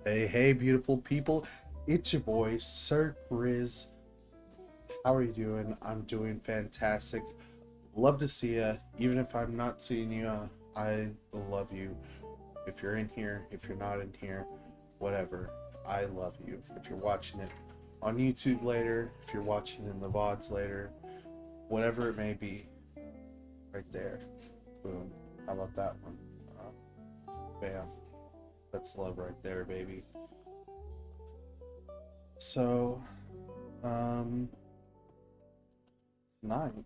Hey, beautiful people. It's your boy, Sir Grizz. How are you doing? I'm doing fantastic. Love to see you. Even if I'm not seeing you, I love you. If you're in here, if you're not in here, whatever, I love you. If you're watching it on YouTube later, if you're watching in the VODs later, whatever it may be, right there. Boom. How about that one? Bam. That's love right there, baby. So, um, tonight,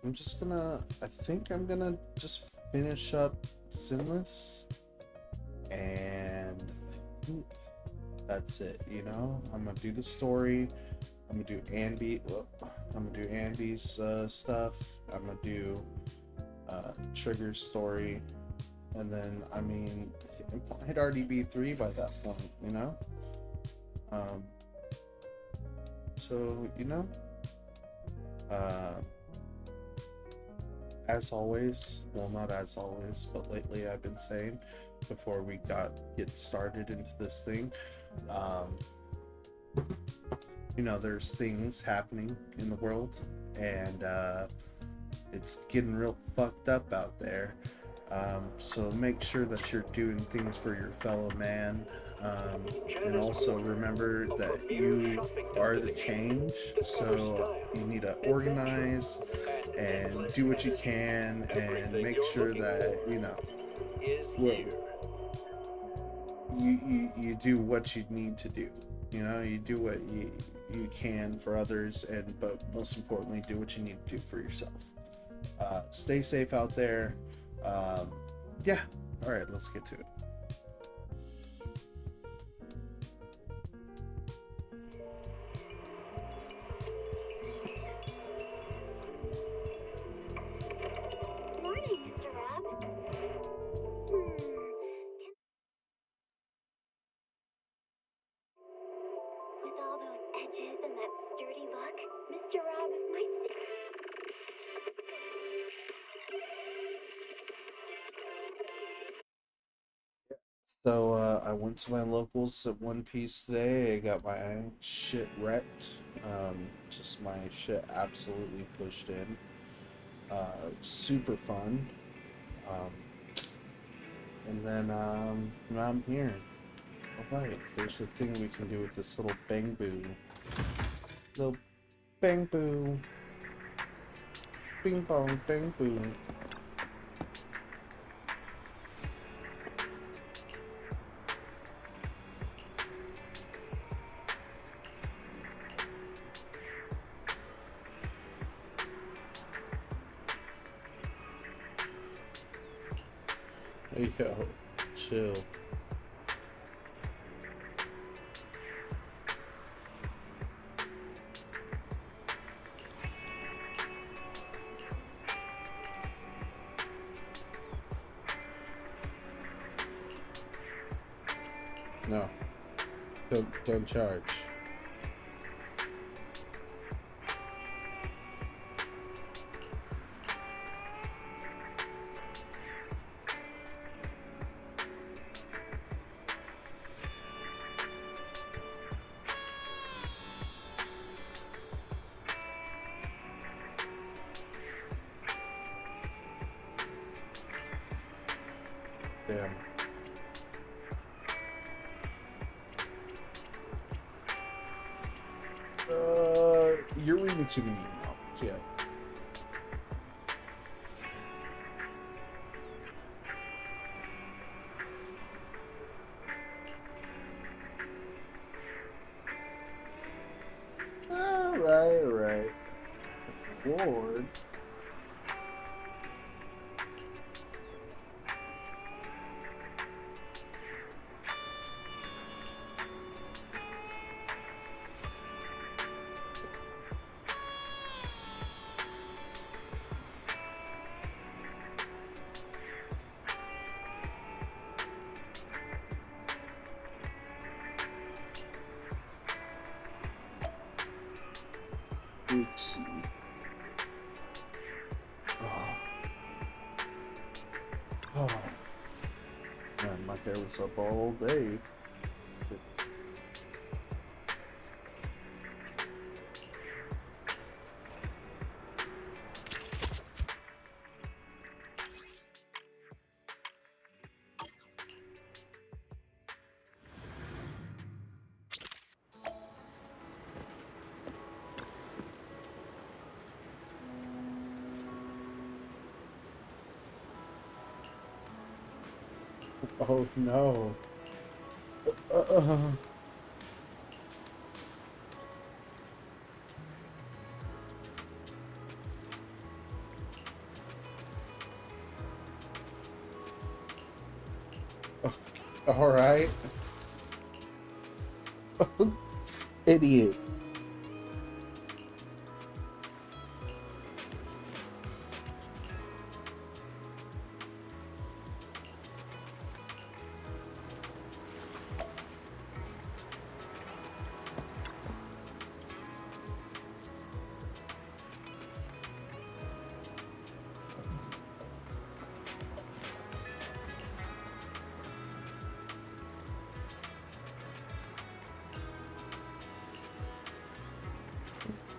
I think I'm gonna just finish up Sinless, and I think that's it, you know? I'm gonna do the story, I'm gonna do Anby's stuff, I'm gonna do Trigger's story, and then, I mean, it might already be 3 by that point, you know? Um, so, you know, uh, as always, well, not as always, but lately I've been saying before we get started into this thing, you know, there's things happening in the world, and it's getting real fucked up out there. So make sure that you're doing things for your fellow man, and also remember that you are the change. So you need to organize and do what you can, and make sure that you know what you do what you need to do. You know, you do what you can for others, and but most importantly, do what you need to do for yourself. Stay safe out there. Yeah. All right, let's get to it. Morning, Mr. Rob. With all those edges and that sturdy look, Mr. Rob might So I went to my locals at One Piece today. I got my shit wrecked. Just my shit absolutely pushed in. Super fun. Um, and then now I'm here. All right, there's a thing we can do with this little bang boo. Little bang boo. Bing bong bang boo. Hey yo, chill. No, don't charge. Damn. You're reading too many emails. Yeah. All right. Reward. Oopsie. Oh. Oh. Man, my hair was was up all day. Oh no. Uh, all right. Idiot.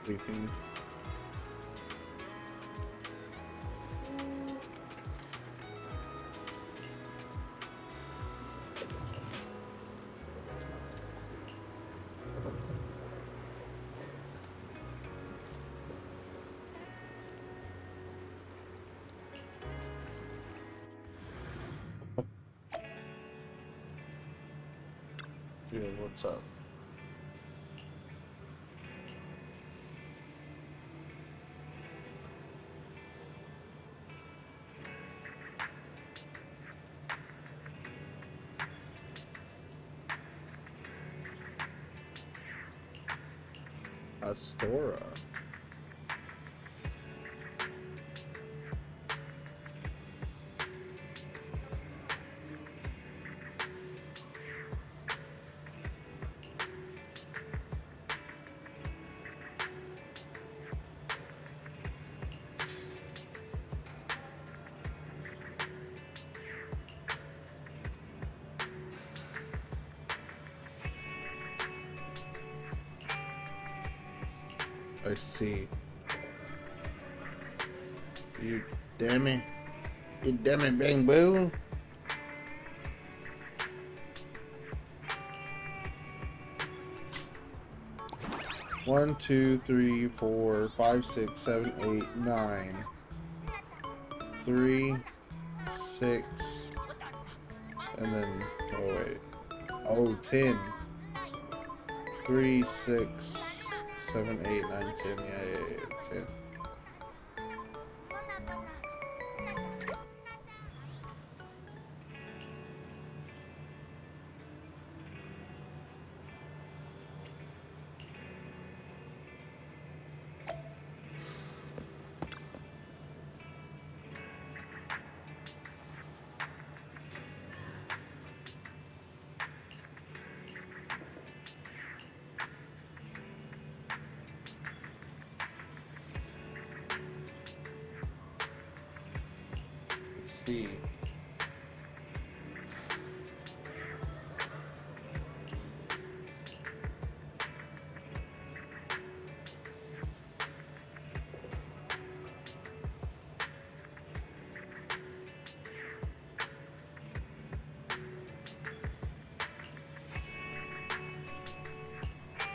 Sleeping. Yeah, what's up? Astora. I see. You damn it. You damn it, bang boo. One, two, three, 4, 5, 6, 7, 8, 9. 3, 6, and then oh wait. Oh, 10. 3, 6, 7, 8, 9, 10. Yeah, 10. Let's see.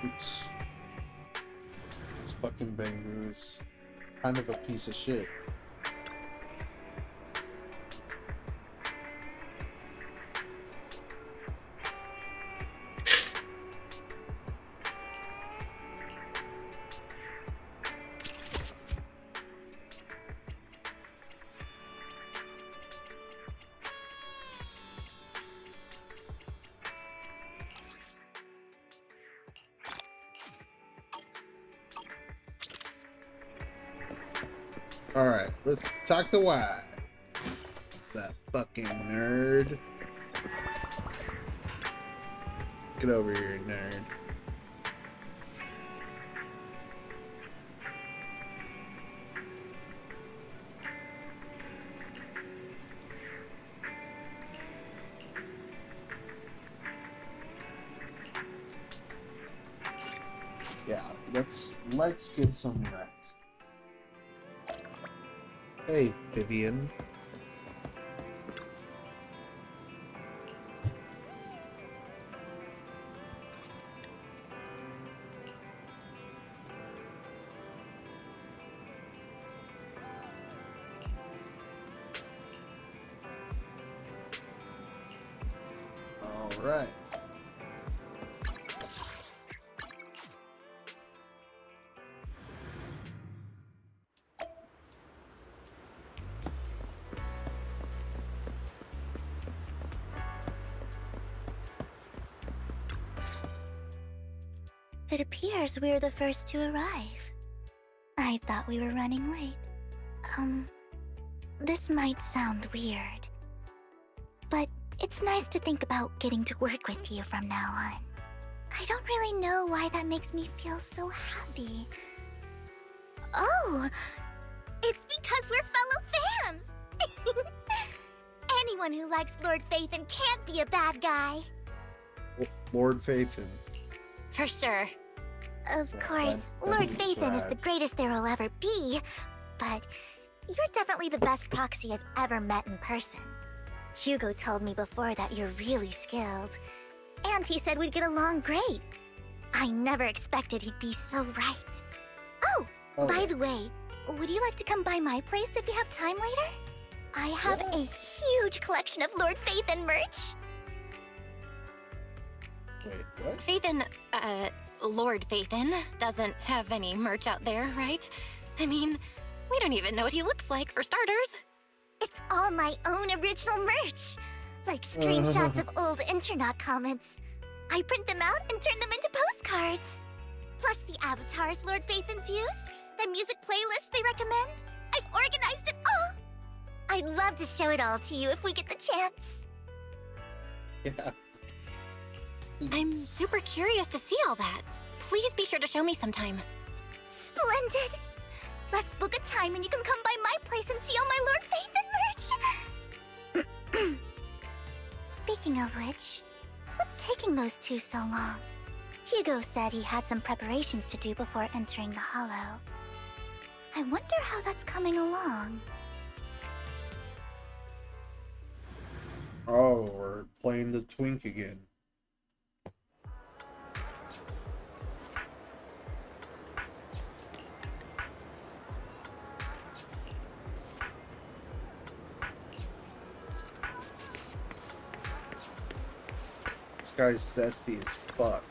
Oops. This fucking Bangboo's kind of a piece of shit. Alright, let's talk to Y. That fucking nerd. Get over here, nerd. Yeah, let's get some rest. Hey, Vivian. All right. It appears we're the first to arrive. I thought we were running late. This might sound weird, but it's nice to think about getting to work with you from now on. I don't really know why that makes me feel so happy. Oh, it's because we're fellow fans! Anyone who likes Lord Phaethon can't be a bad guy. Lord Phaethon. For sure. Of Yeah, course, that Lord is Phaethon is rad. the greatest there will ever be, but you're definitely the best proxy I've ever met in person. Hugo told me before that you're really skilled, and he said we'd get along great. I never expected he'd be so right. Oh, Oh, by yeah. the way, would you like to come by my place if you have time later? I have a huge collection of Lord Phaethon merch. Wait, what? Phaethon, Lord Phaethon doesn't have any merch out there, right? I mean, we don't even know what he looks like, for starters. It's all my own original merch, like screenshots of old internet comments. I print them out and turn them into postcards. Plus the avatars Lord Phaethon's used, the music playlists they recommend. I've organized it all. I'd love to show it all to you if we get the chance. Yeah. I'm super curious to see all that. Please be sure to show me sometime. Splendid. Let's book a time and you can come by my place and see all my Lord Phaethon merch. Speaking of which, what's taking those two so long? Hugo said he had some preparations to do before entering the Hollow. I wonder how that's coming along. Oh, we're playing the twink again. This guy's zesty as fuck.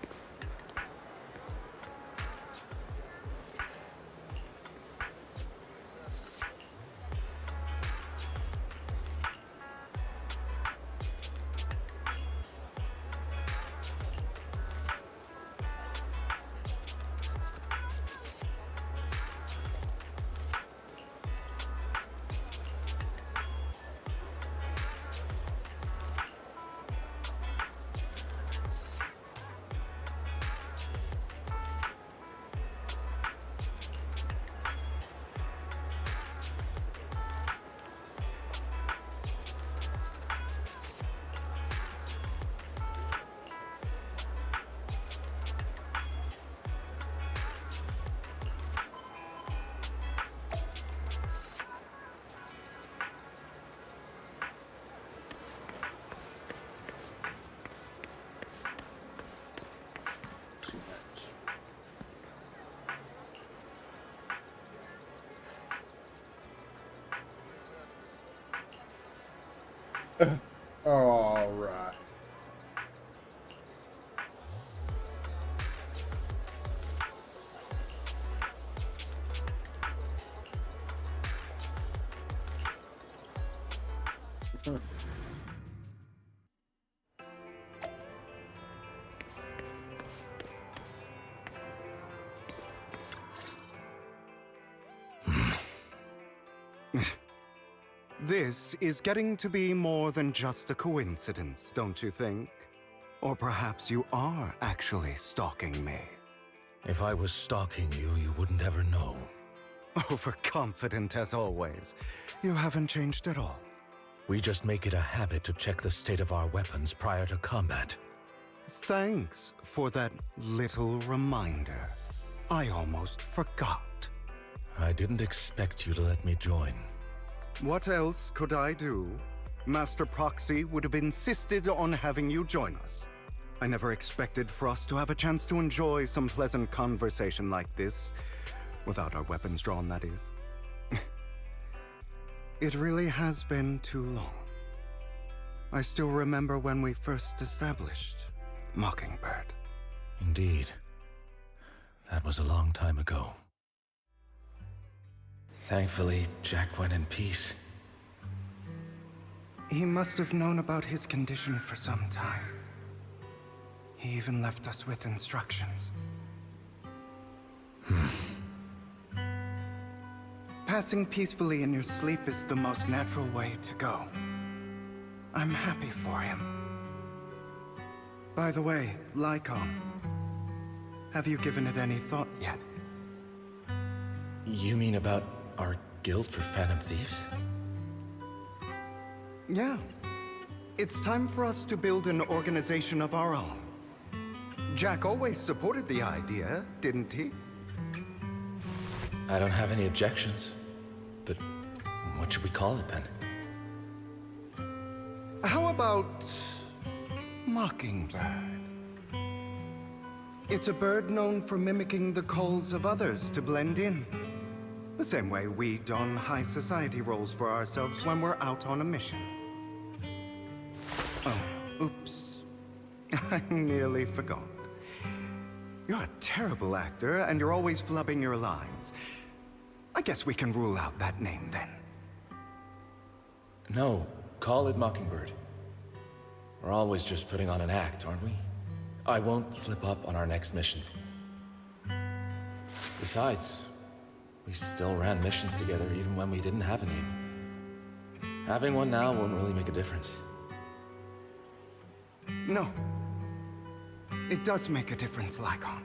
Too much. All right. This is getting to be more than just a coincidence, don't you think? Or perhaps you are actually stalking me. If I was stalking you, you wouldn't ever know. Overconfident as always. You haven't changed at all. We just make it a habit to check the state of our weapons prior to combat. Thanks for that little reminder. I almost forgot. I didn't expect you to let me join. What else could I do? Master Proxy would have insisted on having you join us. I never expected for us to have a chance to enjoy some pleasant conversation like this, without our weapons drawn, that is. It really has been too long. I still remember when we first established Mockingbird. Indeed. That was a long time ago. Thankfully, Jack went in peace. He must have known about his condition for some time. He even left us with instructions. Passing peacefully in your sleep is the most natural way to go. I'm happy for him. By the way, Lycon, have you given it any thought yet? You mean about our guild for Phantom Thieves? Yeah. It's time for us to build an organization of our own. Jack always supported the idea, didn't he? I don't have any objections. But what should we call it then? How about Mockingbird? It's a bird known for mimicking the calls of others to blend in. The same way we don high society roles for ourselves when we're out on a mission. Oh, oops. I nearly forgot. You're a terrible actor, and you're always flubbing your lines. I guess we can rule out that name then. No, call it Mockingbird. We're always just putting on an act, aren't we? I won't slip up on our next mission. Besides, we still ran missions together even when we didn't have a name. Having one now won't really make a difference. No. It does make a difference, Lycon.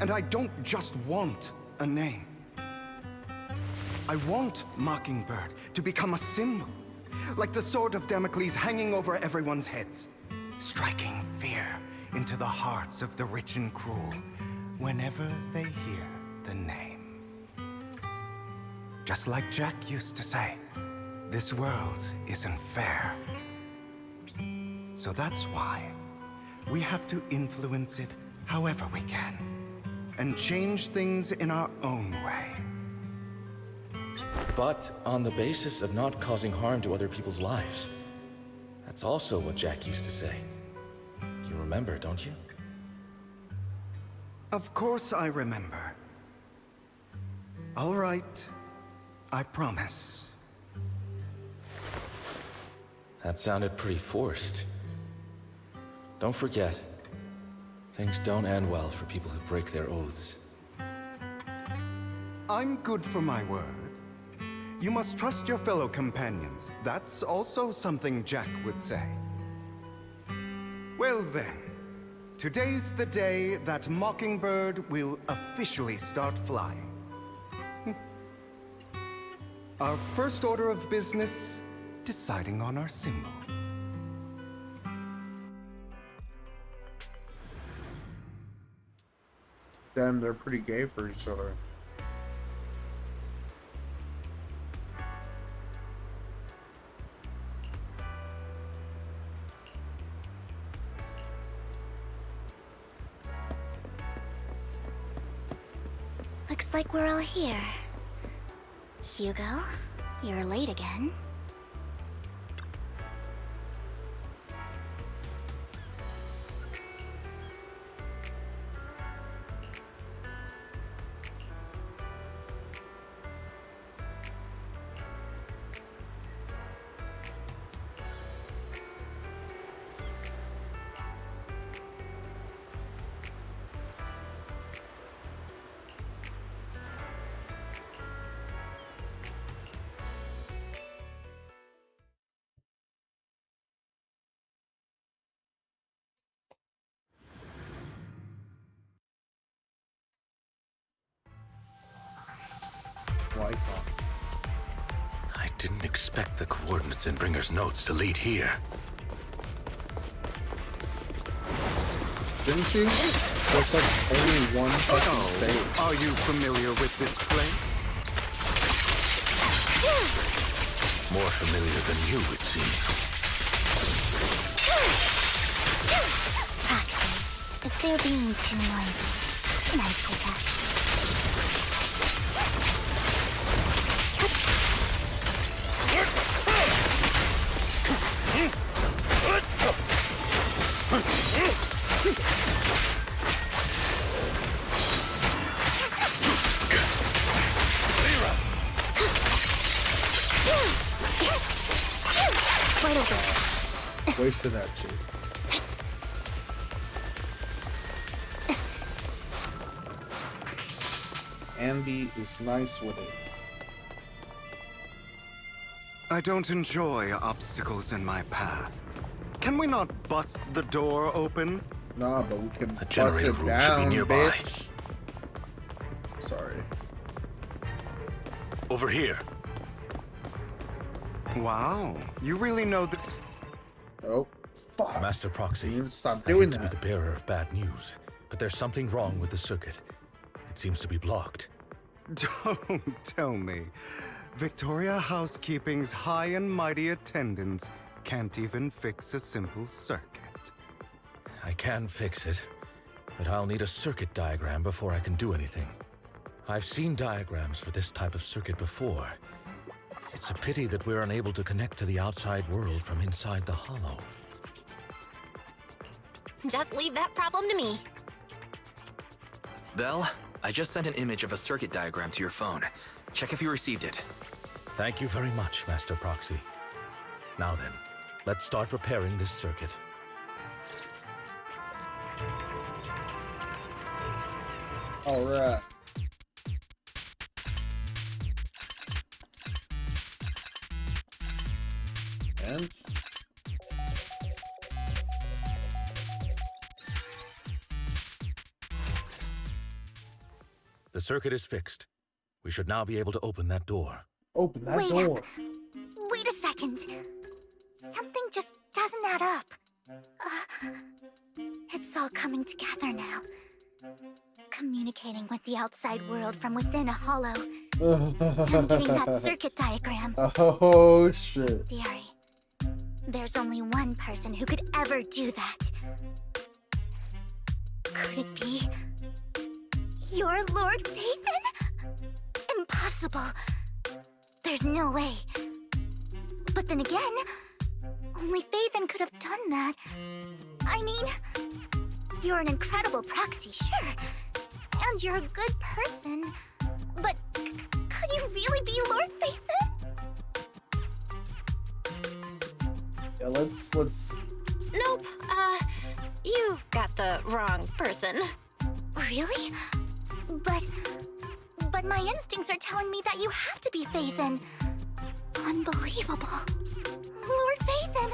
And I don't just want a name. I want Mockingbird to become a symbol, like the sword of Damocles hanging over everyone's heads, striking fear into the hearts of the rich and cruel whenever they hear the name. Just like Jack used to say, this world isn't fair. So that's why we have to influence it however we can, and change things in our own way. But on the basis of not causing harm to other people's lives. That's also what Jack used to say. You remember, don't you? Of course I remember. All right, I promise. That sounded pretty forced. Don't forget, things don't end well for people who break their oaths. I'm good for my word. You must trust your fellow companions. That's also something Jack would say. Well then, today's the day that Mockingbird will officially start flying. Our first order of business, deciding on our symbol. Damn, they're pretty gay for each other. Looks like we're all here. Hugo, you're late again. Like I didn't expect the coordinates in Bringer's notes to lead here. didn't she? There's like only one fucking stage. Are you familiar with this place? More familiar than you, it seems. Proxy, if they're being too noisy, can I take action? Quite over. Wasted that shit. Andy is nice with it. I don't enjoy obstacles in my path. Can we not bust the door open? Nah, but we can The bust generator it room should be down, nearby. bitch. Sorry. Over here. Wow, you really know that. Oh, fuck. Master Proxy. You need to stop I doing hate to be that. the bearer of bad news, but there's something wrong with the circuit. It seems to be blocked. Don't tell me. Victoria Housekeeping's high and mighty attendants can't even fix a simple circuit. I can fix it, but I'll need a circuit diagram before I can do anything. I've seen diagrams for this type of circuit before. It's a pity that we're unable to connect to the outside world from inside the hollow. Just leave that problem to me. Vel, I just sent an image of a circuit diagram to your phone. Check if you received it. Thank you very much, Master Proxy. Now then, let's start repairing this circuit. Alright. And The circuit is fixed. We should now be able to open that door. open that Wait door. up. Wait a second. Something just doesn't add up. It's all coming together now. Communicating with the outside world from within a hollow. And getting that circuit diagram. Oh shit. Theory. There's only one person who could ever do that. Could it be your Lord Phaethon? Impossible. There's no way. But then again, only Phaethon could have done that. I mean, you're an incredible proxy, sure. And you're a good person. But could you really be Lord Phaethon? Yeah, let's Nope, you've got the wrong person. Really? But my instincts are telling me that you have to be Phaethon. Unbelievable. Lord Phaethon,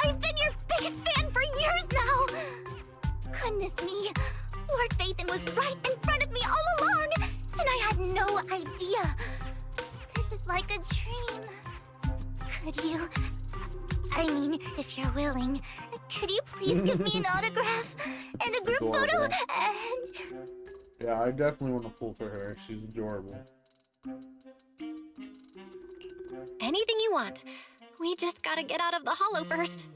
I've been your biggest fan for years now. Goodness me, Lord Phaethon was right in front of me all along, and I had no idea. This is like a dream. Could you, I mean, if you're willing, could you please give me an autograph and a group photo Adorable. and... yeah, I definitely want to pull for her. She's adorable. Anything you want. We just gotta get out of the hollow first.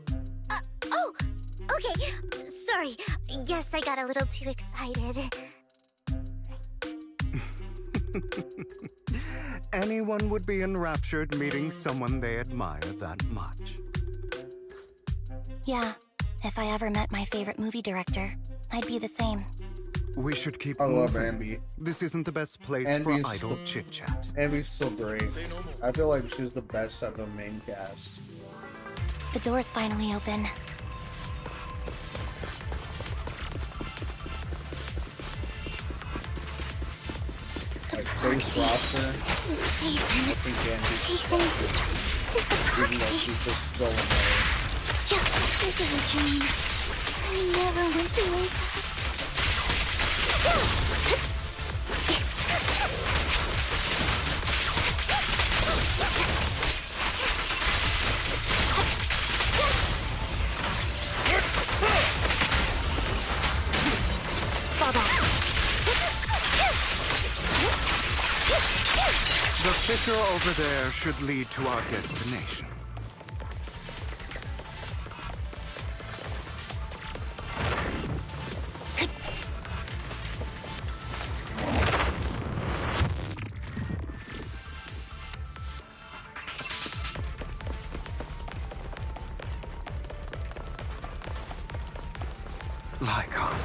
Oh, okay. Sorry. Guess I got a little too excited. Anyone would be enraptured meeting someone they admire that much. Yeah, if I ever met my favorite movie director, I'd be the same. We should keep I love moving. Ambi. This isn't the best place Ambi's for idle so- chit-chat. Ambi's so great. I feel like she's the best of the main cast. The door's finally open. Like face roster, Is Phaethon. I think Ambi, Phaethon is the even though proxy. she's just still in there. Yeah, this is a dream. I never went through it. fissure over there should lead to our destination. Lycon,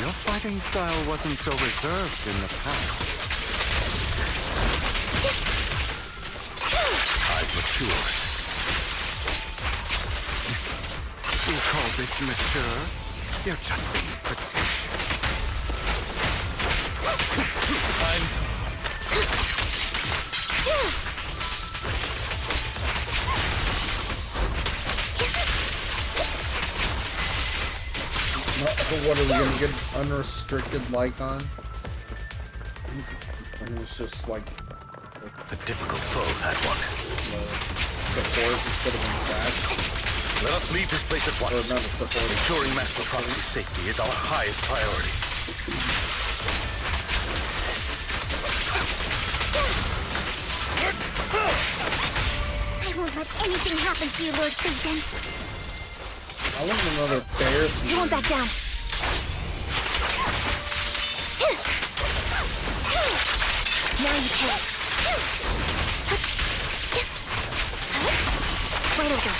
your fighting style wasn't so reserved in the past. I've matured. You call this mature? You're just being pretentious. What are we gonna get? Unrestricted Lycon? And it's just like A difficult foe, that one. support instead of attack. Let us leave this place at Or once. not a support. Ensuring Master Proxy's safety is our highest priority. I won't let anything happen to you, Lord Phaethon. I want another bear. You won't back down. Now you can. Right over.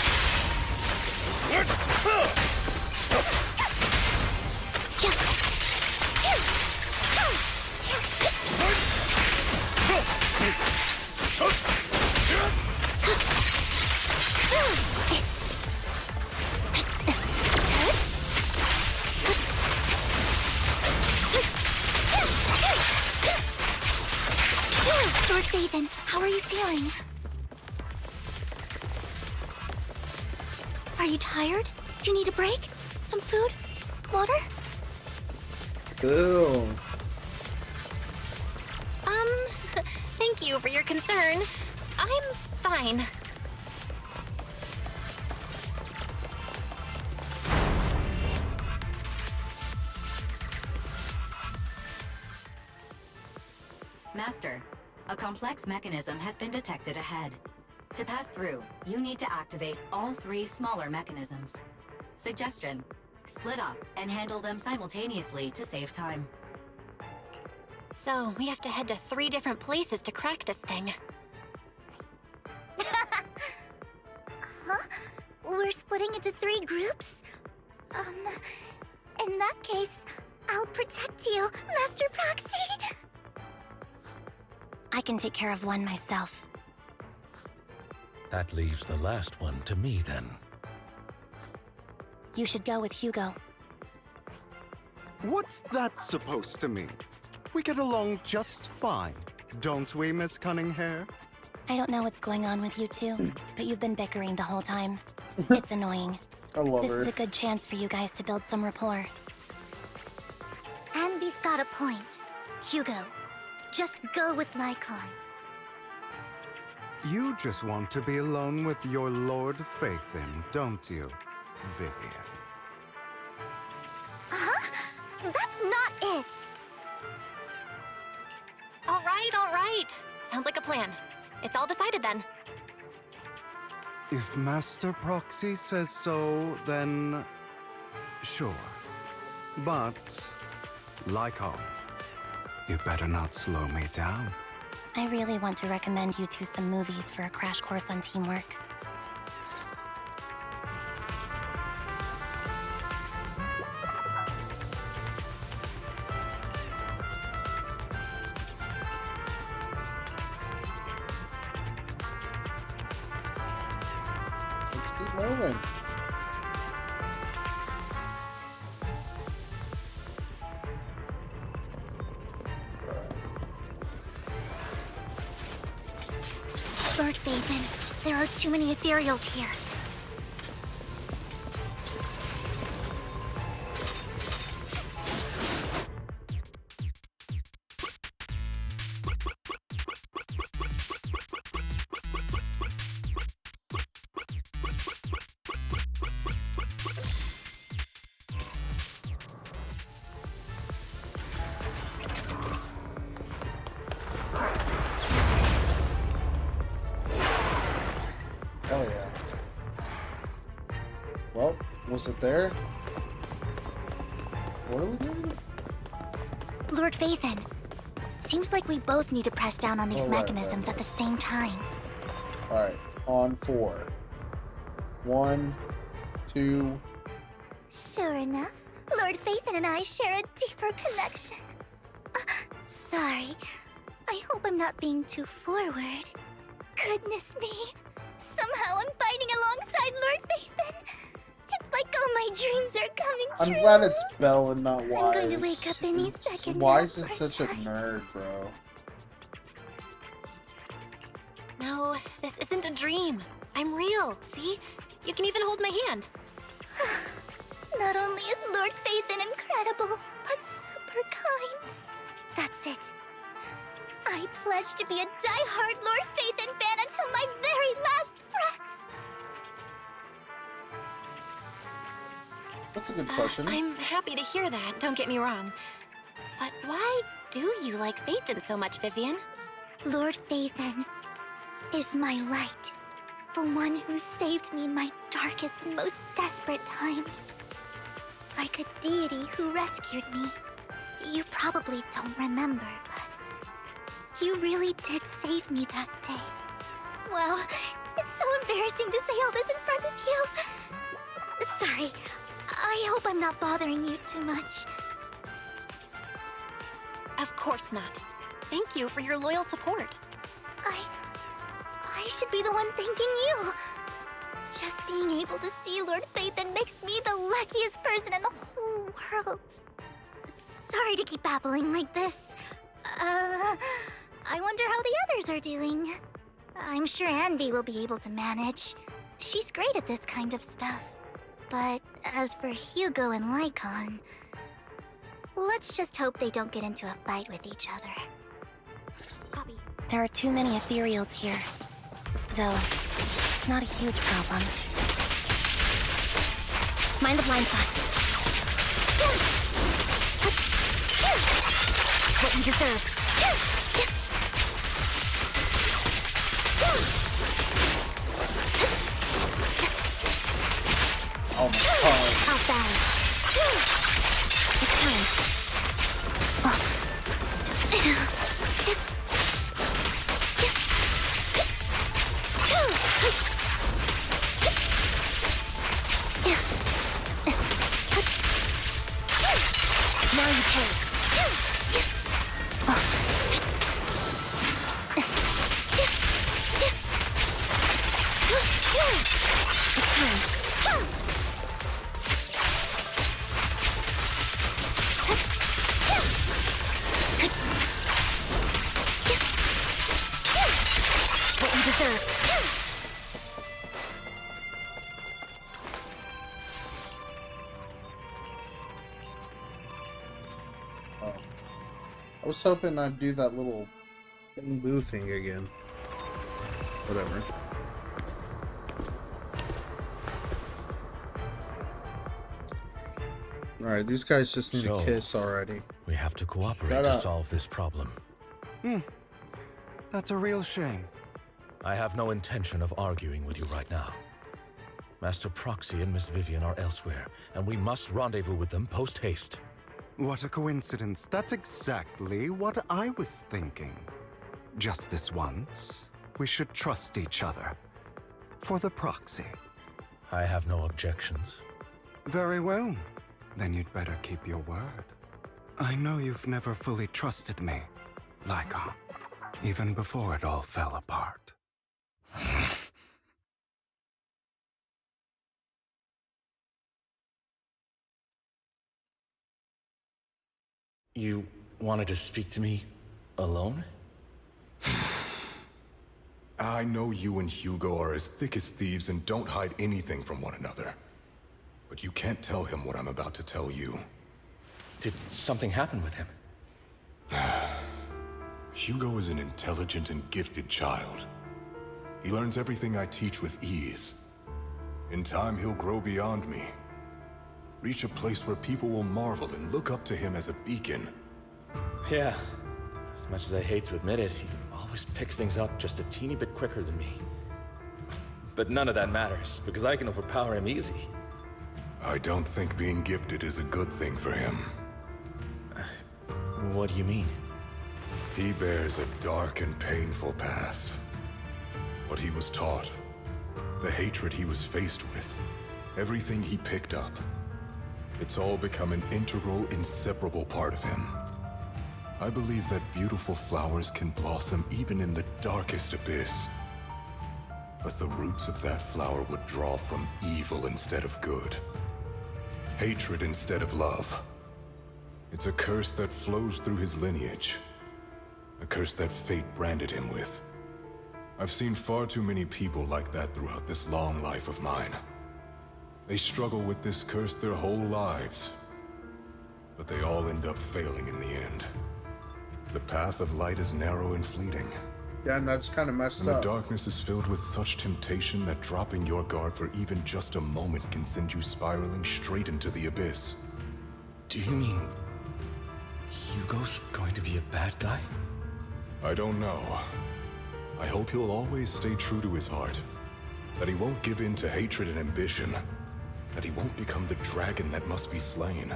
Lord Phaethon, how are you feeling? Are you tired? Do you need a break? Some food? Water? Ew. Thank you for your concern. I'm fine. Master, a complex mechanism has been detected ahead. To pass through, you need to activate all 3 smaller mechanisms. Suggestion: split up and handle them simultaneously to save time. So, we have to head to 3 different places to crack this thing. Huh? We're splitting into 3 groups? In that case, I'll protect you, Master Proxy! I can take care of one myself. That leaves the last one to me, then. You should go with Hugo. What's that supposed to mean? We get along just fine, don't we, Miss Cunninghair? I don't know what's going on with you two, but you've been bickering the whole time. It's annoying. I love This her. is a good chance for you guys to build some rapport. Anby's got a point. Hugo, just go with Lycon. You just want to be alone with your Lord Phaethon, don't you, Vivian? Huh? That's not it! All right. Sounds like a plan. It's all decided then. If Master Proxy says so, then sure. But, Lycon, you better not slow me down. I really want to recommend you two some movies for a crash course on teamwork. Let's keep moving. Lord Phaethon, there are too many ethereals here. Was it there? What are we doing? Lord Phaethon, seems like we both need to press down on these Right, mechanisms at the same time. Alright, on 4. 1, 2. Sure enough, Lord Phaethon and I share a deeper connection. Sorry. I hope I'm not being too forward. Goodness me. Somehow I'm fighting alongside Lord Phaethon. It's like all my dreams are coming true. I'm glad it's Belle and not Wise. I'm going to wake up any second now, Wise is aren't such a I? nerd, bro. No, this isn't a dream. I'm real, see? You can even hold my hand. Not only is Lord Phaethon incredible, but super kind. That's it. I pledge to be a die-hard Lord Phaethon fan until my very last breath. That's a good question. I'm happy to hear that, don't get me wrong. But why do you like Phaethon so much, Vivian? Lord Phaethon is my light. The one who saved me in my darkest and most desperate times. Like a deity who rescued me. You probably don't remember, but you really did save me that day. Wow, it's so embarrassing to say all this in front of you. Sorry, I hope I'm not bothering you too much. Of course not. Thank you for your loyal support. I should be the one thanking you. Just being able to see Lord Phaethon makes me the luckiest person in the whole world. Sorry to keep babbling like this. I wonder how the others are doing. I'm sure Anby will be able to manage. She's great at this kind of stuff. But as for Hugo and Lycon, let's just hope they don't get into a fight with each other. Copy. There are too many ethereals here. Though, it's not a huge problem. Mind the blind spot. What you deserve. Oh my god. Out balance. It's time. Now you pay. It's time. What you deserve. I was hoping I'd do that little boo thing again. Whatever. Alright, these guys just need So, to kiss already. We have to cooperate Shut to up. solve this problem. That's a real shame. I have no intention of arguing with you right now. Master Proxy and Miss Vivian are elsewhere, and we must rendezvous with them post-haste. What a coincidence. That's exactly what I was thinking. Just this once, we should trust each other. For the proxy. I have no objections. Very well. Then you'd better keep your word. I know you've never fully trusted me, Lycon. Even before it all fell apart. You wanted to speak to me alone? I know you and Hugo are as thick as thieves and don't hide anything from one another. But you can't tell him what I'm about to tell you. Did something happen with him? Hugo is an intelligent and gifted child. He learns everything I teach with ease. In time, he'll grow beyond me. Reach a place where people will marvel and look up to him as a beacon. Yeah. As much as I hate to admit it, he always picks things up just a teeny bit quicker than me. But none of that matters, because I can overpower him easy. I don't think being gifted is a good thing for him. What do you mean? He bears a dark and painful past. What he was taught, the hatred he was faced with, everything he picked up, it's all become an integral, inseparable part of him. I believe that beautiful flowers can blossom even in the darkest abyss. But the roots of that flower would draw from evil instead of good. Hatred instead of love. It's a curse that flows through his lineage. A curse that fate branded him with. I've seen far too many people like that throughout this long life of mine. They struggle with this curse their whole lives. But they all end up failing in the end. The path of light is narrow and fleeting. Yeah, and that's kind of messed And the up. darkness is filled with such temptation that dropping your guard for even just a moment can send you spiraling straight into the abyss. Do you mean Hugo's going to be a bad guy? I don't know. I hope he'll always stay true to his heart. That he won't give in to hatred and ambition. That he won't become the dragon that must be slain.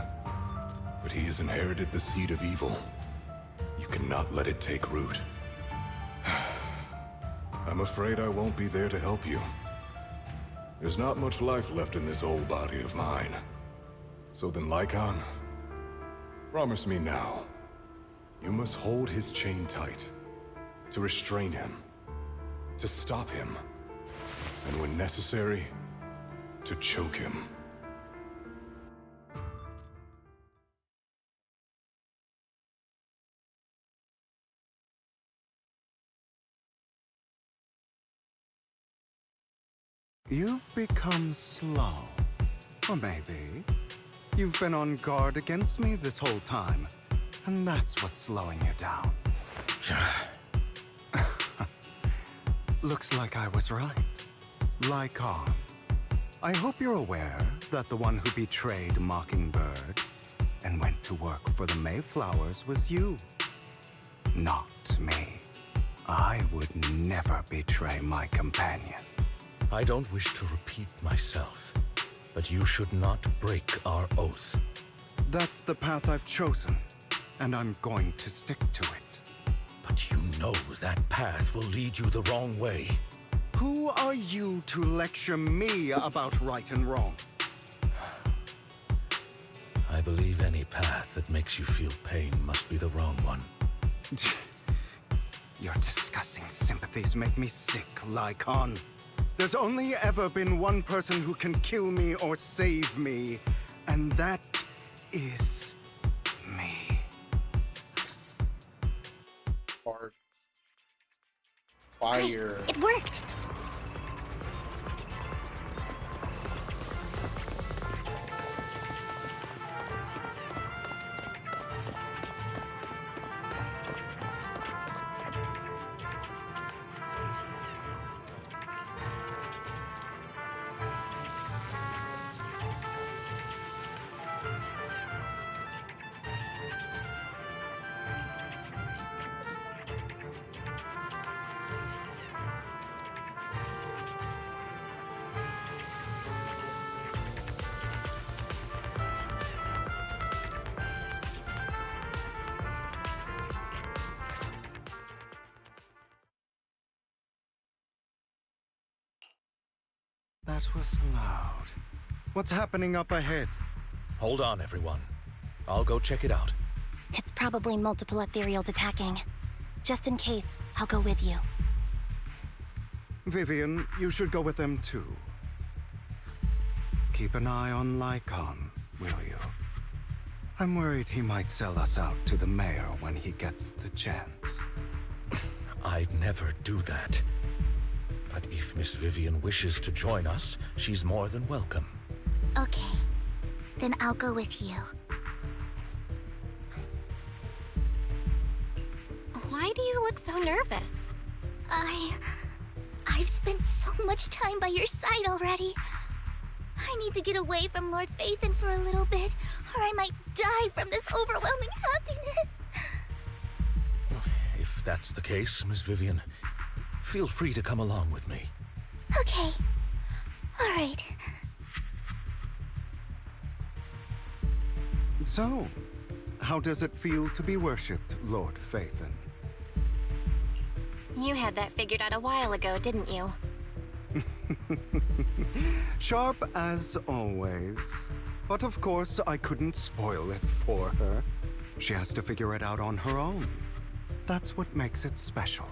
But he has inherited the seed of evil. You cannot let it take root. I'm afraid I won't be there to help you. There's not much life left in this old body of mine. So then, Lycon, promise me now. You must hold his chain tight. To restrain him. To stop him. And when necessary, to choke him. You've become slow. Or maybe you've been on guard against me this whole time, and that's what's slowing you down. Looks like I was right. Lycon. I hope you're aware that the one who betrayed Mockingbird and went to work for the Mayflowers was you. Not me. I would never betray my companion. I don't wish to repeat myself, but you should not break our oath. That's the path I've chosen, and I'm going to stick to it. But you know that path will lead you the wrong way. Who are you to lecture me about right and wrong? I believe any path that makes you feel pain must be the wrong one. Your disgusting sympathies make me sick, Lycon. There's only ever been one person who can kill me or save me, and that is me. Fire. Fire. It worked! That was loud. What's happening up ahead? Hold on, everyone. I'll go check it out. It's probably multiple ethereals attacking. Just in case, I'll go with you. Vivian, you should go with them too. Keep an eye on Lycon, will you? I'm worried he might sell us out to the mayor when he gets the chance. I'd never do that. But if Miss Vivian wishes to join us, she's more than welcome. Okay. Then I'll go with you. Why do you look so nervous? I've spent so much time by your side already. I need to get away from Lord Phaethon for a little bit, or I might die from this overwhelming happiness. If that's the case, Miss Vivian, feel free to come along with me. Okay. All right. So, how does it feel to be worshipped, Lord Phaethon? You had that figured out a while ago, didn't you? Sharp as always. But of course, I couldn't spoil it for her. She has to figure it out on her own. That's what makes it special.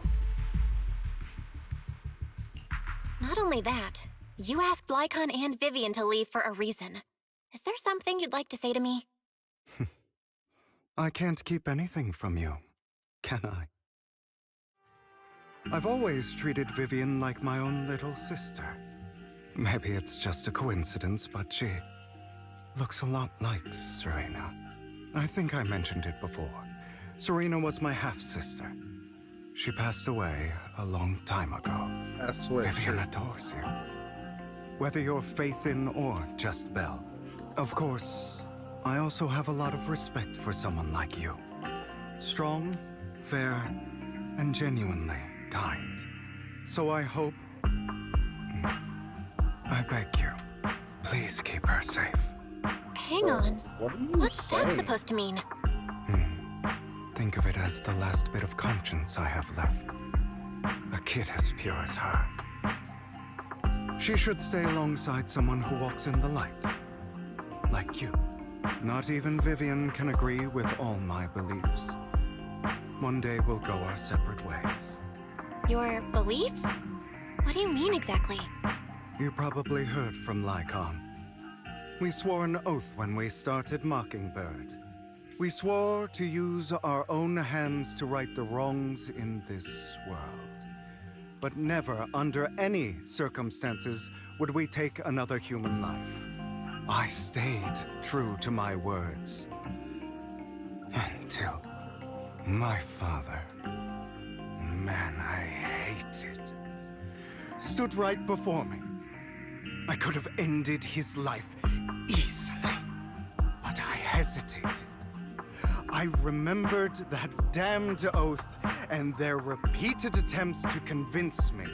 Not only that, you asked Lycon and Vivian to leave for a reason. Is there something you'd like to say to me? I can't keep anything from you, can I? I've always treated Vivian like my own little sister. Maybe it's just a coincidence, but she looks a lot like Serena. I think I mentioned it before. Serena was my half-sister. She passed away a long time ago. That's what Vivian adores you. Whether you're Phaethon or just Belle. Of course, I also have a lot of respect for someone like you. Strong, fair, and genuinely kind. So I hope... I beg you, please keep her safe. Hang on. What are you What's saying? that supposed to mean? Think of it as the last bit of conscience I have left. A kid as pure as her. She should stay alongside someone who walks in the light. Like you. Not even Vivian can agree with all my beliefs. One day we'll go our separate ways. Your beliefs? What do you mean exactly? You probably heard from Lycon. We swore an oath when we started Mockingbird. We swore to use our own hands to right the wrongs in this world. But never, under any circumstances, would we take another human life. I stayed true to my words. Until my father, the man I hated, stood right before me. I could have ended his life easily, but I hesitated. I remembered that damned oath and their repeated attempts to convince me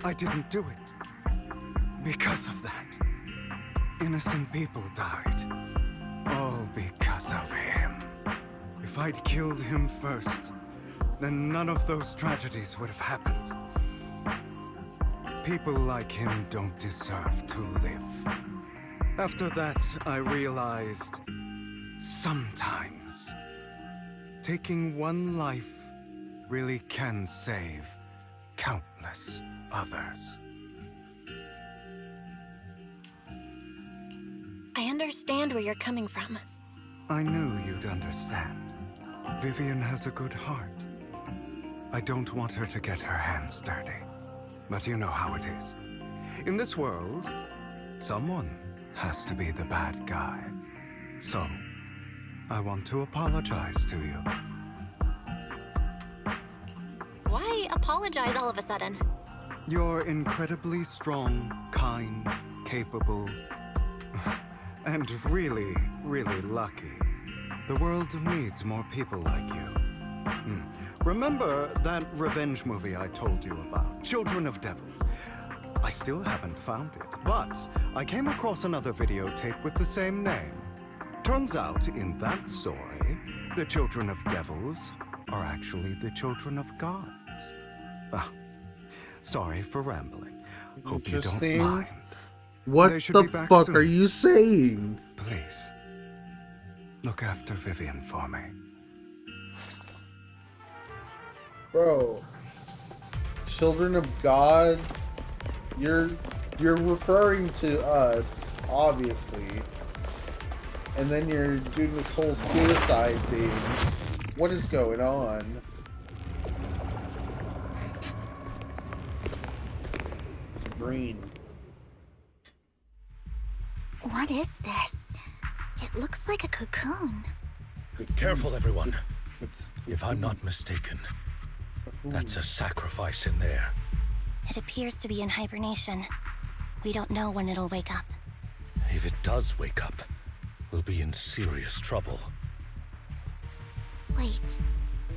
I didn't do it. Because of that, innocent people died. All because of him. If I'd killed him first, then none of those tragedies would have happened. People like him don't deserve to live. After that, I realized sometimes taking one life really can save countless others. I understand where you're coming from. I knew you'd understand. Vivian has a good heart. I don't want her to get her hands dirty. But you know how it is. In this world, someone has to be the bad guy. So, I want to apologize to you. Why apologize all of a sudden? You're incredibly strong, kind, capable, and really, really lucky. The world needs more people like you. Remember that revenge movie I told you about, Children of Devils? I still haven't found it, but I came across another videotape with the same name. Turns out, in that story, the Children of Devils are actually the children of gods. Ah, sorry for rambling. Hope you don't Interesting. mind. What They should the be back fuck soon. are you saying? Please, look after Vivian for me. Bro, children of gods, you're referring to us, obviously, and then you're doing this whole suicide thing. What is going on? Green. What is this? It looks like a cocoon. Careful, everyone. If I'm not mistaken, that's a sacrifice in there. It appears to be in hibernation. We don't know when it'll wake up. If it does wake up, we'll be in serious trouble. Wait,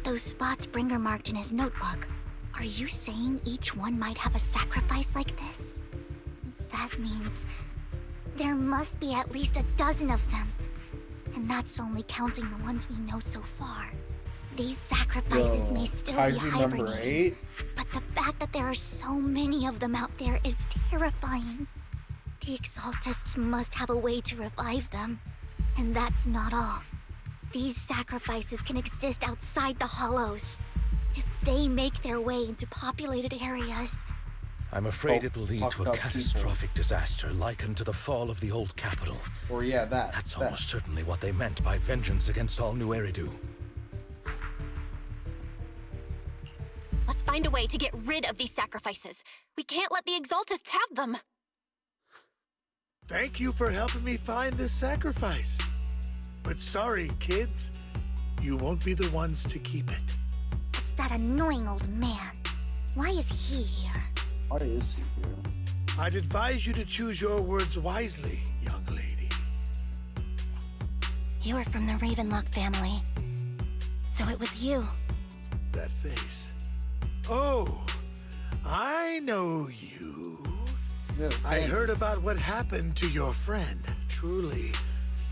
those spots Bringer marked in his notebook. Are you saying each one might have a sacrifice like this? That means there must be at least a dozen of them. And that's only counting the ones we know so far. These sacrifices may still be Kaiju number hibernating, 8. but the fact that there are so many of them out there is terrifying. The Exaltists must have a way to revive them. And that's not all. These sacrifices can exist outside the Hollows. If they make their way into populated areas, I'm afraid Oh, it will lead fucked to a up catastrophic disaster likened to the fall of the old capital. Or yeah, That's almost certainly what they meant by vengeance against all New Eridu. Let's find a way to get rid of these sacrifices. We can't let the Exaltists have them. Thank you for helping me find this sacrifice. But sorry, kids. You won't be the ones to keep it. it's that annoying old man. Why is he here? Why is he here? I'd advise you to choose your words wisely, young lady. You're from the Ravenlock family. So it was you. That face. Oh, I know you. Yeah, I Tandy. heard about what happened to your friend. Truly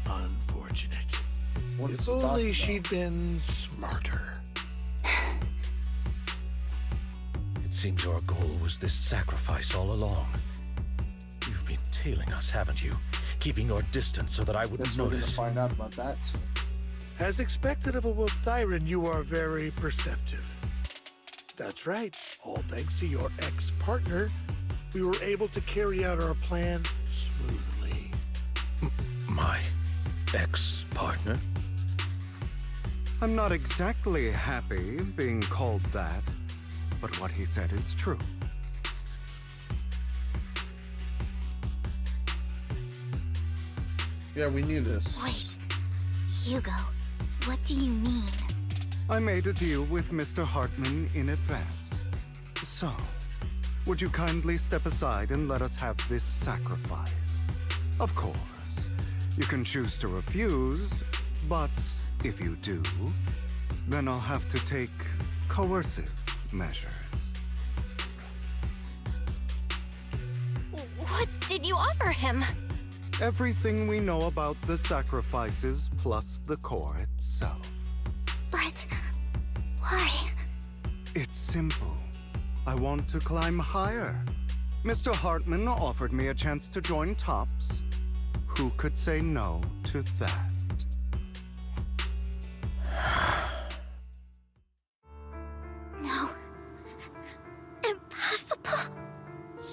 unfortunate. What is If he talking only about? she'd been smarter. It seems your goal was this sacrifice all along. You've been tailing us, haven't you? Keeping your distance so that I wouldn't Guess we're gonna notice. find out about that. As expected of a Wolf Thyran, you are very perceptive. That's right. All thanks to your ex-partner, we were able to carry out our plan smoothly. My ex-partner? I'm not exactly happy being called that, but what he said is true. Yeah, we knew this. Wait, Hugo, what do you mean? I made a deal with Mr. Hartman in advance. So, would you kindly step aside and let us have this sacrifice? Of course, you can choose to refuse, but if you do, then I'll have to take coercive measures. What did you offer him? Everything we know about the sacrifices plus the core itself. But why? It's simple. I want to climb higher. Mr. Hartman offered me a chance to join Tops. Who could say no to that? No. Impossible.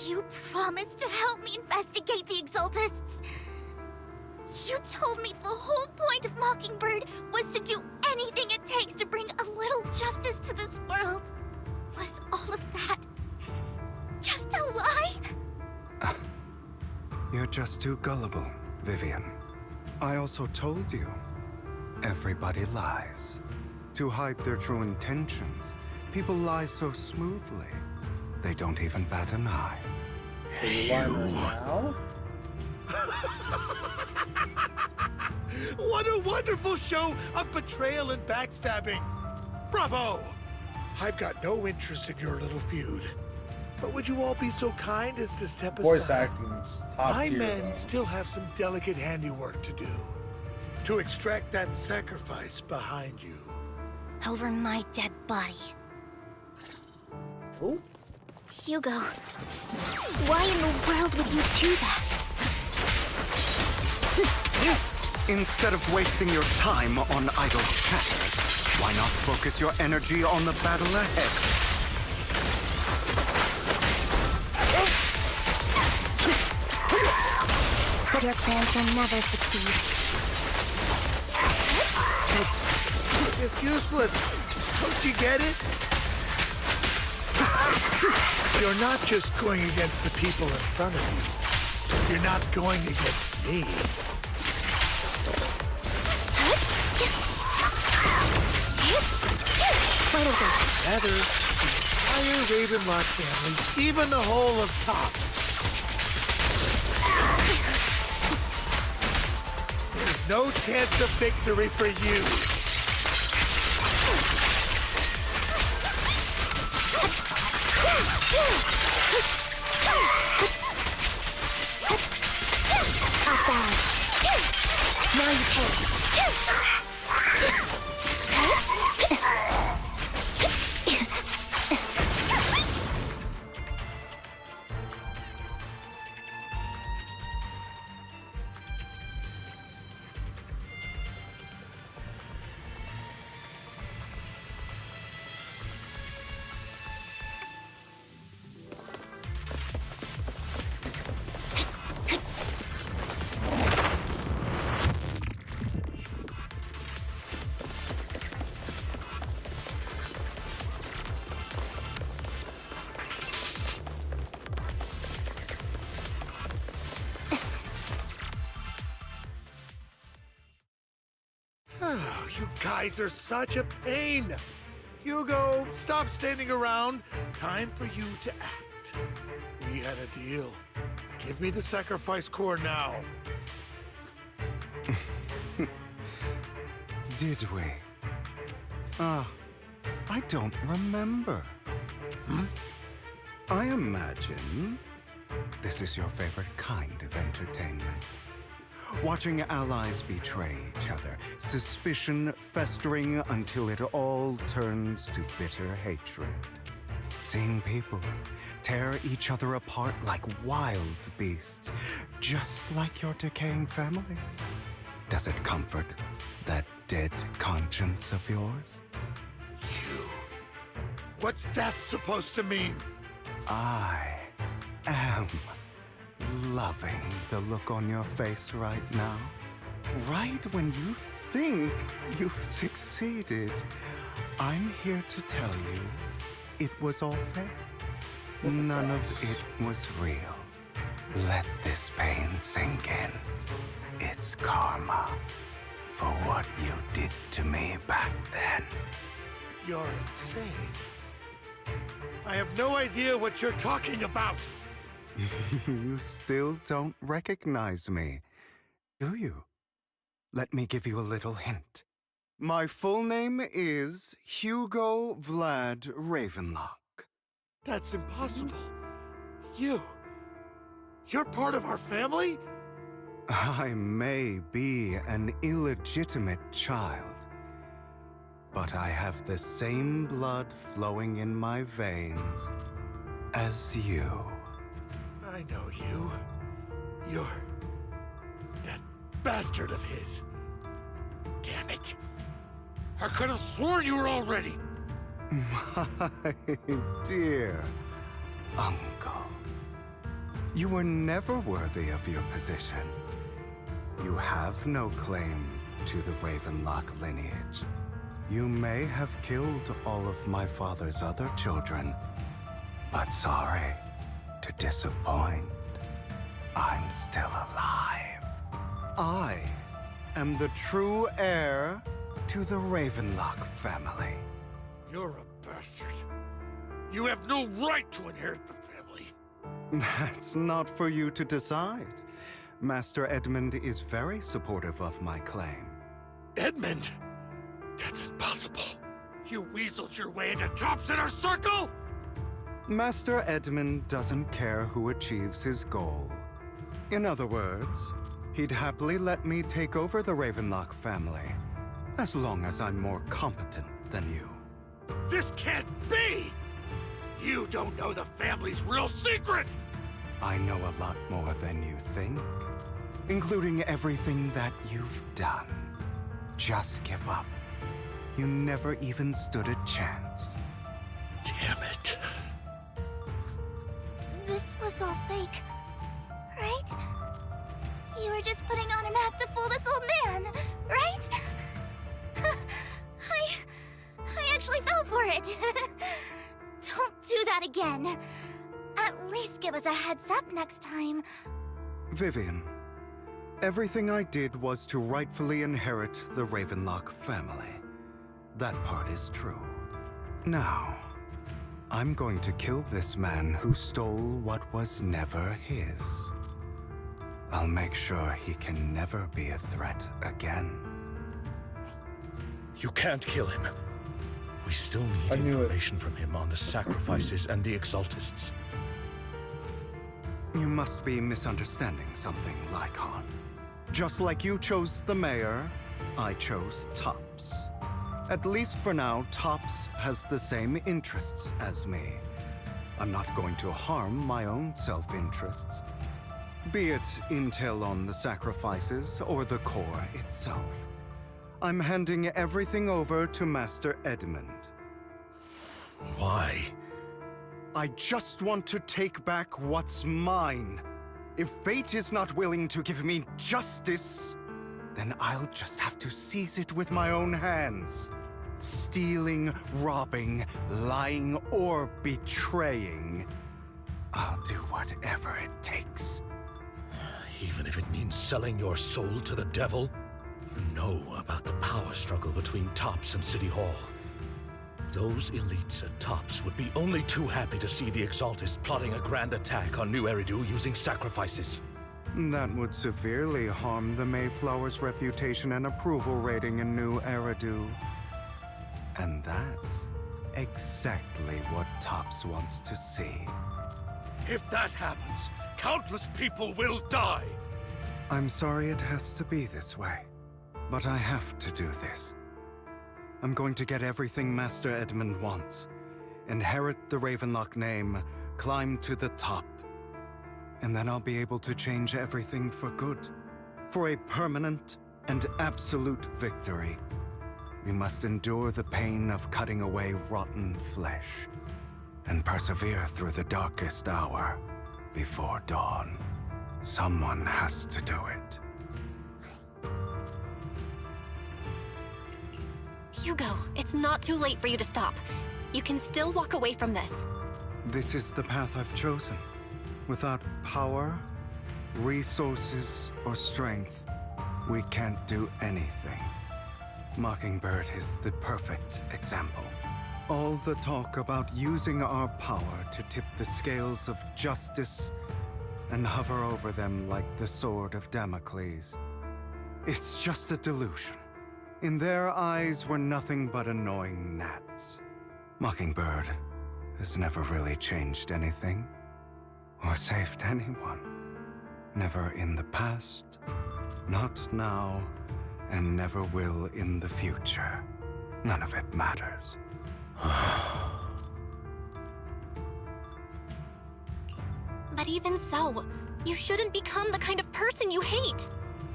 You promised to help me investigate the Exaltists. You told me the whole point of Mockingbird was to do anything it takes to bring a little justice to this world. Was all of that just a lie? You're just too gullible, Vivian. I also told you, everybody lies. To hide their true intentions, people lie so smoothly, they don't even bat an eye. Are you lying right now? What a wonderful show of betrayal and backstabbing! Bravo! I've got no interest in your little feud. But would you all be so kind as to step Voice aside? acting's top My tier. men though. still have some delicate handiwork to do. To extract that sacrifice behind you. Over my dead body. Oh, Hugo, why in the world would you do that? Instead of wasting your time on idle chatter, why not focus your energy on the battle ahead? Your plans will never succeed. It's useless. Don't you get it? You're not just going against the people in front of you. You're not going against me. Rather, the entire Ravenlock family, even the whole of Tops. There's no chance of victory for you. Not bad. Now you take. Oh, you guys are such a pain. Hugo, stop standing around. Time for you to act. We had a deal. Give me the sacrifice core now. Did we? I don't remember. I imagine this is your favorite kind of entertainment. Watching allies betray each other, suspicion festering until it all turns to bitter hatred. Seeing people tear each other apart like wild beasts, just like your decaying family. Does it comfort that dead conscience of yours? You. What's that supposed to mean? I am loving the look on your face right now. Right when you think you've succeeded, I'm here to tell you it was all fake. None of it was real. Let this pain sink in. It's karma for what you did to me back then. You're insane. I have no idea what you're talking about. You still don't recognize me, do you? Let me give you a little hint. My full name is Hugo Vlad Ravenlock. That's impossible. You're part of our family? I may be an illegitimate child, but I have the same blood flowing in my veins as you. I know you. You're that bastard of his. Damn it. I could have sworn you were already. My dear uncle, you were never worthy of your position. You have no claim to the Ravenlock lineage. You may have killed all of my father's other children, but sorry to disappoint. I'm still alive. I am the true heir to the Ravenlock family. You're a bastard. You have no right to inherit the family. That's not for you to decide. Master Edmund is very supportive of my claim. Edmund? That's impossible. You weaseled your way into Top Inner Circle? Master Edmund doesn't care who achieves his goal. In other words, he'd happily let me take over the Ravenlock family, as long as I'm more competent than you. This can't be! You don't know the family's real secret! I know a lot more than you think, including everything that you've done. Just give up. You never even stood a chance. Damn it. This was all fake, right? You were just putting on an act to fool this old man, right? I actually fell for it. Don't do that again. At least give us a heads up next time. Vivian, everything I did was to rightfully inherit the Ravenlock family. That part is true. Now, I'm going to kill this man who stole what was never his. I'll make sure he can never be a threat again. You can't kill him. We still need information from him on the sacrifices and the Exaltists. You must be misunderstanding something, Lycon. Just like you chose the mayor, I chose Tops. At least for now, Tops has the same interests as me. I'm not going to harm my own self-interests. Be it intel on the sacrifices or the core itself. I'm handing everything over to Master Edmund. Why? I just want to take back what's mine. If fate is not willing to give me justice, then I'll just have to seize it with my own hands. Stealing, robbing, lying, or betraying. I'll do whatever it takes. Even if it means selling your soul to the devil? You know about the power struggle between Tops and City Hall. Those elites at Tops would be only too happy to see the Exaltists plotting a grand attack on New Eridu using sacrifices. That would severely harm the Mayflower's reputation and approval rating in New Eridu. And that's exactly what Tops wants to see. If that happens, countless people will die! I'm sorry it has to be this way, but I have to do this. I'm going to get everything Master Edmund wants. Inherit the Ravenlock name, climb to the top. And then I'll be able to change everything for good. For a permanent and absolute victory. We must endure the pain of cutting away rotten flesh. And persevere through the darkest hour before dawn. Someone has to do it. Hugo, it's not too late for you to stop. You can still walk away from this. This is the path I've chosen. Without power, resources, or strength, we can't do anything. Mockingbird is the perfect example. All the talk about using our power to tip the scales of justice and hover over them like the sword of Damocles. It's just a delusion. In their eyes, we're nothing but annoying gnats. Mockingbird has never really changed anything, or saved anyone. Never in the past, not now, and never will in the future. None of it matters. But even so, you shouldn't become the kind of person you hate.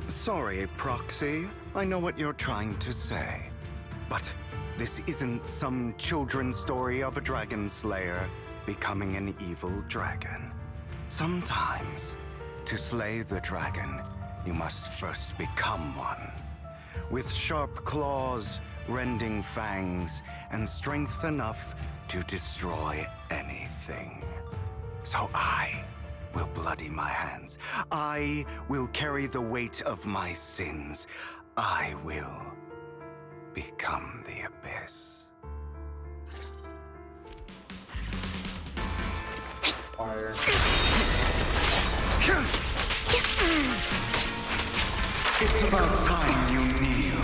Sorry, Proxy. I know what you're trying to say. But this isn't some children's story of a dragon slayer becoming an evil dragon. Sometimes, to slay the dragon, you must first become one. With sharp claws, rending fangs, and strength enough to destroy anything. So I will bloody my hands. I will carry the weight of my sins. I will become the Abyss. Fire. It's about time you kneel.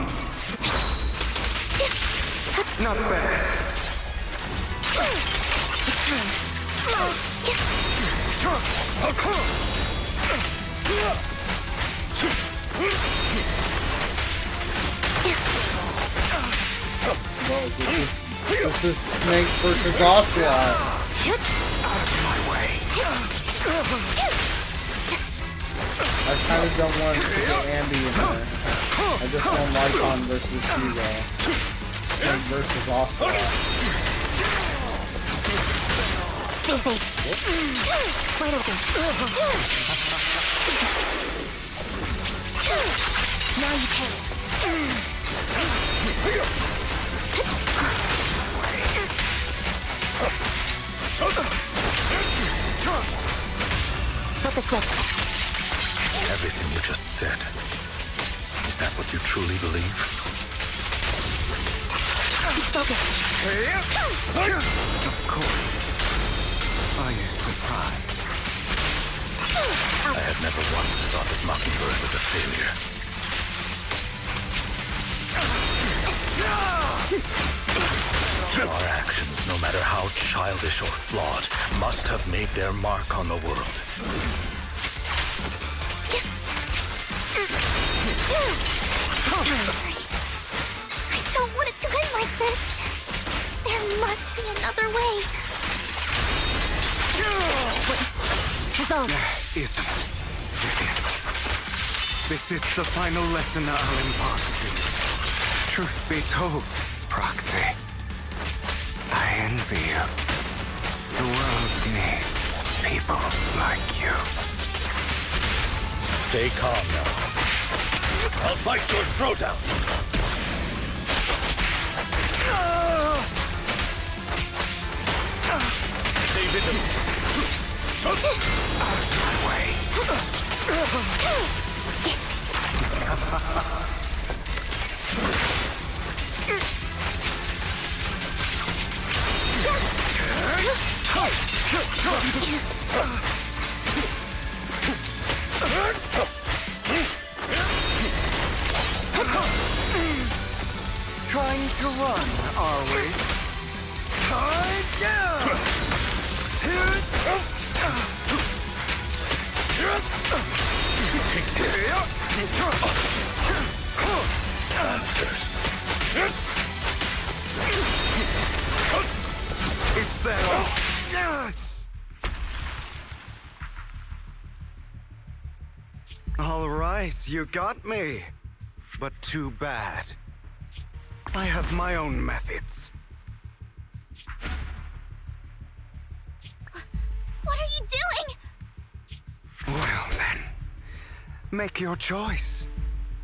Not bad. Well, this is Snake versus Ocelot. Out of my way. I kind of don't want to get Andy in there. I just want Lycon versus Hugo. Snake versus Ocelot. Stay safe. Wide open. Now you pay. Flip the switch. Everything you just said. Is that what you truly believe? Focus. Of course. Are you surprised? I had never once thought that Mockingbird was a failure. Our actions, no matter how childish or flawed, must have made their mark on the world. must be another way. Resolve. Isn't it, Vivian? This is the final lesson I'll impart to you. Truth be told, Proxy, I envy you. The world needs people like you. Stay calm now. I'll fight your throat out. Stay vigilant. Out of my way. Trying to run, are we? Take this. Answers. Is there... All right, you got me. But too bad. I have my own methods. What are you doing? Well then, make your choice.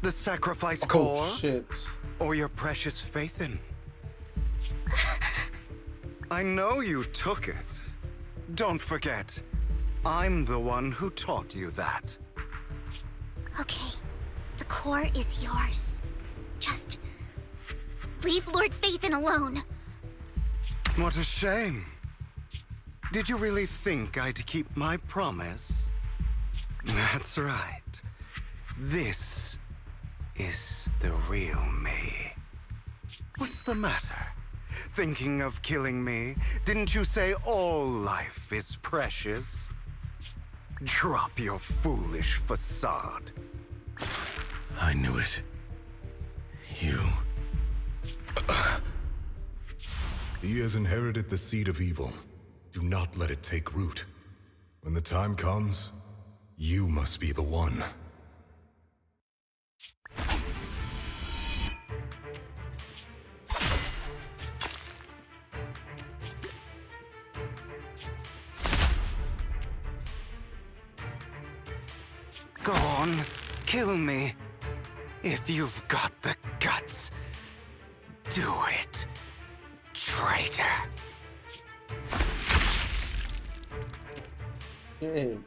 The sacrifice core, Oh shit. or your precious faith in. I know you took it. Don't forget, I'm the one who taught you that. Okay, the core is yours. Just leave Lord Phaethon alone. What a shame. Did you really think I'd keep my promise? That's right. This is the real me. What's the matter? Thinking of killing me? Didn't you say all life is precious? Drop your foolish facade. I knew it. You... He has inherited the seed of evil. Do not let it take root. When the time comes, you must be the one. Go on, kill me. If you've got the guts, do it, traitor. Shit.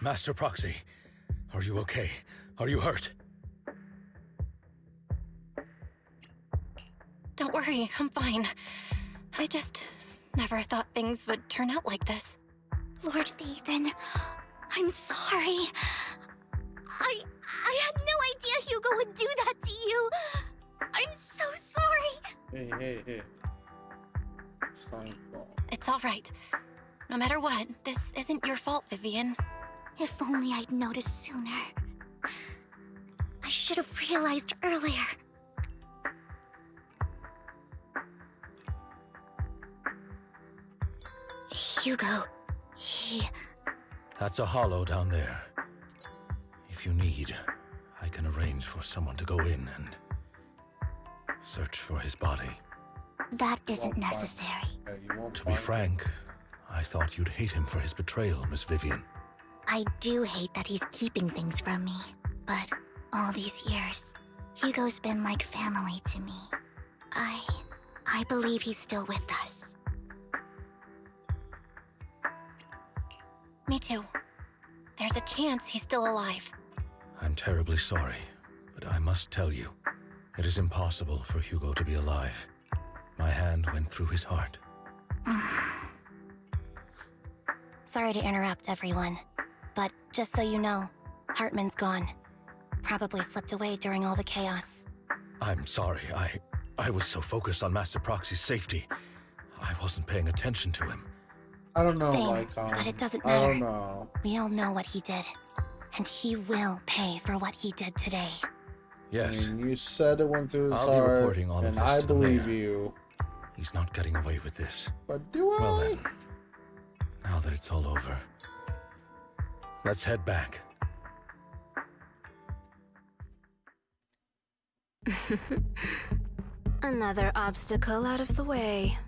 Master Proxy, are you okay? Are you hurt? Don't worry, I'm fine. I just never thought things would turn out like this. Lord Phaethon, I'm sorry. I had no idea Hugo would do that to you. I'm so sorry. Hey. It's not your fault. It's all right. No matter what, this isn't your fault, Vivian. If only I'd noticed sooner. I should have realized earlier. Hugo, That's a hollow down there. If you need, I can arrange for someone to go in and search for his body. that isn't necessary. You won't To be find- frank, I thought you'd hate him for his betrayal, Miss Vivian. I do hate that he's keeping things from me, but all these years, Hugo's been like family to me. I believe he's still with us. Me too. There's a chance he's still alive. I'm terribly sorry, but I must tell you, it is impossible for Hugo to be alive. My hand went through his heart. Sorry to interrupt, everyone. But just so you know, Hartman's gone. Probably slipped away during all the chaos. I'm sorry. I was so focused on Master Proxy's safety. I wasn't paying attention to him. I don't know, Same, but it doesn't I matter. don't know. We all know what he did. And he will pay for what he did today. Yes. I mean, you said it went through his I'll be heart, reporting all of and this I to the believe mayor. you. He's not getting away with this. But do I? Well then, now that it's all over, let's head back. Another obstacle out of the way.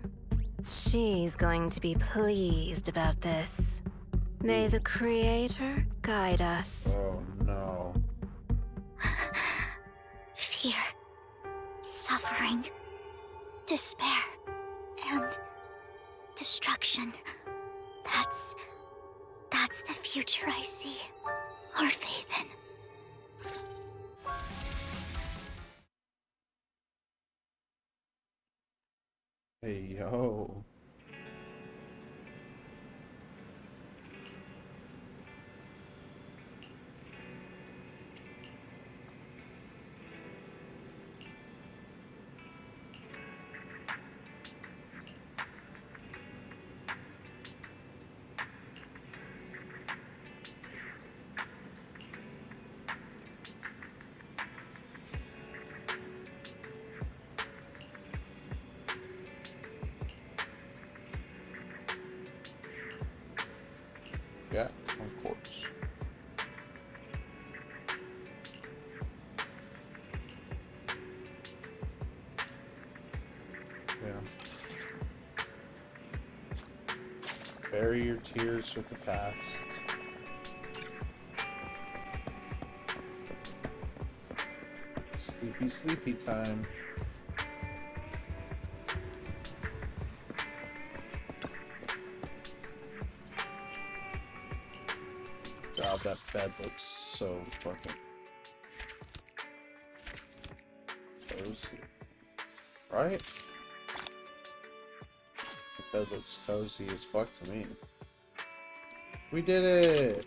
She's going to be pleased about this. May the Creator guide us. Oh no. Fear, suffering, despair, and destruction. That's the future I see. Lord Vathan. Hey, yo. Yeah, of course. Yeah. Bury your tears with the past. Sleepy, sleepy time. God, that bed looks so fucking cozy. Right? The bed looks cozy as fuck to me. We did it!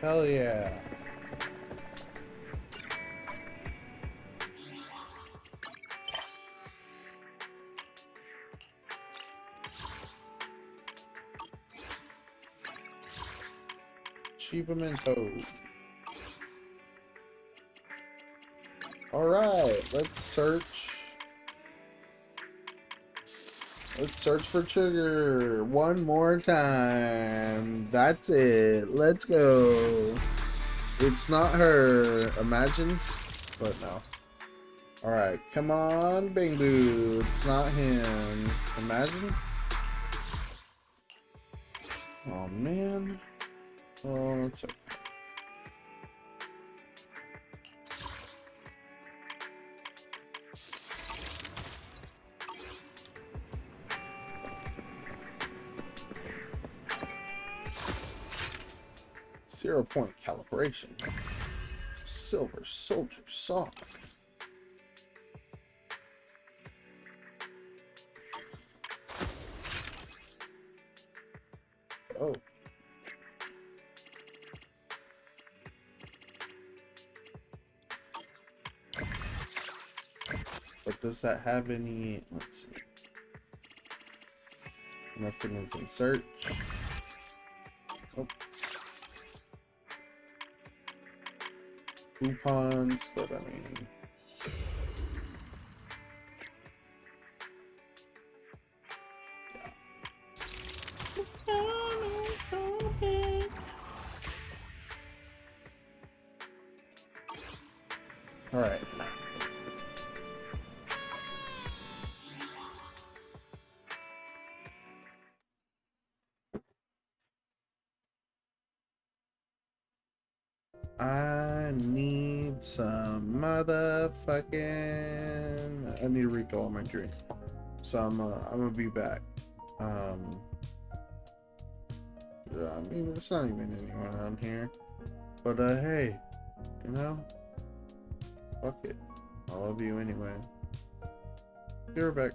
Hell yeah. Achievemento. Alright, let's search. Let's search for Trigger one more time. That's it. Let's go. It's not her. Imagine. But no. Alright, come on, Bing Boo. It's not him. Imagine. Oh, man. Oh, it's okay. Zero-point calibration. Silver Soldier Song. Oh. But does that have any... Let's see. Nothing we can search. Oh. Coupons, but I mean... Alright. I need some motherfucking... I need to refill on my drink. So I'm gonna be back. Yeah, I mean, it's not even anyone around here. But, hey, you know, fuck it. I love you anyway. Be right back.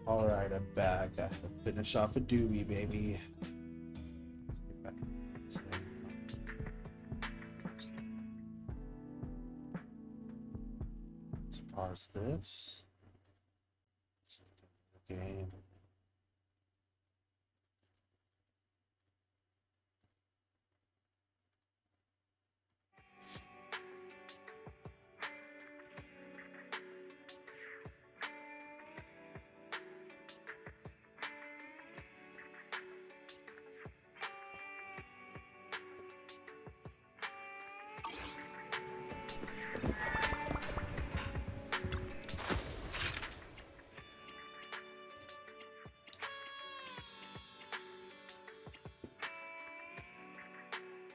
Alright, I'm back. I had to finish off a doobie, baby. Let's get back to this thing. Let's pause this. Let's get the game.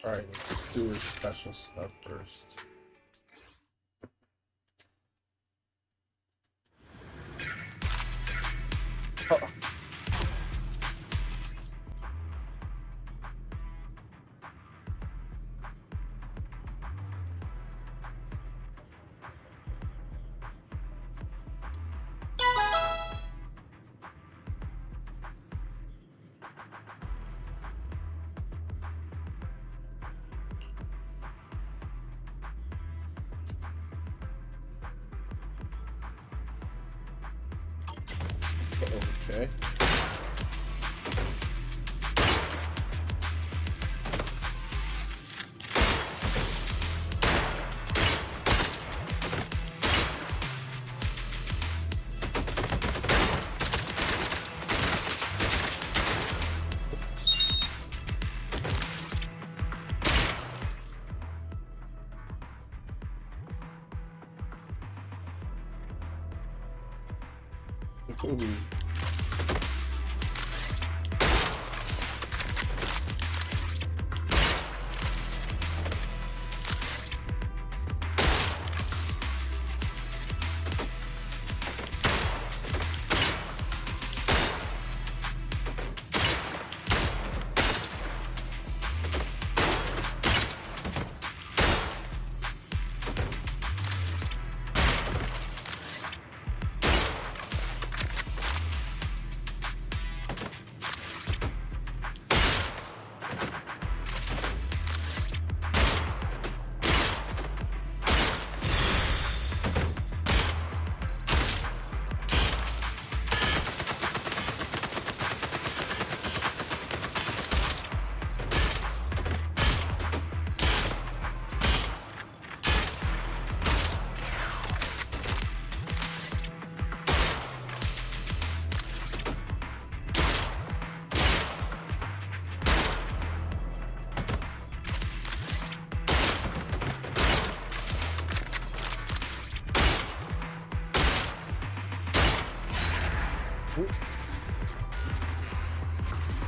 Alright, let's do his special stuff first. Oh. Okay. Ooh.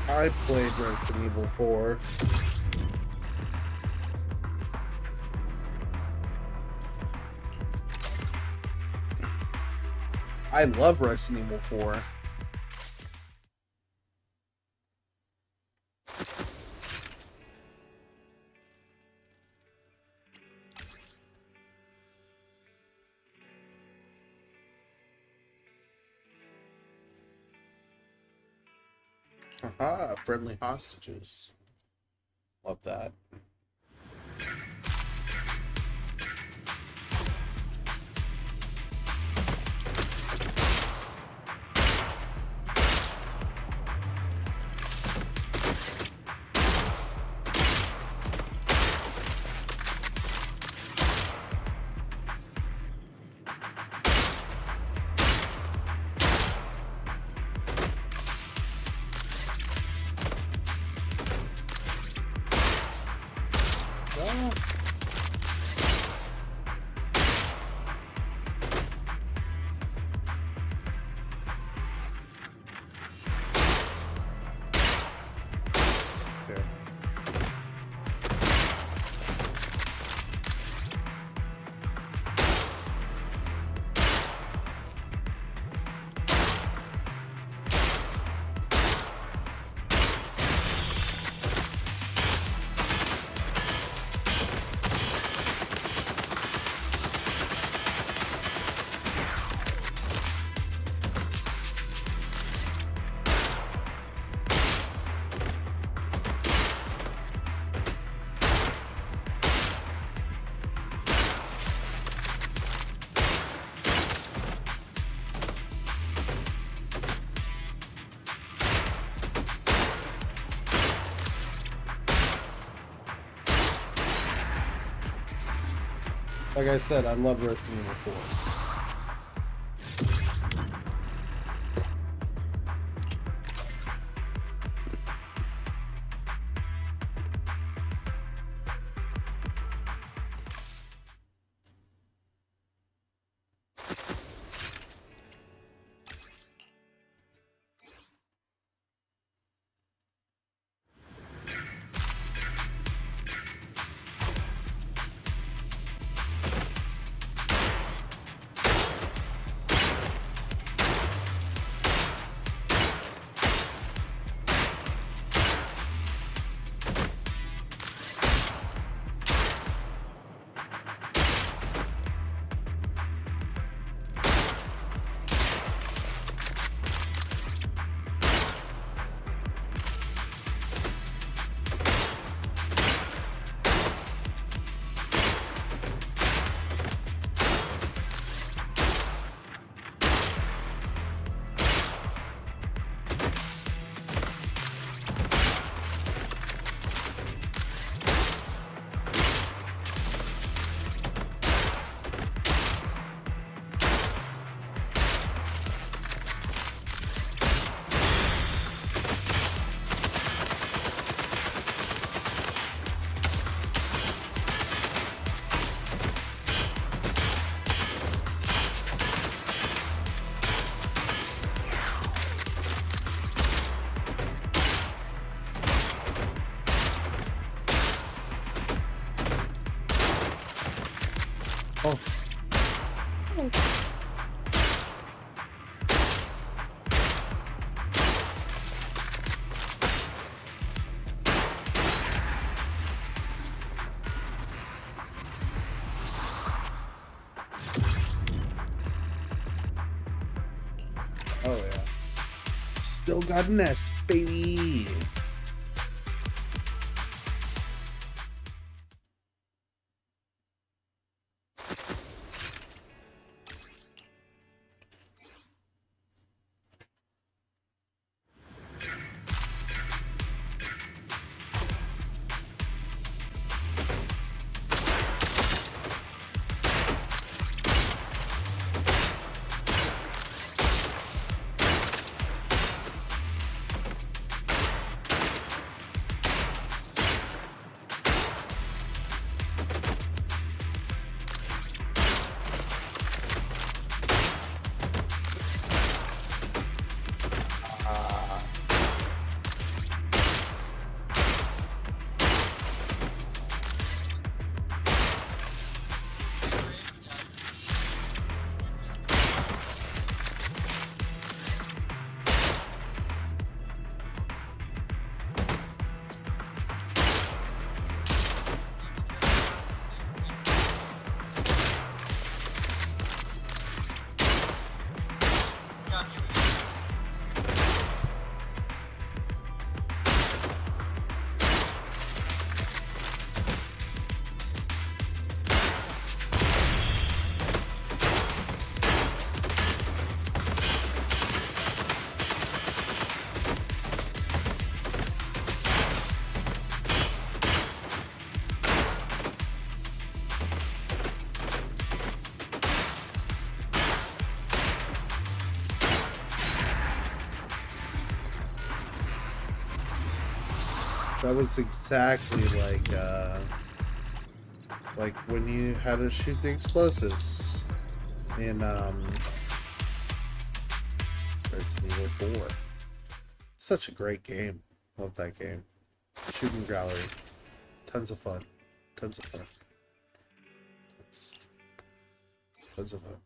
I played Resident Evil 4. I love Resident Evil 4. Haha, friendly hostages. Love that. Like I said, I love Resident Evil 4. Oh. Oh yeah. Still got an S, baby. That was exactly like when you had to shoot the explosives in Resident Evil 4. Such a great game. Love that game. Shooting gallery. Tons of fun. Tons of fun. Tons of fun.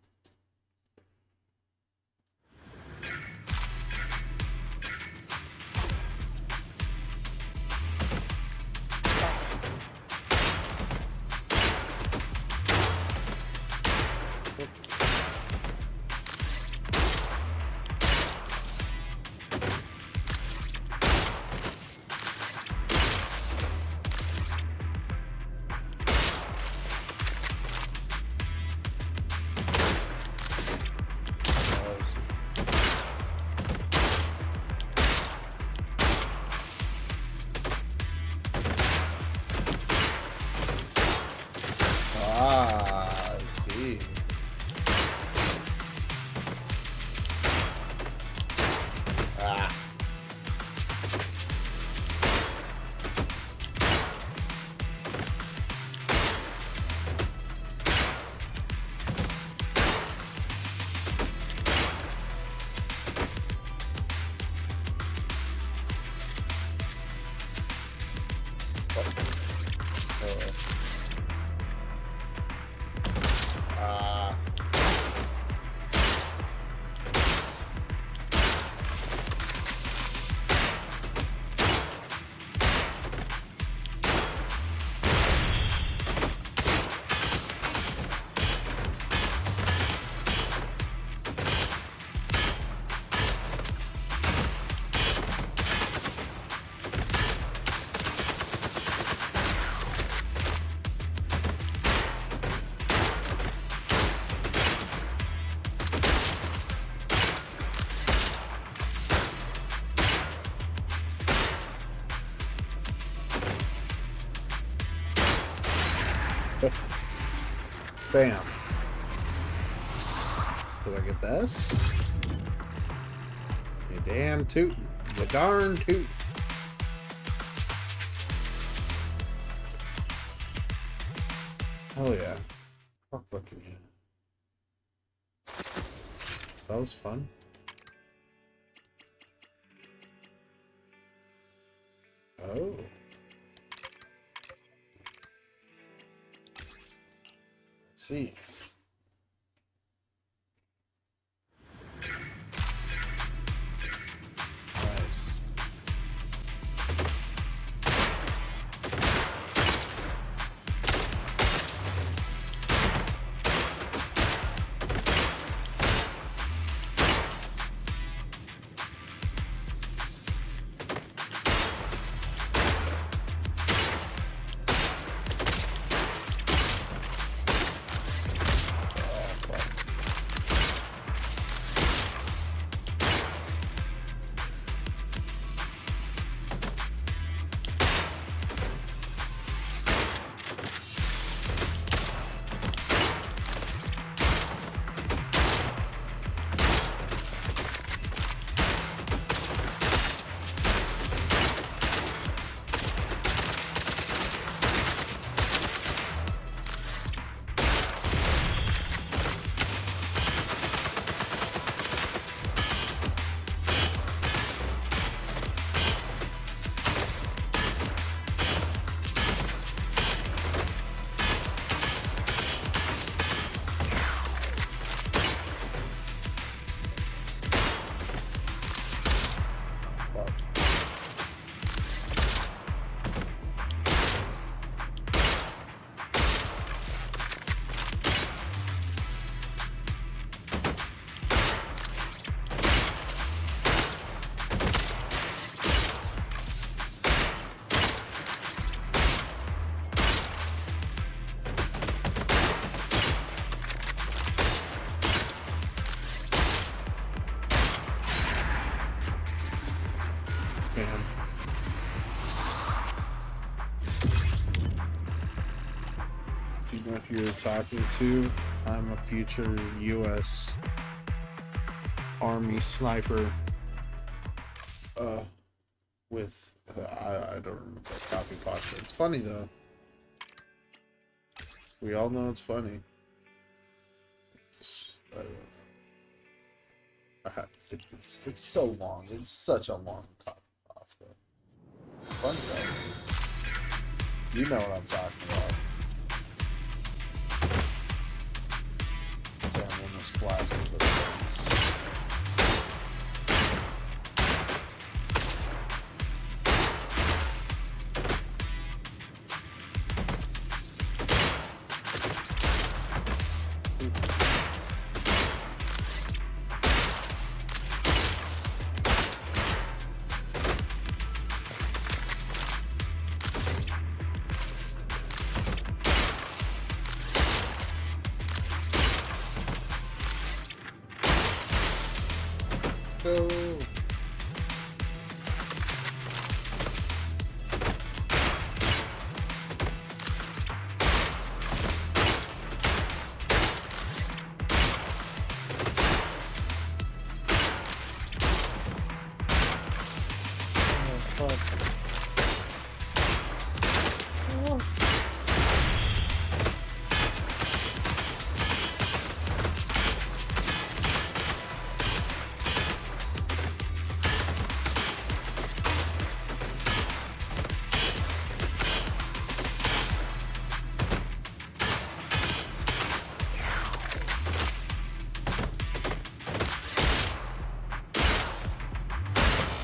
Bam. Did I get this? You damn toot. You darn toot. Hell yeah. Fuck fucking yeah. That was fun. Oh. Let's see. Nice. Man. If you know who you're talking to, I'm a future U.S. Army sniper. With I don't remember what copy pasta. It's funny though. We all know it's funny. Just, it's so long. It's such a long copy pasta. Funny though. You know what I'm talking about. So I'm gonna splash the things. Go.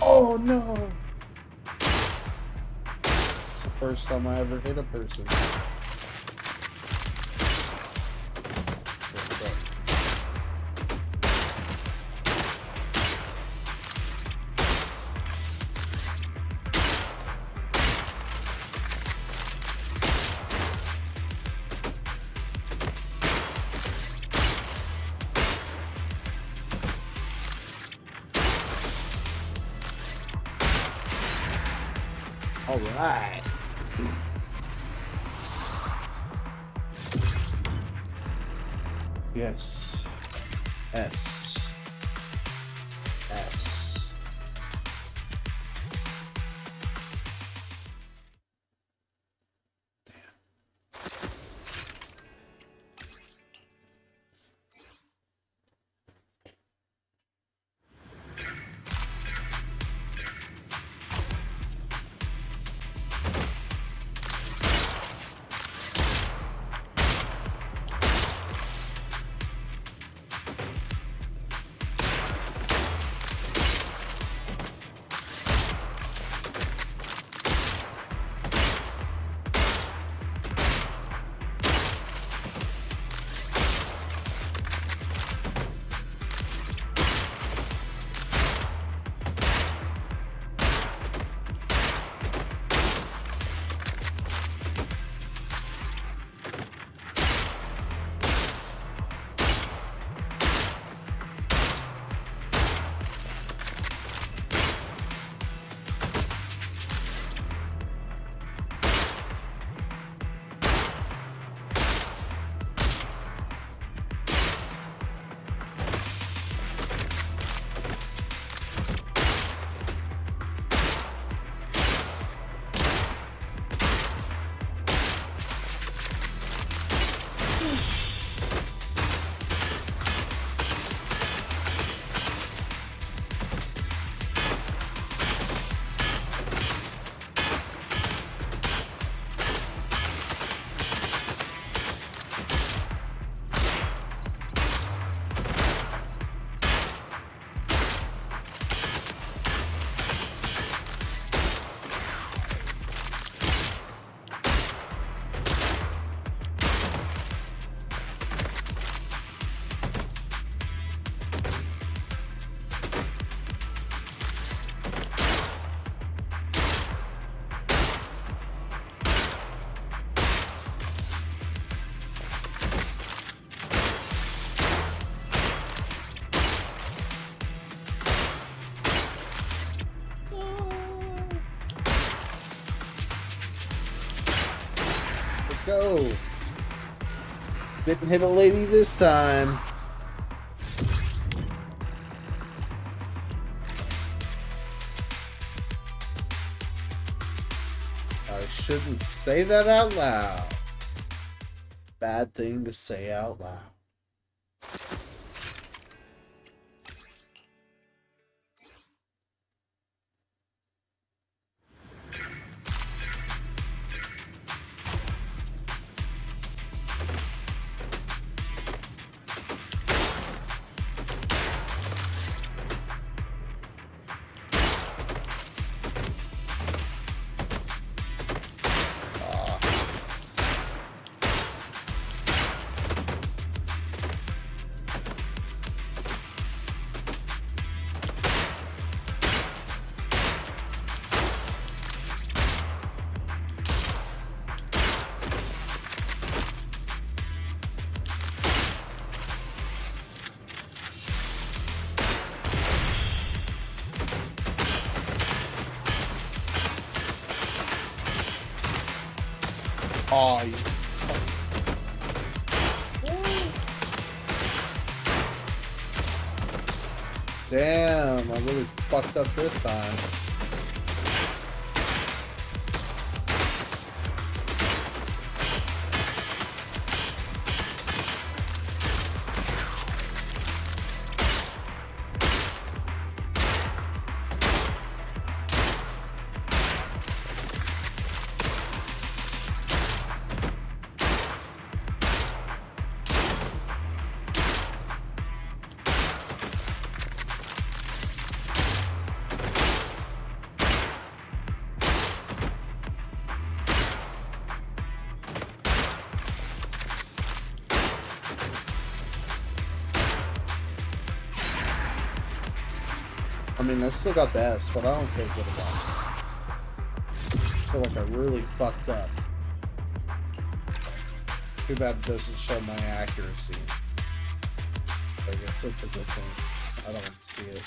Oh no! It's the first time I ever hit a person. All right. Yes. S. S. Let's go. Didn't hit a lady this time. I shouldn't say that out loud. Bad thing to say out loud. Oh, you... Damn, I really fucked up this time. I mean, I still got the S, but I don't feel good about it. I feel like I really fucked up. Too bad it doesn't show my accuracy. But I guess that's a good thing. I don't see it.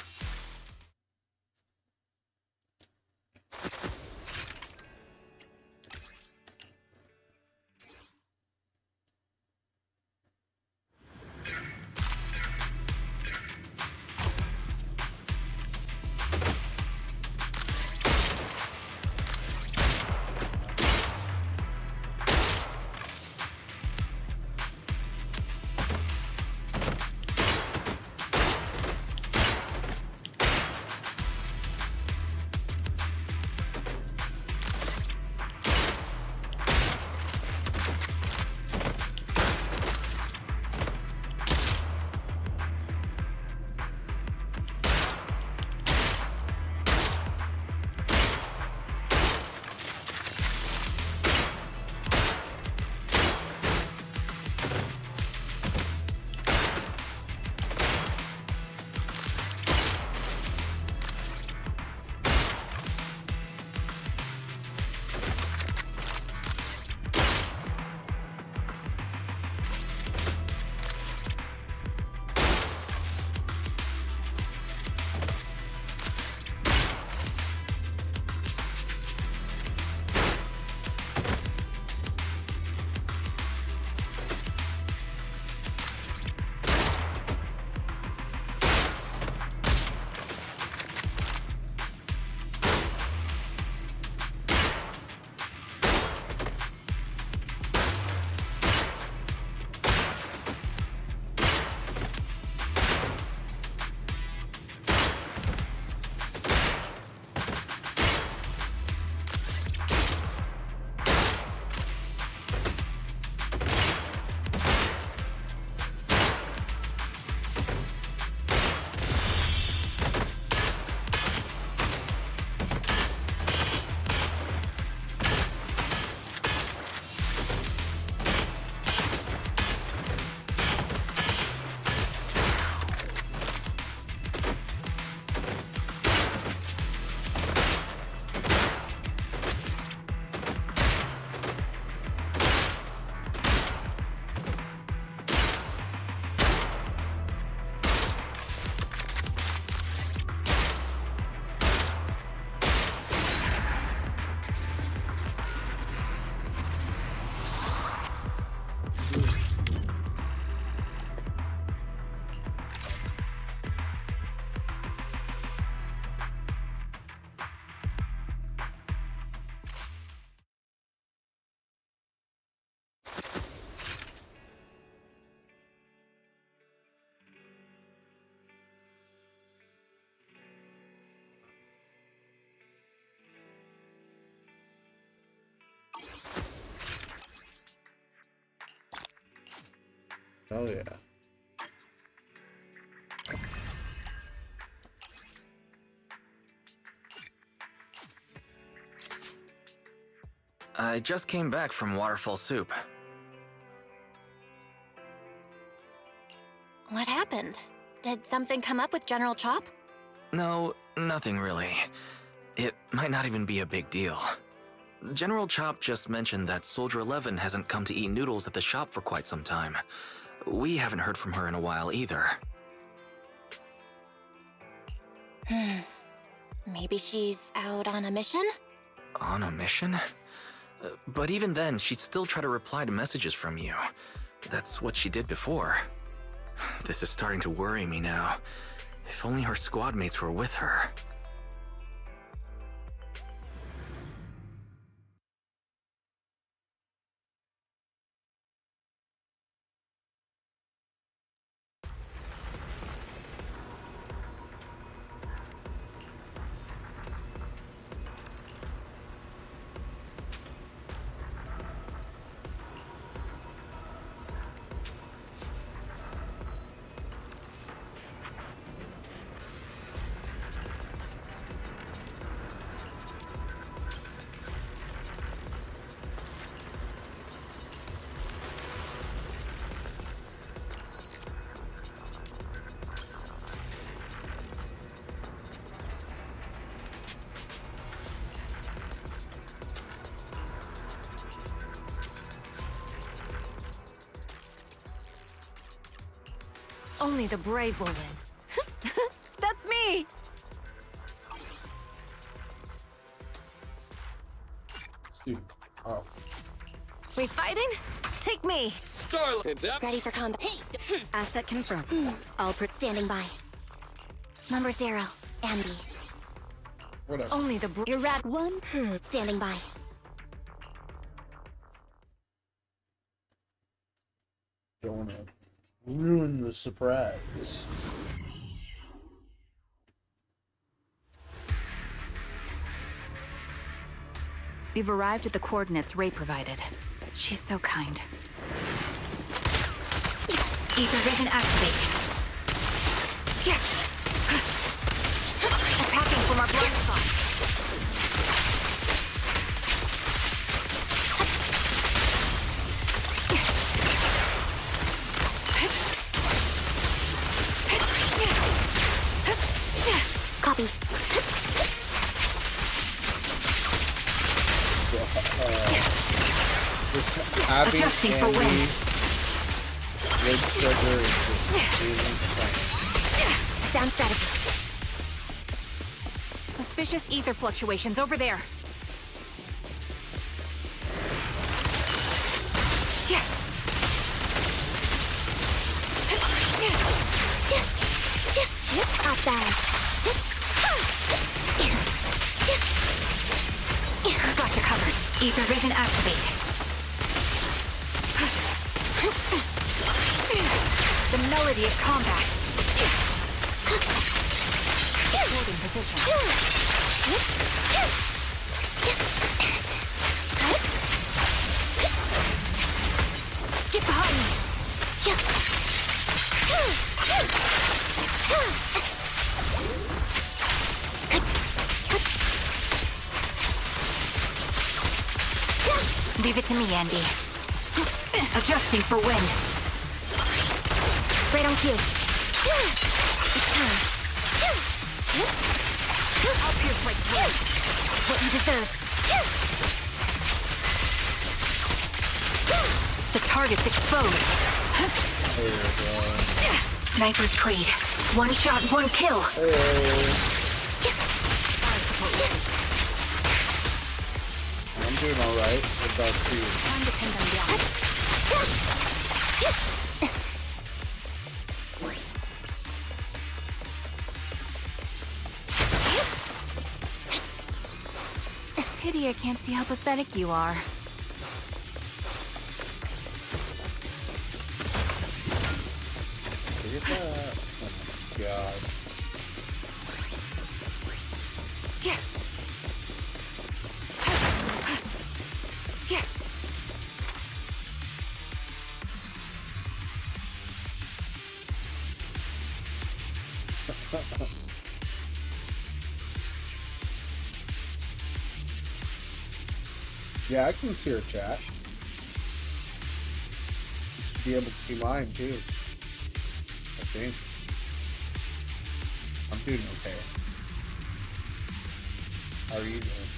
Oh yeah. I just came back from Waterfall Soup. What happened? Did something come up with General Chop? No, nothing really. It might not even be a big deal. General Chop just mentioned that Soldier 11 hasn't come to eat noodles at the shop for quite some time. We haven't heard from her in a while either. Maybe she's out on a mission? On a mission? But even then, she'd still try to reply to messages from you. That's what she did before. This is starting to worry me now. If only her squad mates were with her. Only the brave will win. That's me! Dude. Oh. We fighting? Take me! Starlight, it's up! Ready for combat. Hey! Asset confirmed. All Standing by. Number 0, Andy. Whatever. only the You're rat 1. Standing by. Don't wanna ruin the surprise. We've arrived at the coordinates Ray provided. She's so kind. Ether vision activate. Here. Attacking from our blind spot. Copy. Just having Adjusting for Andy wind. with Silver is just insane. Down strategy. Suspicious ether fluctuations over there. Out there. Got you covered. Ether vision activate. The melody of combat. Holding position. Get behind me. Leave it to me, Andy. Adjusting for wind. Right on cue. I'll pierce right through. What you deserve. The target's exposed. There we go. Sniper's Creed. One shot, one kill. I'm doing alright. What about you? Time to pin them down. Pity I can't see how pathetic you are. Look at that. Oh my god. Yeah. Yeah. Yeah, I can see her chat. You should be able to see mine too. I think. I'm doing okay. How are you doing?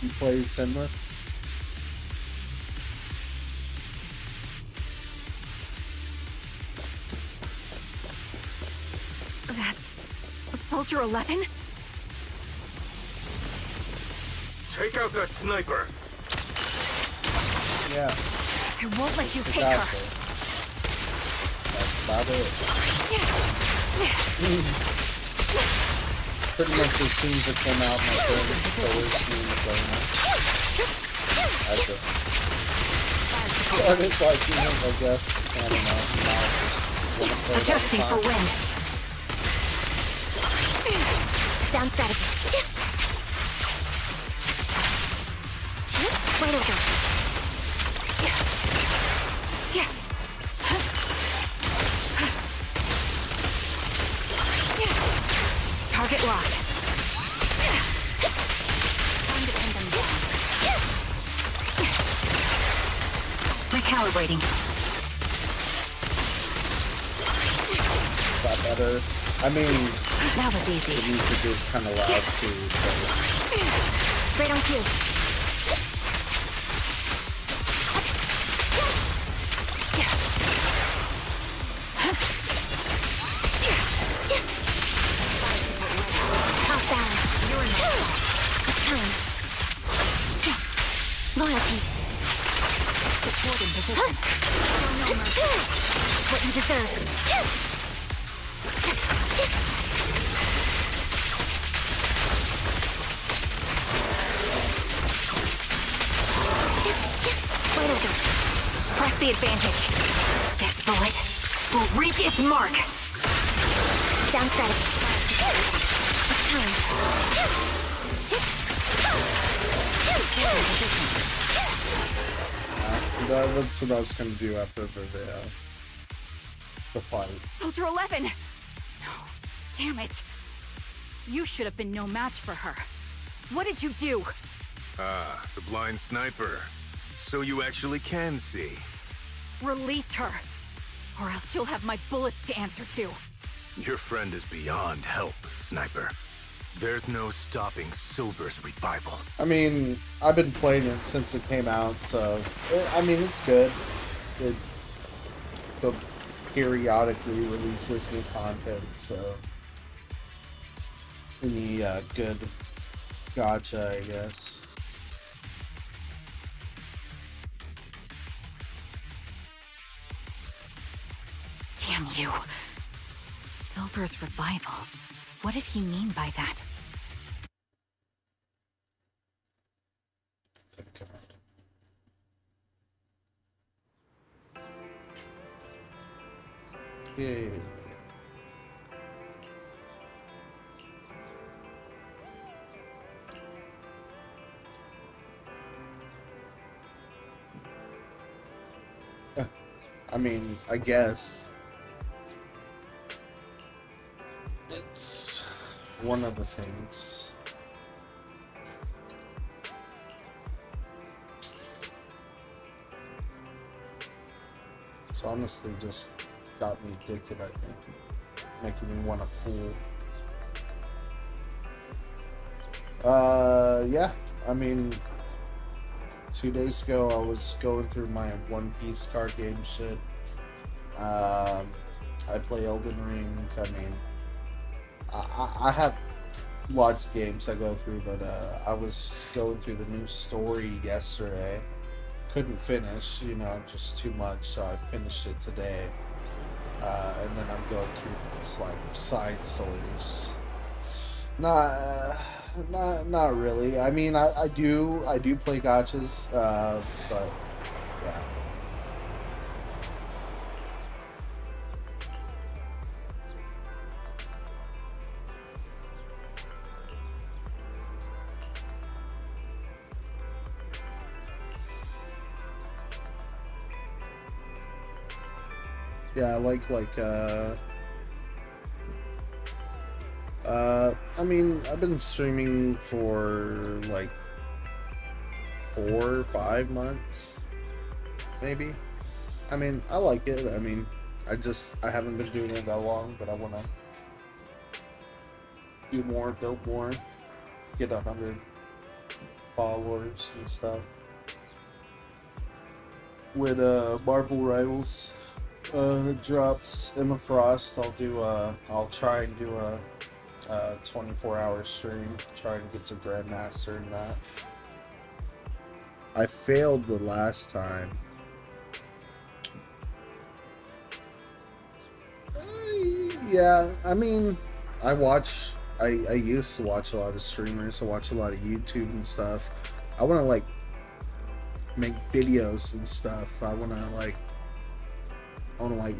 You play Sinless? That's Soldier 11? Take out that sniper! Yeah. I won't let you take That's her. about it. Pretty much as soon as it came out, my friends always seen the playing it. I just started liking it, I guess. I don't know. Now I just want to play it all the Adjusting for time. wind. Down strategy. Right over. Yeah. Target locked. Time to pin them down. Recalibrating. Got better. I mean, That was the easy. music is kind of loud too, so Right on cue. Off balance. You're in my It's time. Loyalty. support in position. Show no mercy. What you deserve. Right over. Press the advantage. This bullet will reach its mark. Down strategy. It's time. that's what I was gonna do after the fight. Soldier 11! No, damn it. You should have been no match for her. What did you do? Ah, the blind sniper. So you actually can see. Release her, or else you'll have my bullets to answer to. Your friend is beyond help, Sniper. There's no stopping Silver's revival. I mean, I've been playing it since it came out, so I mean, it's good. It periodically releases new content, so any good gotcha, I guess. Damn you. Silver's revival. What did he mean by that? Think about it. Yay. I mean, I guess it's one of the things. It's honestly just got me addicted, I think. Making me want to pool. Yeah, I mean, 2 days ago I was going through my One Piece card game shit. I play Elden Ring. I mean, I have lots of games I go through, but I was going through the new story yesterday. Couldn't finish, you know, just too much, so I finished it today. And then I'm going through these like side stories. Nah, Not really. I mean, I do play gotchas, but yeah. Yeah, I I mean, I've been streaming for like 4 or 5 months, maybe. I mean, I like it. I mean, I haven't been doing it that long, but I want to do more, build more, get 100 followers and stuff. When Marvel Rivals drops Emma Frost, I'll try and do a 24-hour stream, try and get to Grandmaster in that. I failed the last time. Yeah, I mean, I used to watch a lot of streamers. I watch a lot of YouTube and stuff. I want to like make videos and stuff. I want to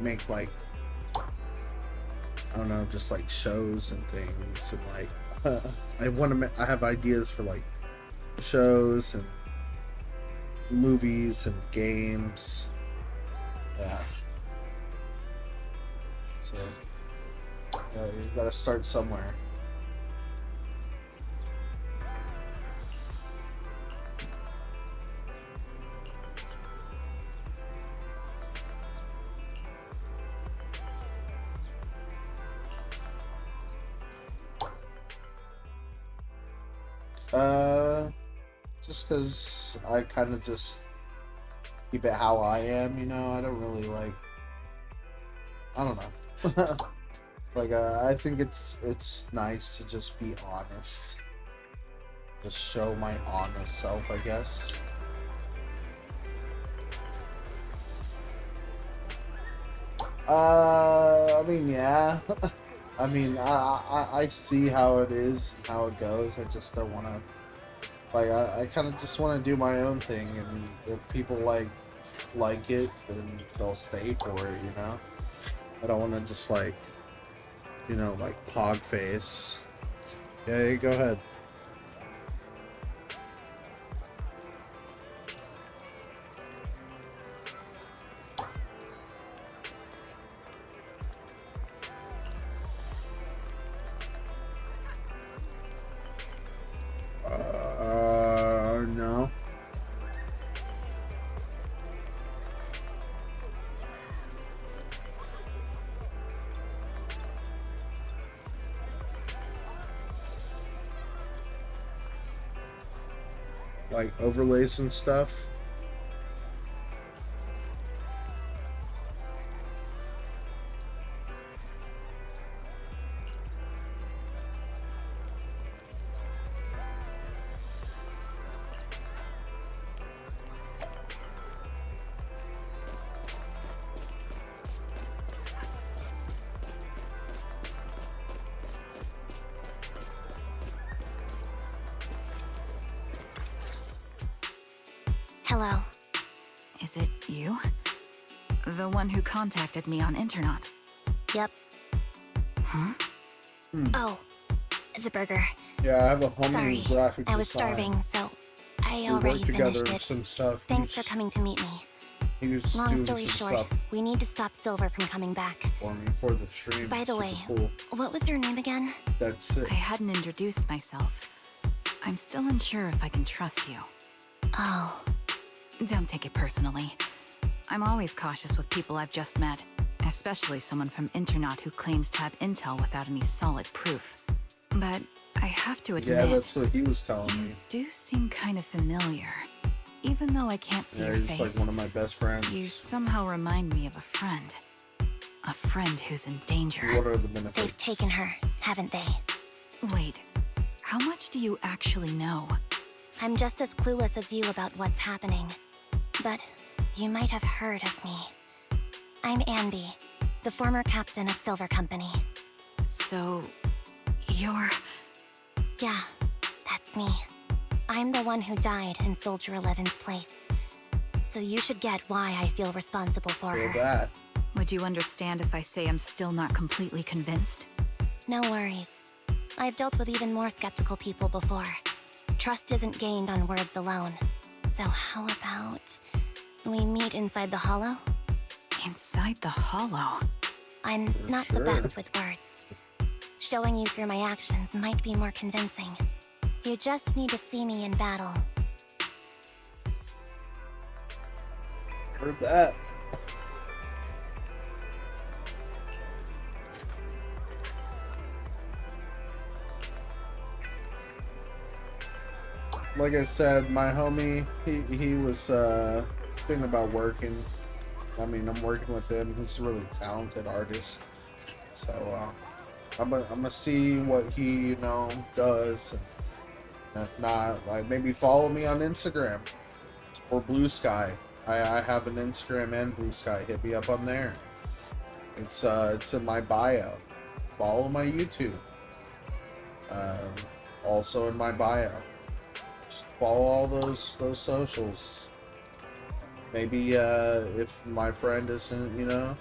make like, I don't know, just like shows and things, and like I have ideas for like shows and movies and games. Yeah. So you gotta start somewhere. Just because I kind of just keep it how I am, you know. I don't really like. I don't know. Like, I think it's nice to just be honest. Just show my honest self, I guess. I mean, yeah. I mean, I see how it is, how it goes. I just don't want to. Like, I kind of just want to do my own thing, and if people like it, then they'll stay for it, you know? I don't want to just, like, you know, like, pog face. Yeah, go ahead. No. Like overlays and stuff. Hello. Is it you? The one who contacted me on Internaut? Yep. Huh? Oh, the burger. Yeah, I have a homie Sorry, who's graphic I was design. starving, so I We already worked together finished on it. some stuff. Thanks for coming to meet me. He was Long doing story some short, stuff we need to stop Silver from coming back. for me for the stream. By the Super way, cool. what was your name again? That's it. I hadn't introduced myself. I'm still unsure if I can trust you. Oh. Don't take it personally. I'm always cautious with people I've just met, especially someone from Internaut who claims to have intel without any solid proof. But I have to admit, Yeah, that's what he was telling you me. do seem kind of familiar. Even though I can't see Yeah, your he's face, like one of my best friends. you somehow remind me of a friend. A friend who's in danger. What are the benefits? They've taken her, haven't they? Wait, how much do you actually know? I'm just as clueless as you about what's happening. But you might have heard of me. I'm Anby, the former captain of Silver Company. So, you're... Yeah, That's me. I'm the one who died in Soldier 11's place. So you should get why I feel responsible for Feel her. that. Would you understand if I say I'm still not completely convinced? No worries. I've dealt with even more skeptical people before. Trust isn't gained on words alone. So how about we meet inside the hollow? Inside the hollow? I'm not the Sure. best with words. Showing you through my actions might be more convincing. You just need to see me in battle. Heard that. Like I said, my homie, he was thinking about working. I mean, I'm working with him. He's a really talented artist. So I'm gonna see what he does. And if not, like maybe follow me on Instagram or Blue Sky. I have an Instagram and Blue Sky. Hit me up on there. It's in my bio. Follow my YouTube. Also in my bio. Just follow all those socials. Maybe if my friend isn't,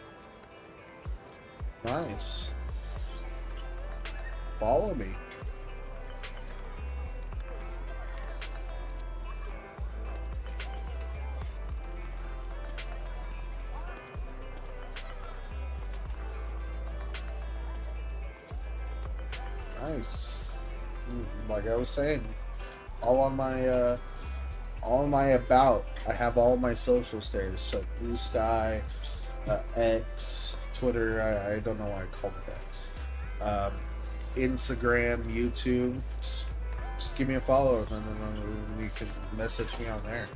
nice. Follow me. Nice. Like I was saying, all on my about. I have all my socials there. So Blue Sky, X, Twitter. I don't know why I called it X. Instagram, YouTube. Just give me a follow, and then you can message me on there.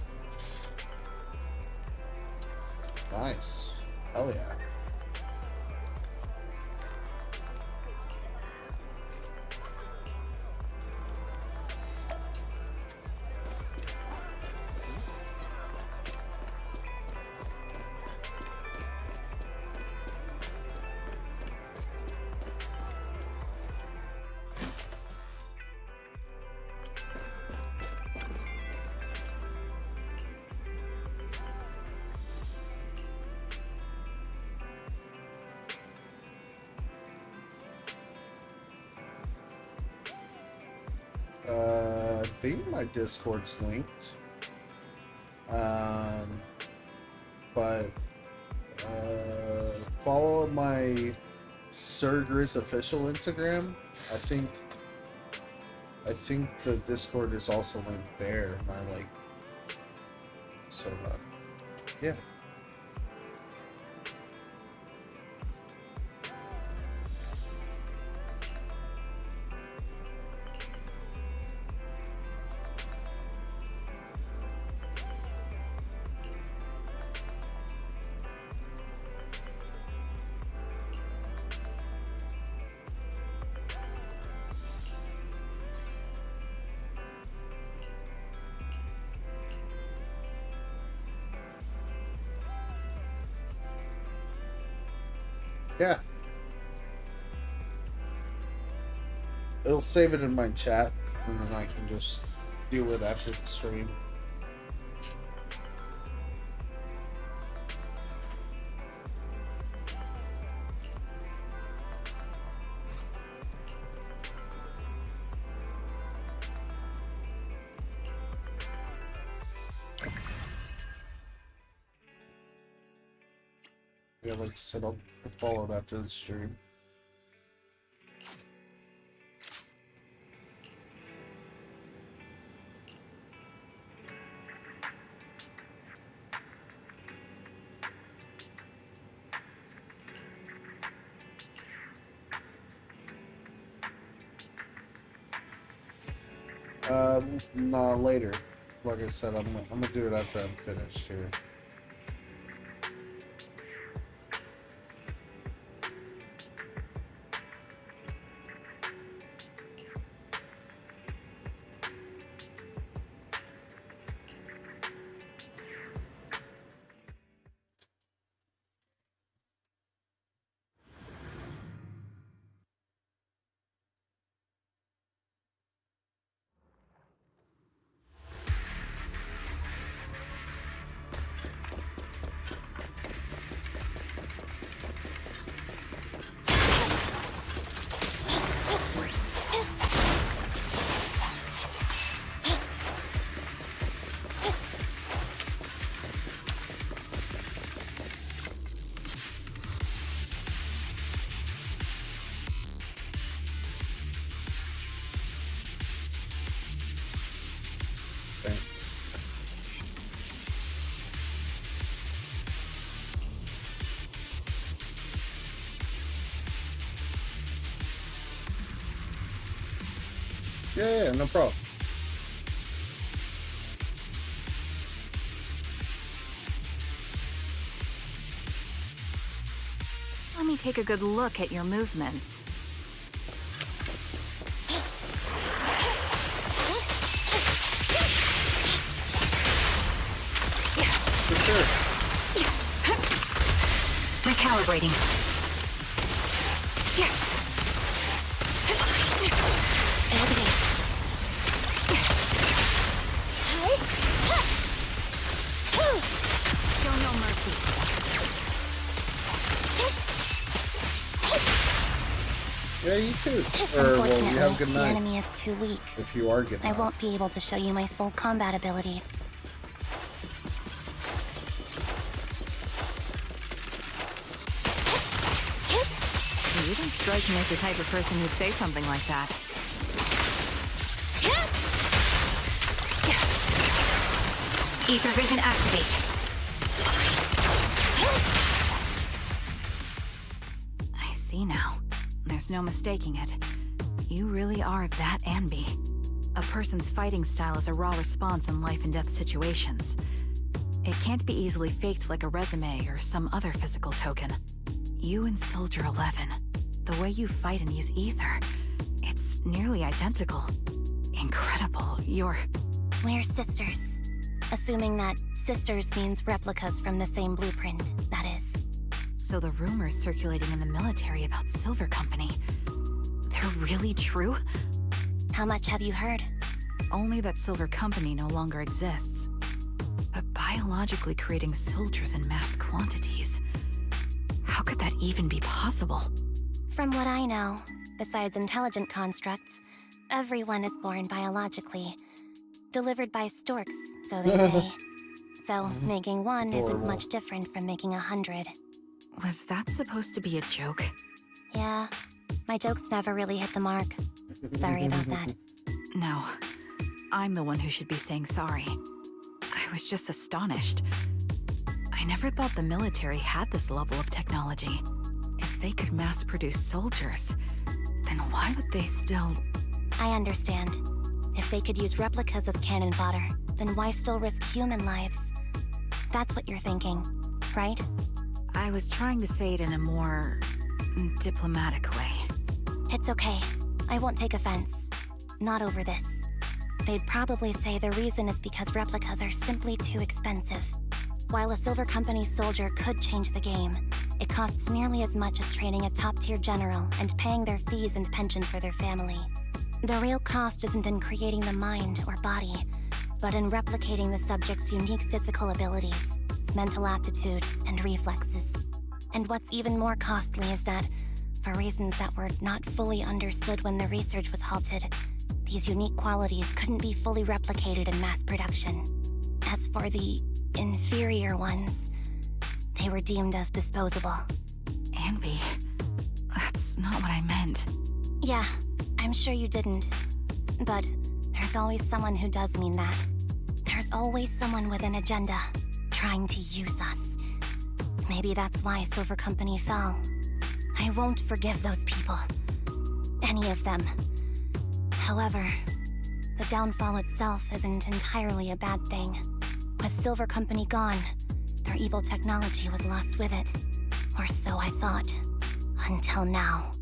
Nice. Hell yeah. I think my Discord's linked. But follow my Sir Grizz official Instagram. I think the Discord is also linked there. So yeah. Yeah. It'll save it in my chat, and then I can just do it after the stream. Yeah, like I said, I'll follow it after the stream. Nah, later. Like I said, I'm gonna do it after I'm finished here. Yeah, no problem. Let me take a good look at your movements. For sure. Recalibrating. Show no mercy. Yeah, you too. Or, well, you have a good The night. enemy is too weak. If you are getting I off. won't be able to show you my full combat abilities. You don't strike me as the type of person who'd say something like that. Ether vision activate. I see now. There's no mistaking it. You really are that Anby. A person's fighting style is a raw response in life and death situations. It can't be easily faked like a resume or some other physical token. You and Soldier 11, the way you fight and use ether, it's nearly identical. Incredible. We're sisters. Assuming that sisters means replicas from the same blueprint, that is. So the rumors circulating in the military about Silver Company, they're really true? How much have you heard? Only that Silver Company no longer exists. But biologically creating soldiers in mass quantities, how could that even be possible? From what I know, besides intelligent constructs, everyone is born biologically. Delivered by storks, so they say. So, making one isn't much different from making 100. Was that supposed to be a joke? Yeah, my jokes never really hit the mark. Sorry about that. No, I'm the one who should be saying sorry. I was just astonished. I never thought the military had this level of technology. If they could mass produce soldiers, then why would they still... I understand. If they could use replicas as cannon fodder, then why still risk human lives? That's what you're thinking, right? I was trying to say it in a more... diplomatic way. It's okay. I won't take offense. Not over this. They'd probably say the reason is because replicas are simply too expensive. While a Silver Company soldier could change the game, it costs nearly as much as training a top-tier general and paying their fees and pension for their family. The real cost isn't in creating the mind or body, but in replicating the subject's unique physical abilities, mental aptitude, and reflexes. And what's even more costly is that, for reasons that were not fully understood when the research was halted, these unique qualities couldn't be fully replicated in mass production. As for the inferior ones, they were deemed as disposable. Anby, that's not what I meant. Yeah, I'm sure you didn't. But there's always someone who does mean that. There's always someone with an agenda, trying to use us. Maybe that's why Silver Company fell. I won't forgive those people. Any of them. However, the downfall itself isn't entirely a bad thing. With Silver Company gone, their evil technology was lost with it. Or so I thought. Until now.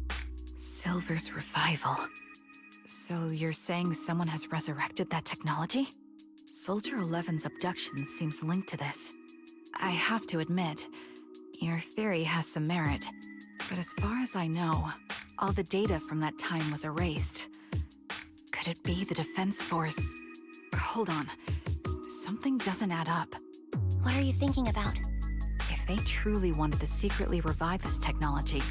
Silver's revival. So you're saying someone has resurrected that technology? Soldier 11's abduction seems linked to this. I have to admit, your theory has some merit. But as far as I know, all the data from that time was erased. Could it be the Defense Force? Hold on. Something doesn't add up. What are you thinking about? If they truly wanted to secretly revive this technology,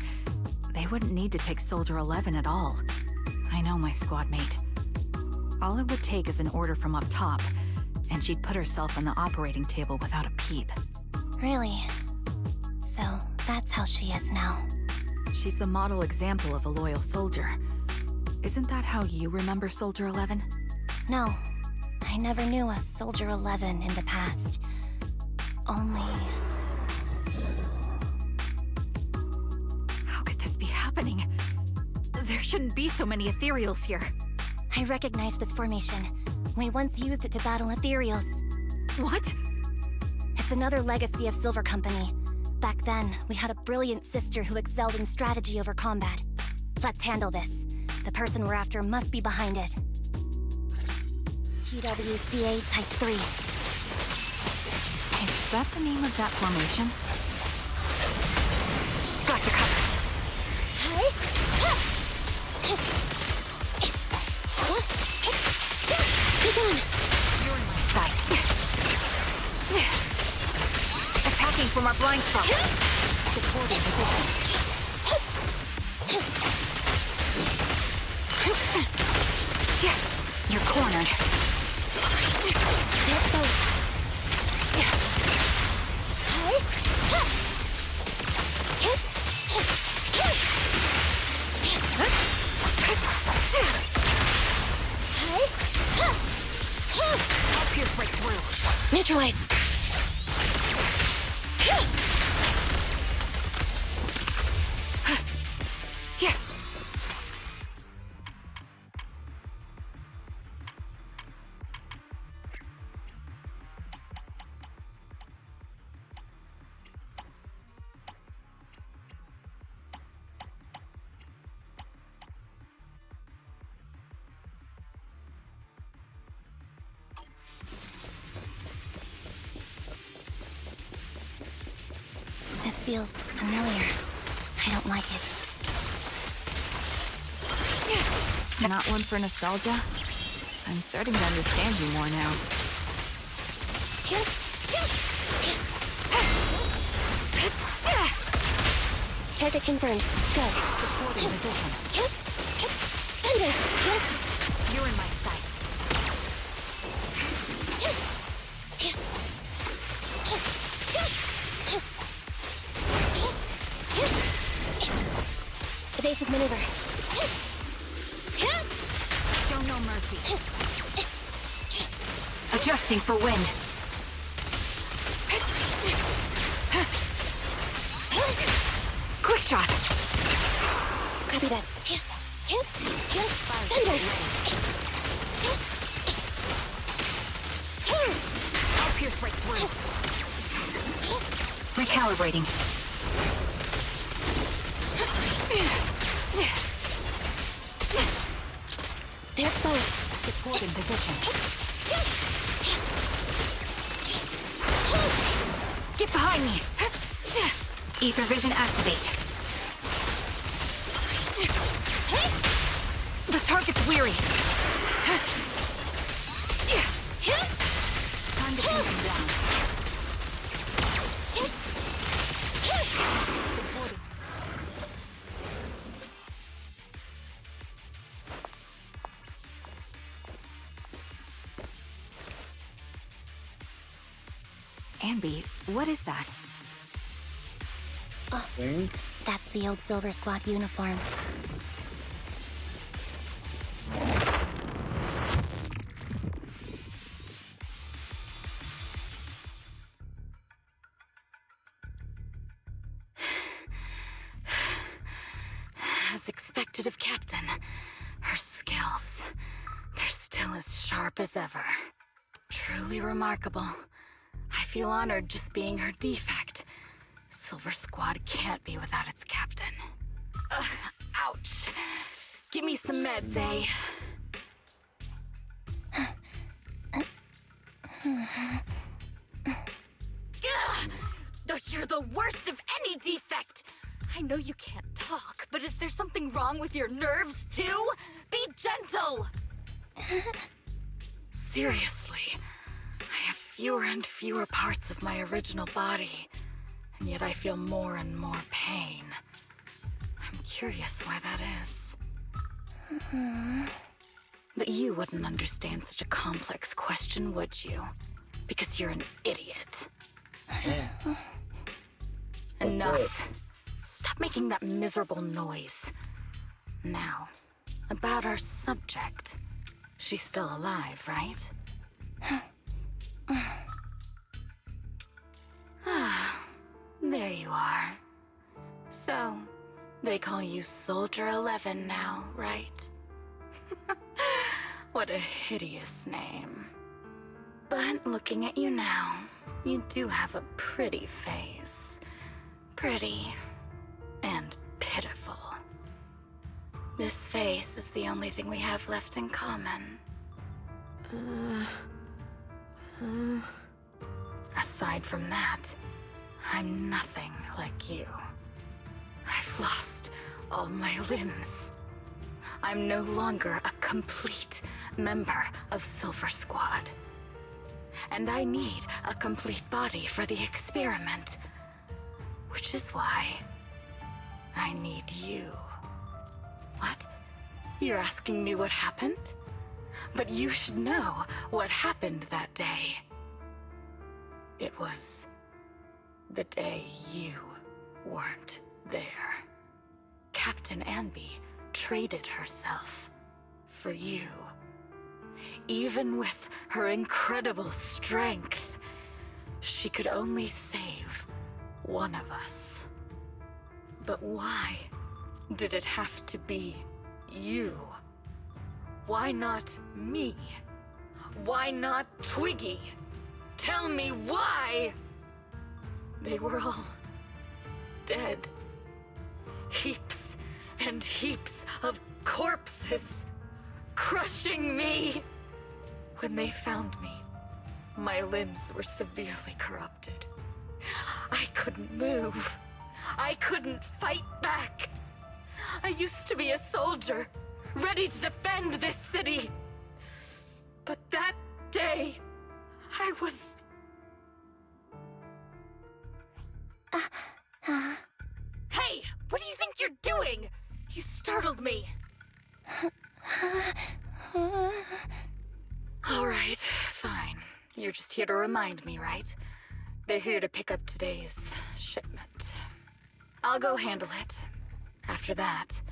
they wouldn't need to take Soldier 11 at all. I know my squad mate. All it would take is an order from up top, and she'd put herself on the operating table without a peep. Really? So, that's how she is now. She's the model example of a loyal soldier. Isn't that how you remember Soldier 11? No, I never knew a Soldier 11 in the past. Only... How could this be happening? There shouldn't be so many ethereals here. I recognize this formation. We once used it to battle ethereals. What? It's another legacy of Silver Company. Back then, we had a brilliant sister who excelled in strategy over combat. Let's handle this. The person we're after must be behind it. TWCA Type 3. Is that the name of that formation? Got you covered. Be gone! You're in my sights. Attacking from our blind spot. Supporting position. You're cornered. Let's go. I'll pierce right through. Neutralize. Yeah. This feels familiar. I don't like it. Not one for nostalgia? I'm starting to understand you more now. Target confirmed. Go. Supporting position. Thunder! You're in my sights. Evasive maneuver. Show no mercy. Adjusting for wind. Quick shot. Copy that. Thunder! I'll pierce right through. Recalibrating. They're exposed. Supporting position. Get behind me. Ether vision activate. The target's weary. Time to pin them down. Anby, what is that? Thing? That's the old Silver Squad uniform. As expected of Captain, her skills, they're still as sharp as ever. Truly remarkable. I feel honored just being her defect. Silver Squad can't be without its captain. Ouch. Give me some meds, eh? You're the worst of any defect! I know you can't talk, but is there something wrong with your nerves, too? Be gentle! Seriously, I have fewer and fewer parts of my original body, and yet I feel more and more pain. I'm curious why that is. But you wouldn't understand such a complex question, would you? Because you're an idiot. Enough. Stop making that miserable noise. Now, about our subject. She's still alive, right? Ah, there you are. So, they call you Soldier 11 now, right? What a hideous name. But looking at you now, you do have a pretty face. Pretty and pitiful. This face is the only thing we have left in common. Aside from that, I'm nothing like you. I've lost all my limbs. I'm no longer a complete member of Silver Squad. And I need a complete body for the experiment. Which is why I need you. What? You're asking me what happened? But you should know what happened that day. It was the day you weren't there. Captain Anby traded herself for you. Even with her incredible strength, she could only save one of us. But why did it have to be you? Why not me? Why not Twiggy? Tell me why! They were all dead. Heaps and heaps of corpses crushing me. When they found me, my limbs were severely corrupted. I couldn't move. I couldn't fight back. I used to be a soldier, ready to defend this city. But that day, I was... Hey, what do you think you're doing? You startled me. All right, fine. You're just here to remind me, right? They're here to pick up today's shipment. I'll go handle it. After that,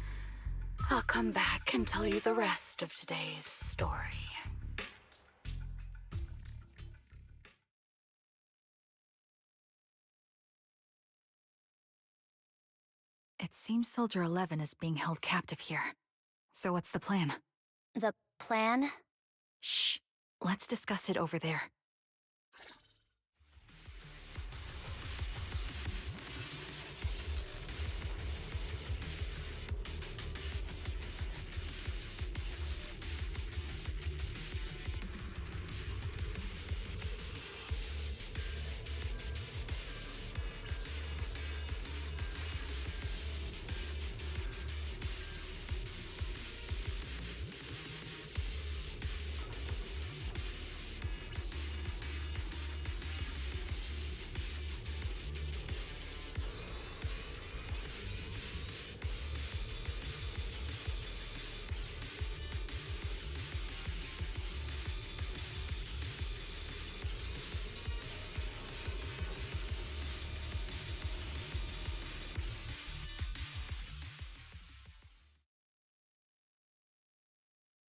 I'll come back and tell you the rest of today's story. It seems Soldier 11 is being held captive here. So what's the plan? The plan? Shh. Let's discuss it over there.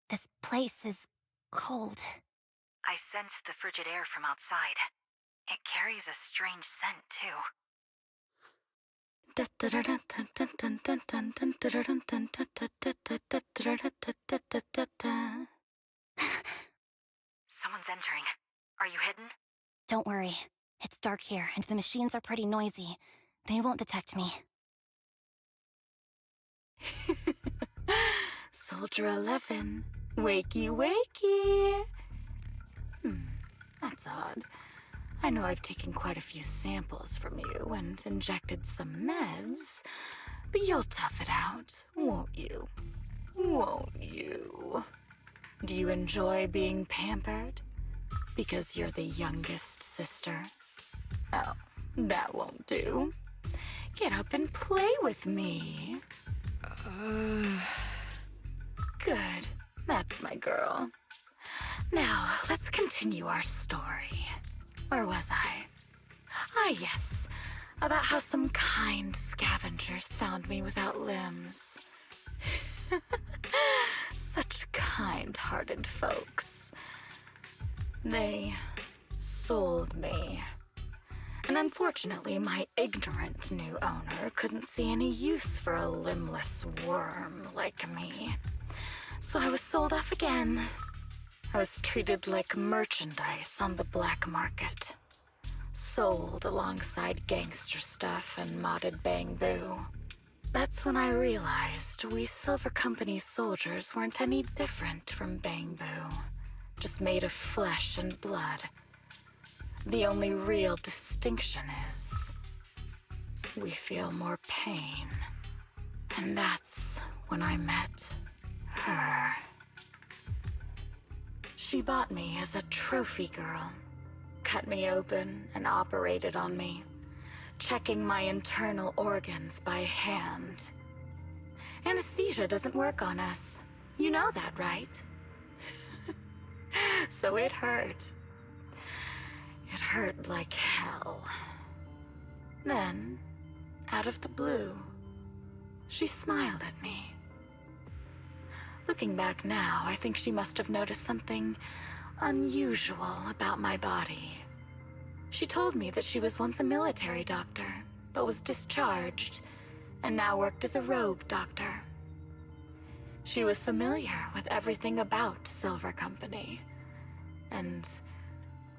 This place is cold. I sensed the frigid air from outside. It carries a strange scent, too. Someone's entering. Are you hidden? Don't worry. It's dark here, and the machines are pretty noisy. They won't detect me. Soldier 11, wakey wakey. That's odd. I know I've taken quite a few samples from you and injected some meds, but you'll tough it out, won't you? Won't you? Do you enjoy being pampered? Because you're the youngest sister? Oh, that won't do. Get up and play with me. Good. That's my girl. Now, let's continue our story. Where was I? Ah, yes. About how some kind scavengers found me without limbs. Such kind-hearted folks. They sold me. And unfortunately, my ignorant new owner couldn't see any use for a limbless worm like me. So I was sold off again, I was treated like merchandise on the black market. Sold alongside gangster stuff and modded bamboo. That's when I realized we Silver Company soldiers weren't any different from bamboo. Just made of flesh and blood. The only real distinction is we feel more pain. And that's when I met her. She bought me as a trophy girl. Cut me open and operated on me, checking my internal organs by hand. Anesthesia doesn't work on us. You know that, right? So it hurt. It hurt like hell. Then, out of the blue, she smiled at me. Looking back now, I think she must have noticed something unusual about my body. She told me that she was once a military doctor, but was discharged, and now worked as a rogue doctor. She was familiar with everything about Silver Company, and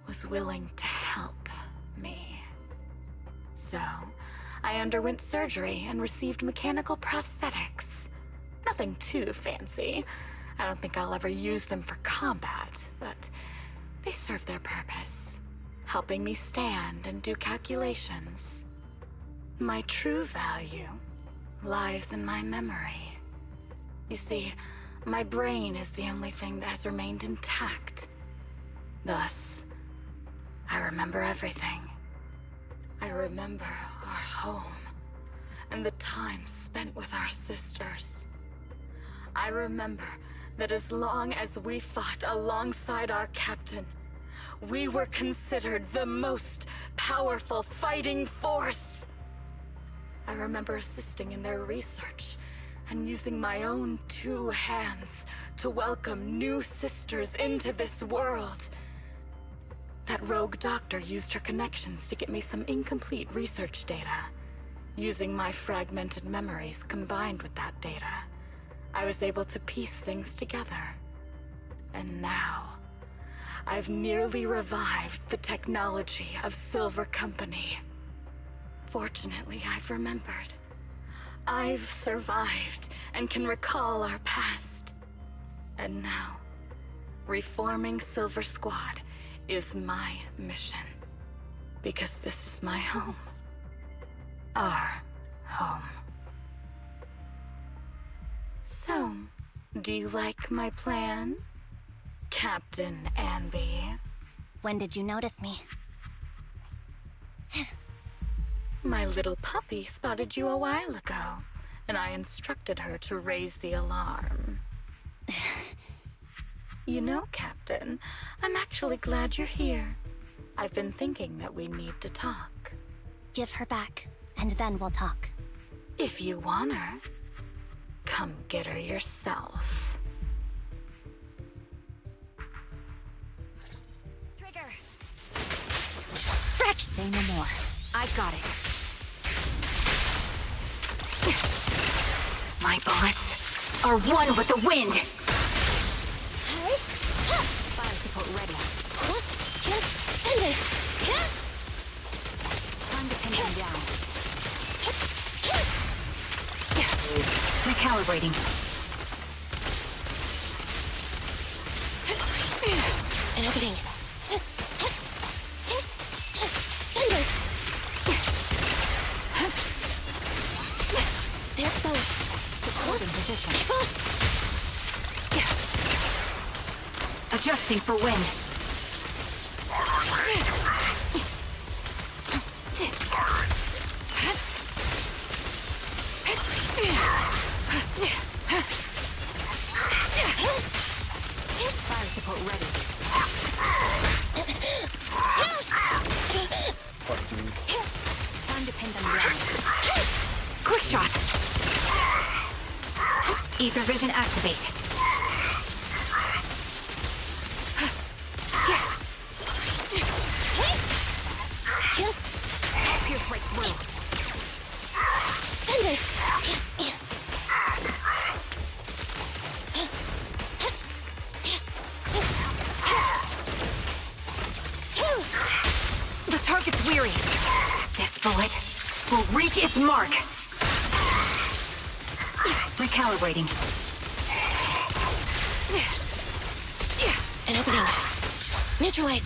was willing to help me. So, I underwent surgery and received mechanical prosthetics. Nothing too fancy. I don't think I'll ever use them for combat, but they serve their purpose, helping me stand and do calculations. My true value lies in my memory. You see, my brain is the only thing that has remained intact. Thus, I remember everything. I remember our home, and the time spent with our sisters. I remember that as long as we fought alongside our captain, we were considered the most powerful fighting force. I remember assisting in their research and using my own 2 hands to welcome new sisters into this world. That rogue doctor used her connections to get me some incomplete research data. Using my fragmented memories combined with that data, I was able to piece things together. And now, I've nearly revived the technology of Silver Company. Fortunately, I've remembered. I've survived and can recall our past. And now, reforming Silver Squad is my mission. Because this is my home. Our home. So, do you like my plan, Captain Anby? When did you notice me? My little puppy spotted you a while ago, and I instructed her to raise the alarm. You know, Captain, I'm actually glad you're here. I've been thinking that we need to talk. Give her back, and then we'll talk. If you want her, come get her yourself. Trigger! Frick! Say no more. I've got it. My bullets are one with the wind. Fire support ready. Time to pin him down. Recalibrating. And opening. They're exposed. Support in position. Adjusting for wind. Fire support ready. Fuck me. Time to pin them down. Quick shot. Ether vision activate. Pierce right through. weary. This bullet will reach its mark. Recalibrating. An opening. Neutralize.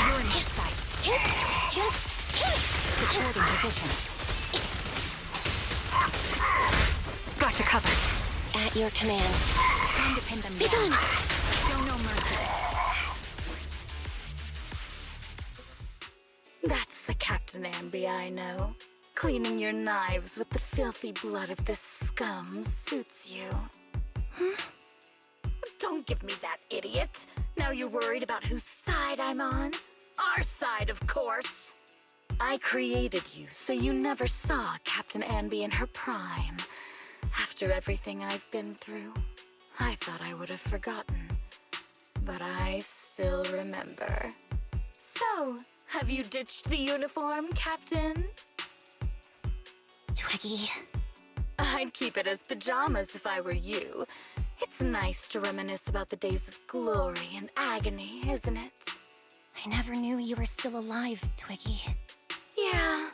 You're in hit sights. Supporting position. Got you covered. At your command. Time to pin them Be down. gone. Show no mercy. That's the Captain Anby I know. Cleaning your knives with the filthy blood of this scum suits you. Don't give me that, idiot. Now you're worried about whose side I'm on? Our side, of course. I created you so you never saw Captain Anby in her prime. After everything I've been through, I thought I would have forgotten. But I still remember. So, have you ditched the uniform, Captain? Twiggy. I'd keep it as pajamas if I were you. It's nice to reminisce about the days of glory and agony, isn't it? I never knew you were still alive, Twiggy. Yeah,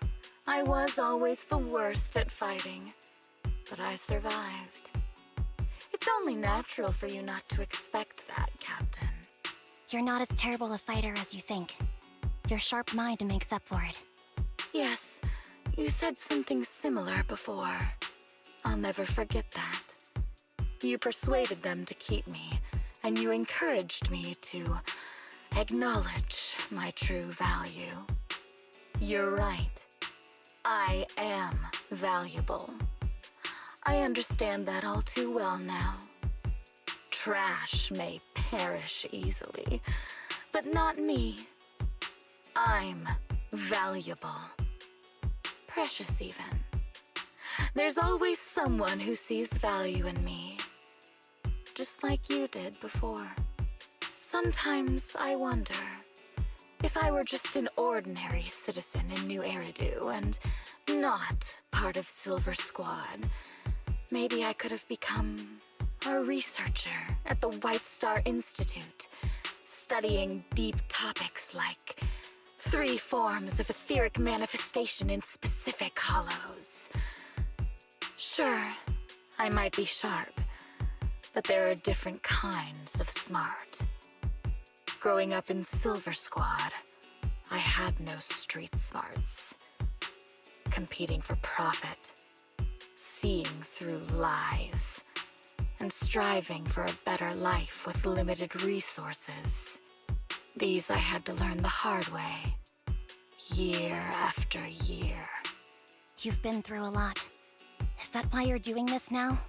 I was always the worst at fighting, but I survived. It's only natural for you not to expect that, Captain. You're not as terrible a fighter as you think. Your sharp mind makes up for it. Yes, you said something similar before. I'll never forget that. You persuaded them to keep me, and you encouraged me to acknowledge my true value. You're right. I am valuable. I understand that all too well now. Trash may perish easily, but not me. I'm valuable. Precious even. There's always someone who sees value in me, just like you did before. Sometimes I wonder, if I were just an ordinary citizen in New Eridu and not part of Silver Squad, maybe I could have become a researcher at the White Star Institute, studying deep topics like 3 forms of etheric manifestation in specific hollows. Sure, I might be sharp, but there are different kinds of smart. Growing up in Silver Squad, I had no street smarts. Competing for profit, seeing through lies, and striving for a better life with limited resources. These I had to learn the hard way, year after year. You've been through a lot. Is that why you're doing this now?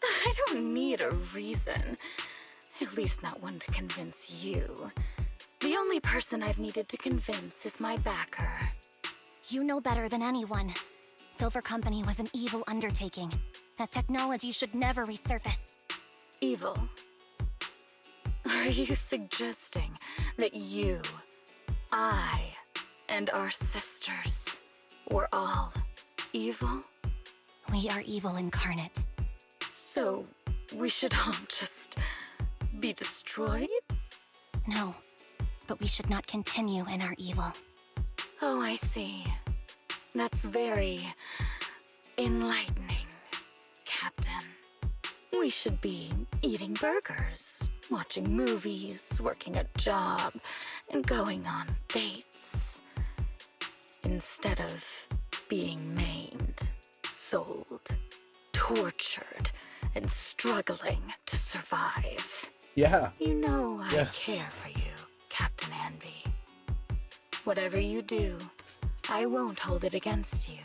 I don't need a reason. At least not one to convince you. The only person I've needed to convince is my backer. You know better than anyone. Silver Company was an evil undertaking. That technology should never resurface. Evil? Are you suggesting that you, I, and our sisters were all evil? We are evil incarnate. So, we should all just be destroyed? No, but we should not continue in our evil. Oh, I see. That's very enlightening, Captain. We should be eating burgers, watching movies, working a job, and going on dates. Instead of being maimed, sold, tortured, and struggling to survive. Yeah. You know Yes. I care for you, Captain Anby. Whatever you do, I won't hold it against you.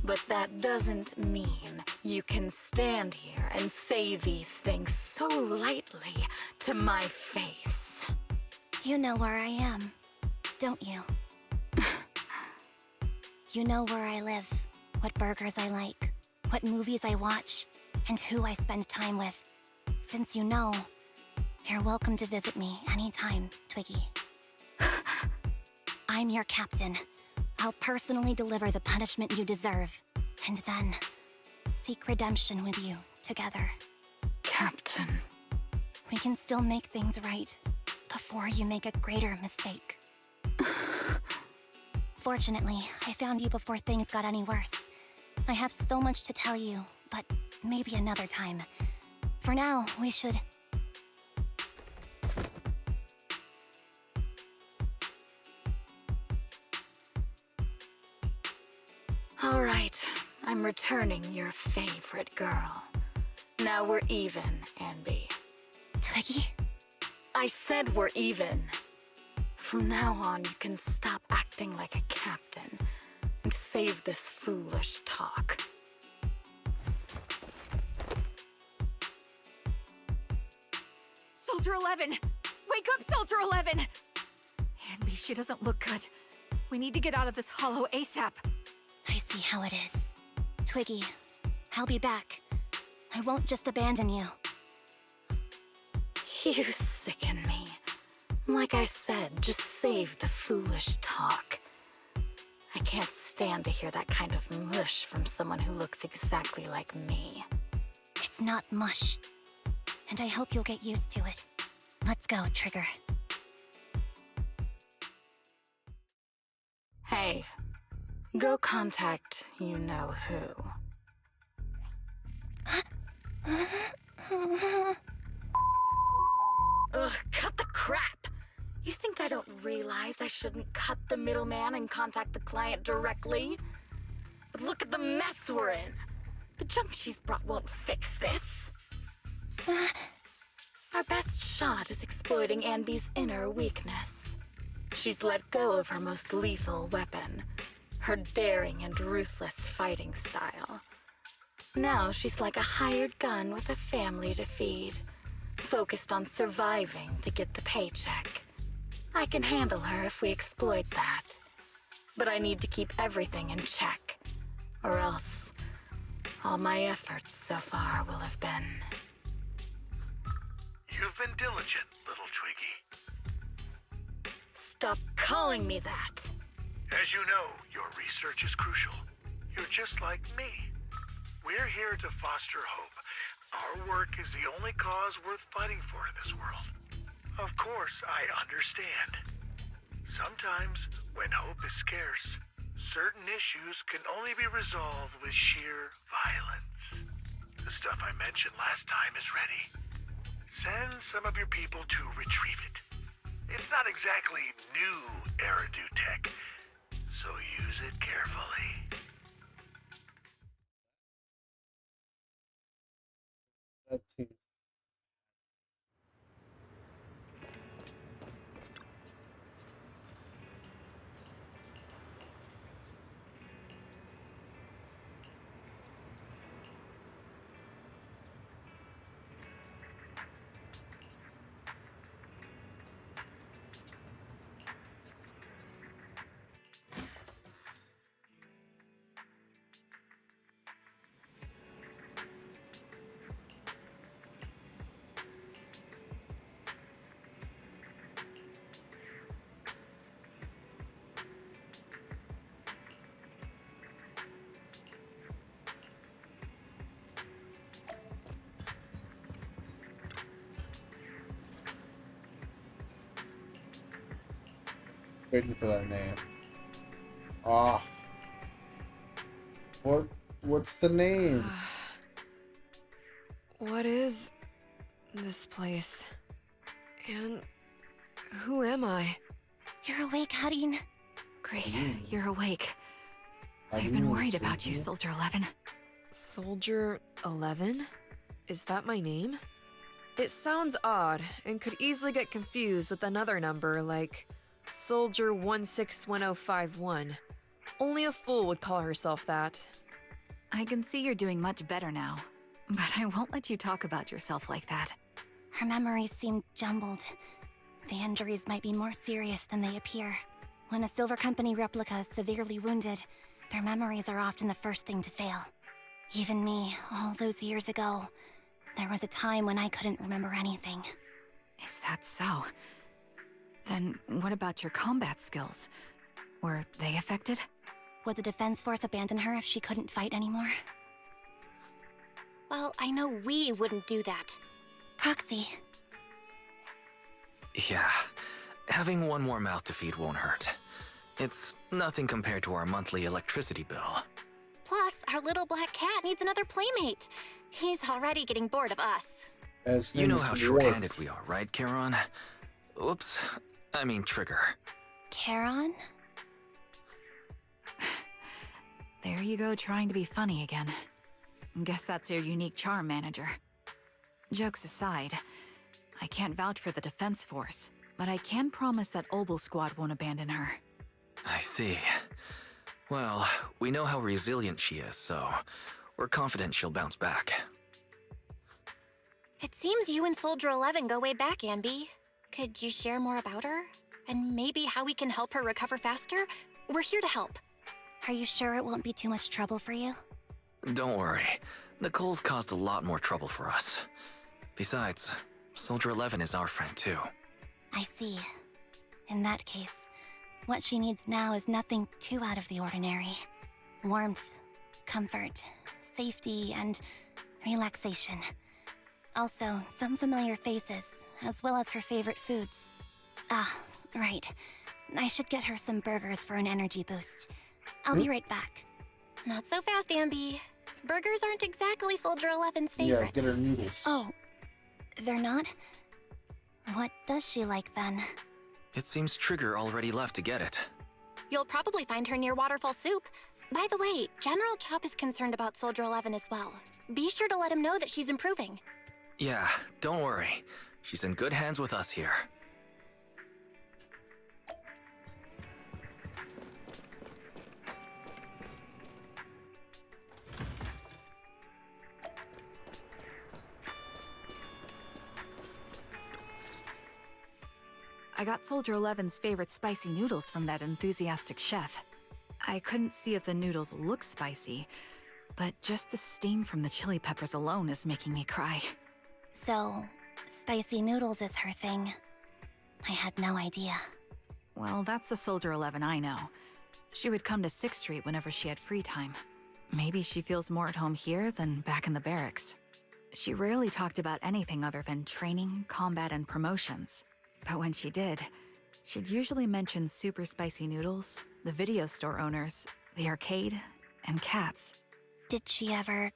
But that doesn't mean you can stand here and say these things so lightly to my face. You know where I am, don't you? You know where I live, what burgers I like, what movies I watch, and who I spend time with. Since you know, you're welcome to visit me anytime, Twiggy. I'm your captain. I'll personally deliver the punishment you deserve, and then seek redemption with you together. Captain. We can still make things right. before you make a greater mistake. Fortunately, I found you before things got any worse. I have so much to tell you, but maybe another time. For now, we should... All right, I'm returning your favorite girl. Now we're even, Anby. Twiggy? I said we're even. From now on, you can stop acting like a captain and save this foolish talk. Soldier 11! Wake up, Soldier 11! Anby, she doesn't look good. We need to get out of this hollow ASAP. I see how it is. Twiggy, I'll be back. I won't just abandon you. You sicken me. Like I said, just save the foolish talk. I can't stand to hear that kind of mush from someone who looks exactly like me. It's not mush. And I hope you'll get used to it. Let's go, Trigger. Hey, go contact you-know-who. Ugh, cut the crap! You think I don't realize I shouldn't cut the middleman and contact the client directly? But look at the mess we're in! The junk she's brought won't fix this. Our best shot is exploiting Anby's inner weakness. She's let go of her most lethal weapon, her daring and ruthless fighting style. Now she's like a hired gun with a family to feed, focused on surviving to get the paycheck. I can handle her if we exploit that. But I need to keep everything in check, or else all my efforts so far will have been... You've been diligent, little Twiggy. Stop calling me that! As you know, your research is crucial. You're just like me. We're here to foster hope. Our work is the only cause worth fighting for in this world. Of course, I understand. Sometimes, when hope is scarce, certain issues can only be resolved with sheer violence. The stuff I mentioned last time is ready. Send some of your people to retrieve it. It's not exactly new Eridu tech, so use it carefully. That seems waiting for that name. Ah. What's the name? What is this place? And who am I? You're awake, Harin. Great, you're awake. I've Harin, been worried about Twiggy. you, Soldier 11. Soldier 11? Is that my name? It sounds odd and could easily get confused with another number like Soldier 161051. Only a fool would call herself that. I can see you're doing much better now, but I won't let you talk about yourself like that. Her memories seem jumbled. The injuries might be more serious than they appear. When a Silver Company replica is severely wounded, their memories are often the first thing to fail. Even me, all those years ago, there was a time when I couldn't remember anything. Is that so? Then what about your combat skills? Were they affected? Would the Defense Force abandon her if she couldn't fight anymore? Well, I know we wouldn't do that. Proxy. Yeah, having one more mouth to feed won't hurt. It's nothing compared to our monthly electricity bill. Plus, our little black cat needs another playmate. He's already getting bored of us. As You know name's how Worf. short-handed we are, right, Charon? Oops, I mean Trigger. Charon? There you go, trying to be funny again. Guess that's your unique charm, manager. Jokes aside, I can't vouch for the defense force, but I can promise that Obel Squad won't abandon her. I see. Well, we know how resilient she is, so we're confident she'll bounce back. It seems you and Soldier 11 go way back, Anby. Could you share more about her? And maybe how we can help her recover faster? We're here to help. Are you sure it won't be too much trouble for you? Don't worry. Nicole's caused a lot more trouble for us. Besides, Soldier 11 is our friend too. I see. In that case, what she needs now is nothing too out of the ordinary. Warmth, comfort, safety, and relaxation. Also, some familiar faces, as well as her favorite foods. Ah, right. I should get her some burgers for an energy boost. I'll be right back. Not so fast, Anby. Burgers aren't exactly Soldier 11's Yeah, favorite. get her noodles. Oh, they're not? What does she like then? It seems Trigger already left to get it. You'll probably find her near Waterfall Soup. By the way, General Chop is concerned about Soldier 11 as well. Be sure to let him know that she's improving. Yeah, don't worry. She's in good hands with us here. I got Soldier 11's favorite spicy noodles from that enthusiastic chef. I couldn't see if the noodles look spicy, but just the steam from the chili peppers alone is making me cry. So, spicy noodles is her thing. I had no idea. Well, that's the Soldier 11 I know. She would come to 6th Street whenever she had free time. Maybe she feels more at home here than back in the barracks. She rarely talked about anything other than training, combat, and promotions. But when she did, she'd usually mention super spicy noodles, the video store owners, the arcade, and cats. Did she ever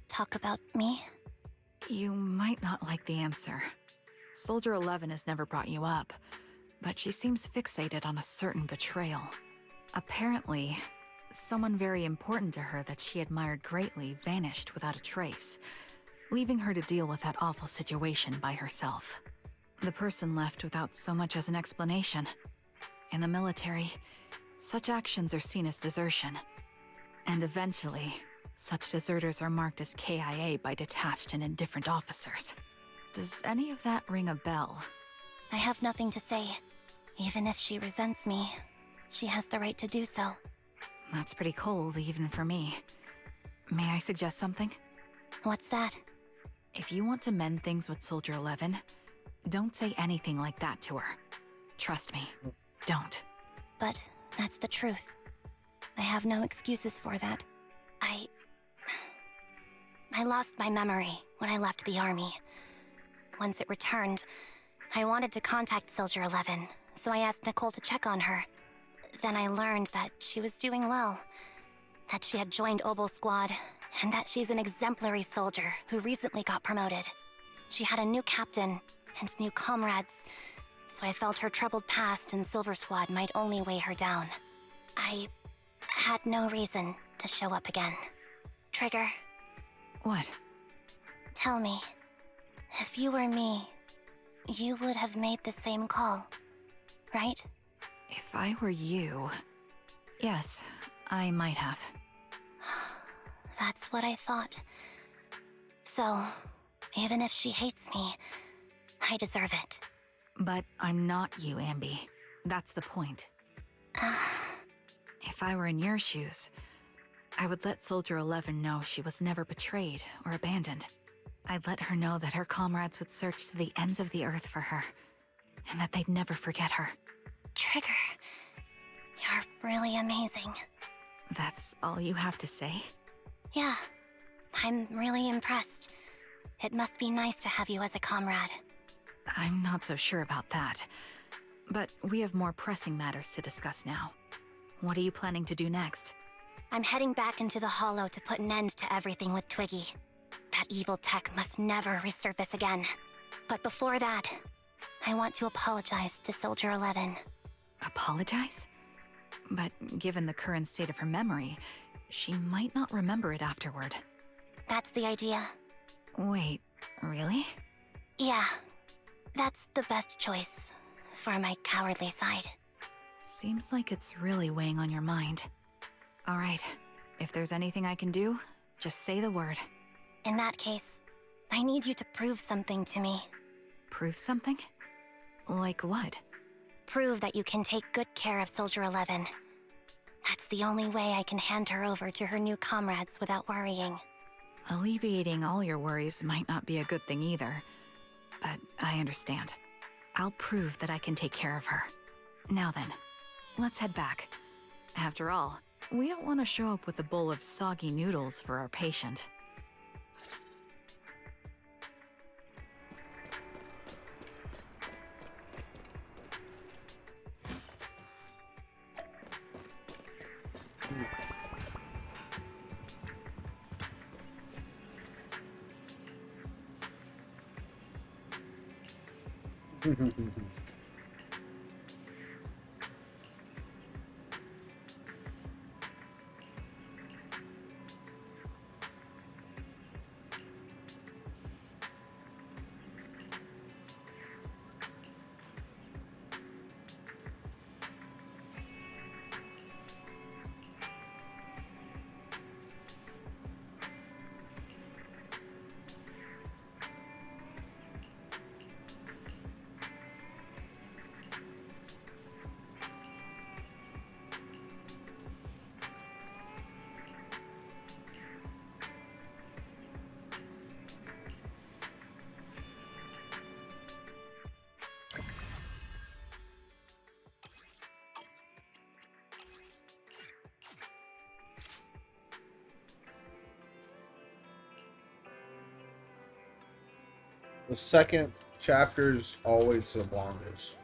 talk about me? You might not like the answer. Soldier 11 has never brought you up, but she seems fixated on a certain betrayal. Apparently, someone very important to her that she admired greatly vanished without a trace, leaving her to deal with that awful situation by herself. The person left without so much as an explanation. In the military, such actions are seen as desertion. And eventually, such deserters are marked as KIA by detached and indifferent officers. Does any of that ring a bell? I have nothing to say. Even if she resents me, she has the right to do so. That's pretty cold, even for me. May I suggest something? What's that? If you want to mend things with Soldier 11, don't say anything like that to her. Trust me, don't. But that's the truth. I have no excuses for that. I lost my memory when I left the army. Once it returned, I wanted to contact Soldier 11, so I asked Nicole to check on her. Then I learned that she was doing well, that she had joined Obel Squad, and that she's an exemplary soldier who recently got promoted. She had a new captain and new comrades, so I felt her troubled past in Silver Squad might only weigh her down. I had no reason to show up again. Trigger. What? Tell me, if you were me, you would have made the same call, right? If I were you... Yes, I might have. That's what I thought. So, even if she hates me, I deserve it. But I'm not you, Anby. That's the point. If I were in your shoes, I would let Soldier 11 know she was never betrayed or abandoned. I'd let her know that her comrades would search to the ends of the earth for her, and that they'd never forget her. Trigger, you're really amazing. That's all you have to say? Yeah, I'm really impressed. It must be nice to have you as a comrade. I'm not so sure about that. But we have more pressing matters to discuss now. What are you planning to do next? I'm heading back into the Hollow to put an end to everything with Twiggy. That evil tech must never resurface again. But before that, I want to apologize to Soldier 11. Apologize? But given the current state of her memory, she might not remember it afterward. That's the idea. Wait, really? Yeah, that's the best choice for my cowardly side. Seems like it's really weighing on your mind. All right, if there's anything I can do, just say the word. In that case, I need you to prove something to me. Prove something? Like what? Prove that you can take good care of Soldier 11. That's the only way I can hand her over to her new comrades without worrying. Alleviating all your worries might not be a good thing either. But I understand. I'll prove that I can take care of her. Now then, let's head back. After all, we don't want to show up with a bowl of soggy noodles for our patient. The second chapter is always the longest.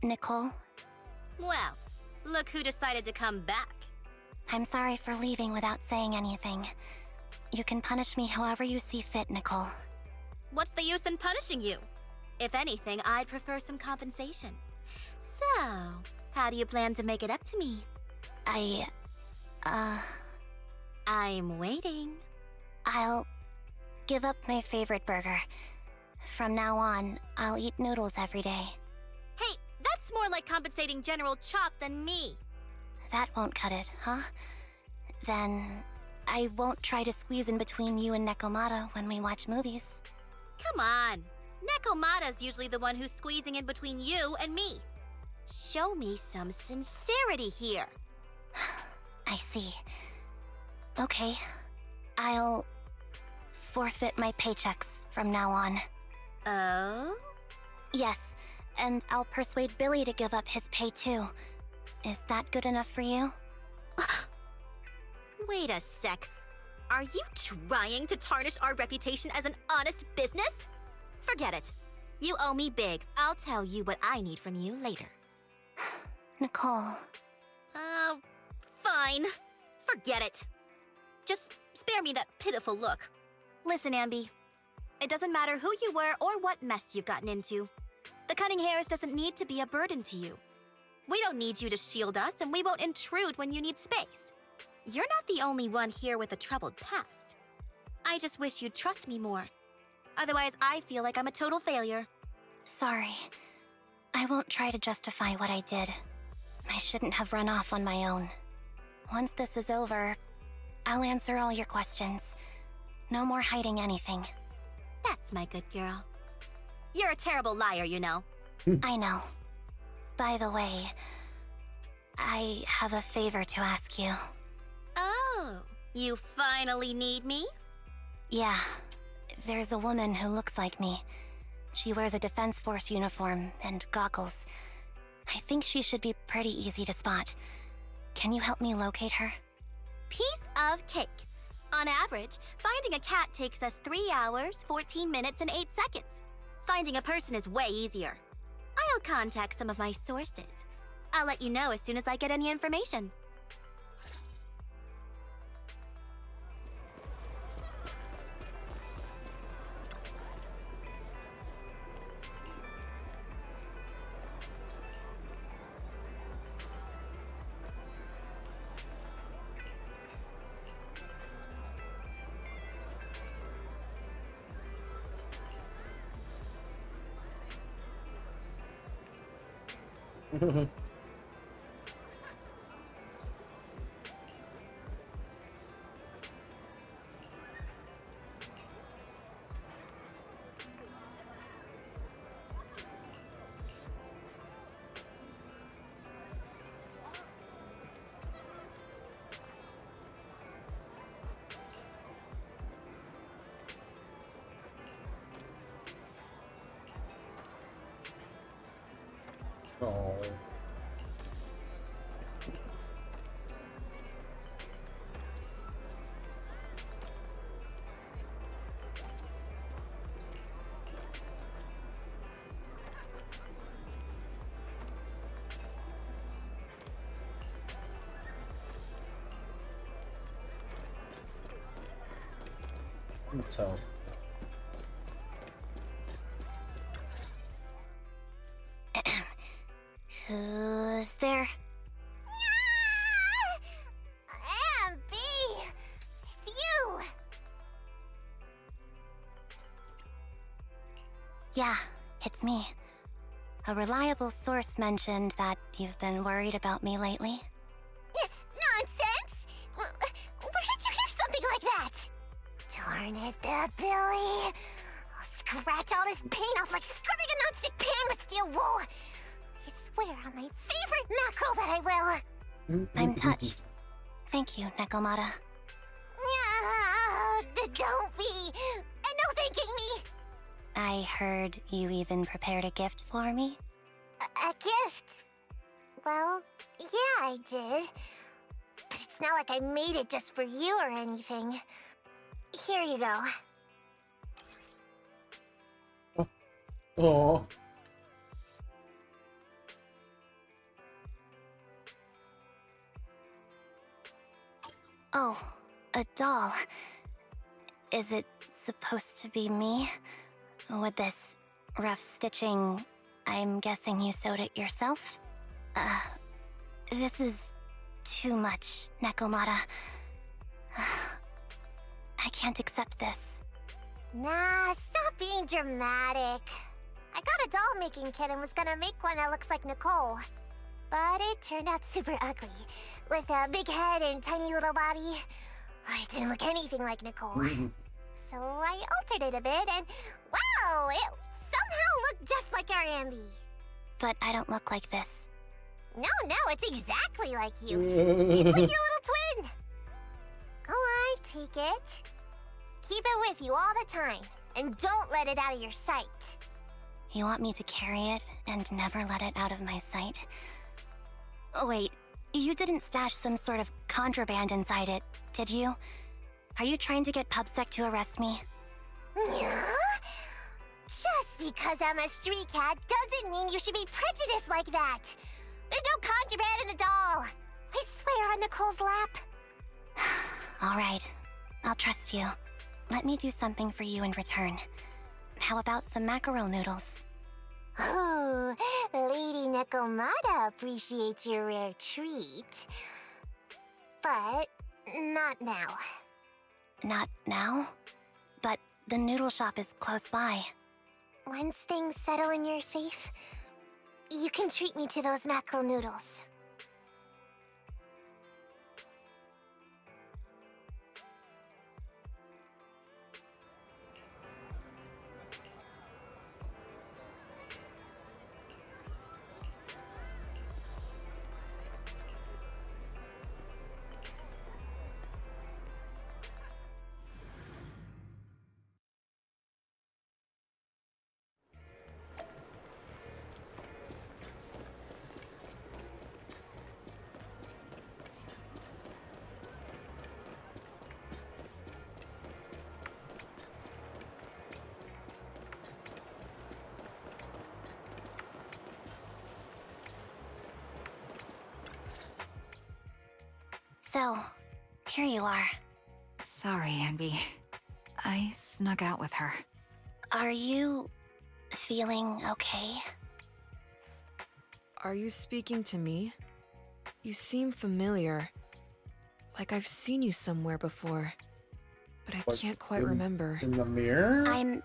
Nicole, Well, look who decided to come back. I'm sorry for leaving without saying anything. You can punish me however you see fit, Nicole. What's the use in punishing you? If anything, I'd prefer some compensation. So, how do you plan to make it up to me? I'm waiting. I'll give up my favorite burger. From now on, I'll eat noodles every day. Hey, that's more like compensating General Chop than me. That won't cut it, huh? Then I won't try to squeeze in between you and Nekomata when we watch movies. Come on. Nekomata's usually the one who's squeezing in between you and me. Show me some sincerity here. I see. Okay. I'll forfeit my paychecks from now on. Oh? Yes, and I'll persuade Billy to give up his pay too. Is that good enough for you? Wait a sec. Are you trying to tarnish our reputation as an honest business? Forget it. You owe me big. I'll tell you what I need from you later. Nicole. Fine. Forget it. Just spare me that pitiful look. Listen, Ambi. It doesn't matter who you were or what mess you've gotten into. The cunning hairs doesn't need to be a burden to you. We don't need you to shield us, and we won't intrude when you need space. You're not the only one here with a troubled past. I just wish you'd trust me more. Otherwise, I feel like I'm a total failure. Sorry. I won't try to justify what I did. I shouldn't have run off on my own. Once this is over, I'll answer all your questions. No more hiding anything. That's my good girl. You're a terrible liar, you know. I know. By the way, I have a favor to ask you. Oh, you finally need me? Yeah. There's a woman who looks like me. She wears a Defense Force uniform and goggles. I think she should be pretty easy to spot. Can you help me locate her? Piece of cake. On average, finding a cat takes us 3 hours, 14 minutes, and 8 seconds. Finding a person is way easier. I'll contact some of my sources. I'll let you know as soon as I get any information. Oh. Tell. Who's there? Ambi! It's you! Yeah, it's me. A reliable source mentioned that you've been worried about me lately. Nonsense! Where did you hear something like that? Darn it, that Billy. I'll scratch all this paint off like scrubbing a nonstick pan with steel wool. I swear on my favorite mackerel that I will. I'm touched. Thank you, Nekomata. Don't be. No thanking me. I heard you even prepared a gift for me. A gift? Well, yeah, I did. But it's not like I made it just for you or anything. Here you go. Oh. Oh, a doll. Is it supposed to be me? With this rough stitching, I'm guessing you sewed it yourself? This is too much, Nekomata. I can't accept this. Nah, stop being dramatic. I got a doll-making kit and was gonna make one that looks like Nicole. But it turned out super ugly, with a big head and tiny little body. It didn't look anything like Nicole. So I altered it a bit, and wow, it somehow looked just like our Ambi. But I don't look like this. No, it's exactly like you. It's like your little twin. Go on, take it. Keep it with you all the time, and don't let it out of your sight. You want me to carry it and never let it out of my sight? Oh, wait, you didn't stash some sort of contraband inside it, did you? Are you trying to get PubSec to arrest me? Yeah? Just because I'm a street cat doesn't mean you should be prejudiced like that. There's no contraband in the doll. I swear on Nicole's lap. All right, I'll trust you. Let me do something for you in return. How about some mackerel noodles? Oh, Lady Nekomata appreciates your rare treat. But not now. Not now? But the noodle shop is close by. Once things settle and you're safe, you can treat me to those mackerel noodles. So, here you are. Sorry, Anby. I snuck out with her. Are you feeling okay? Are you speaking to me? You seem familiar. Like I've seen you somewhere before. But I can't quite remember. In the mirror? I'm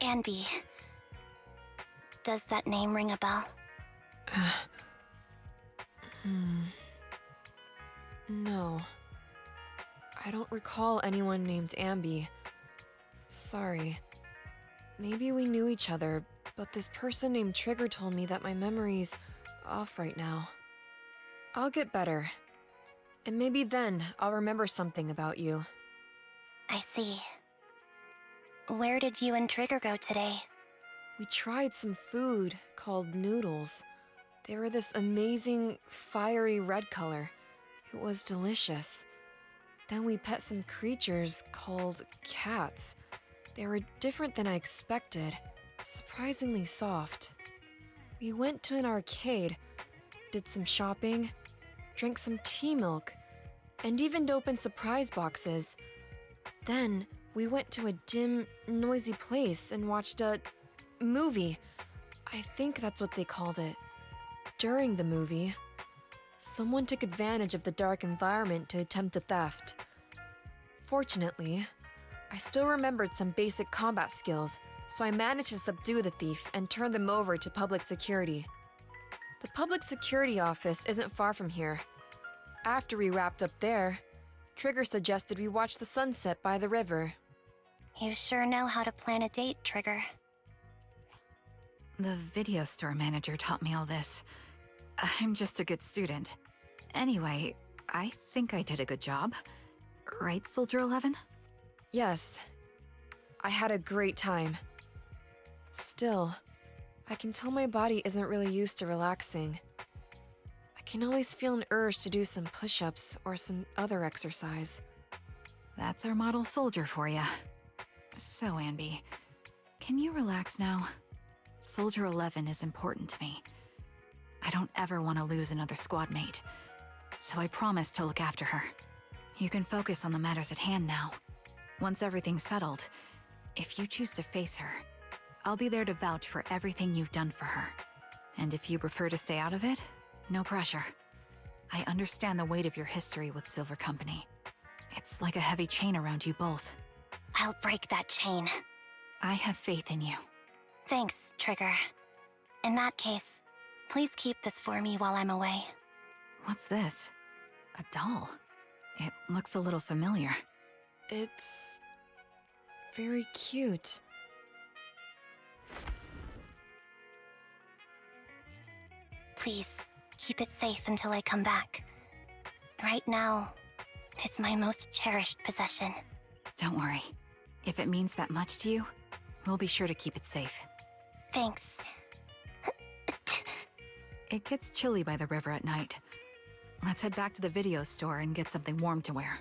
Anby. Does that name ring a bell? No. I don't recall anyone named Ambi. Sorry. Maybe we knew each other, but this person named Trigger told me that my memory's off right now. I'll get better. And maybe then I'll remember something about you. I see. Where did you and Trigger go today? We tried some food called noodles. They were this amazing, fiery red color. It was delicious. Then we pet some creatures called cats. They were different than I expected, surprisingly soft. We went to an arcade, did some shopping, drank some tea milk, and even opened surprise boxes. Then we went to a dim, noisy place and watched a movie. I think that's what they called it. During the movie, someone took advantage of the dark environment to attempt a theft. Fortunately, I still remembered some basic combat skills, so I managed to subdue the thief and turn them over to public security. The public security office isn't far from here. After we wrapped up there, Trigger suggested we watch the sunset by the river. You sure know how to plan a date, Trigger. The video store manager taught me all this. I'm just a good student. Anyway, I think I did a good job. Right, Soldier 11? Yes. I had a great time. Still, I can tell my body isn't really used to relaxing. I can always feel an urge to do some push-ups or some other exercise. That's our model soldier for ya. So, Anby, can you relax now? Soldier 11 is important to me. I don't ever want to lose another squad mate, so I promise to look after her. You can focus on the matters at hand now. Once everything's settled, if you choose to face her, I'll be there to vouch for everything you've done for her. And if you prefer to stay out of it, no pressure. I understand the weight of your history with Silver Company. It's like a heavy chain around you both. I'll break that chain. I have faith in you. Thanks, Trigger. In that case, please keep this for me while I'm away. What's this? A doll. It looks a little familiar. It's very cute. Please, keep it safe until I come back. Right now, it's my most cherished possession. Don't worry. If it means that much to you, we'll be sure to keep it safe. Thanks. It gets chilly by the river at night. Let's head back to the video store and get something warm to wear.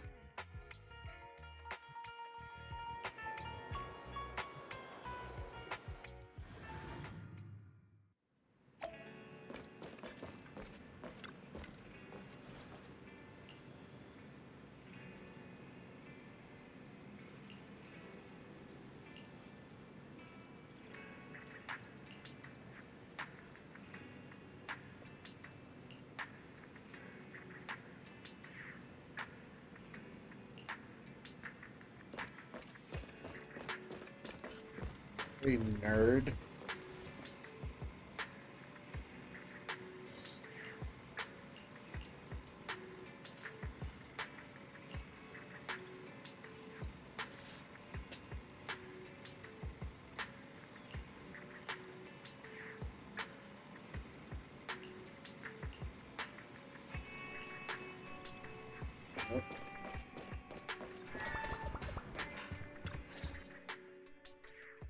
Hey, nerd.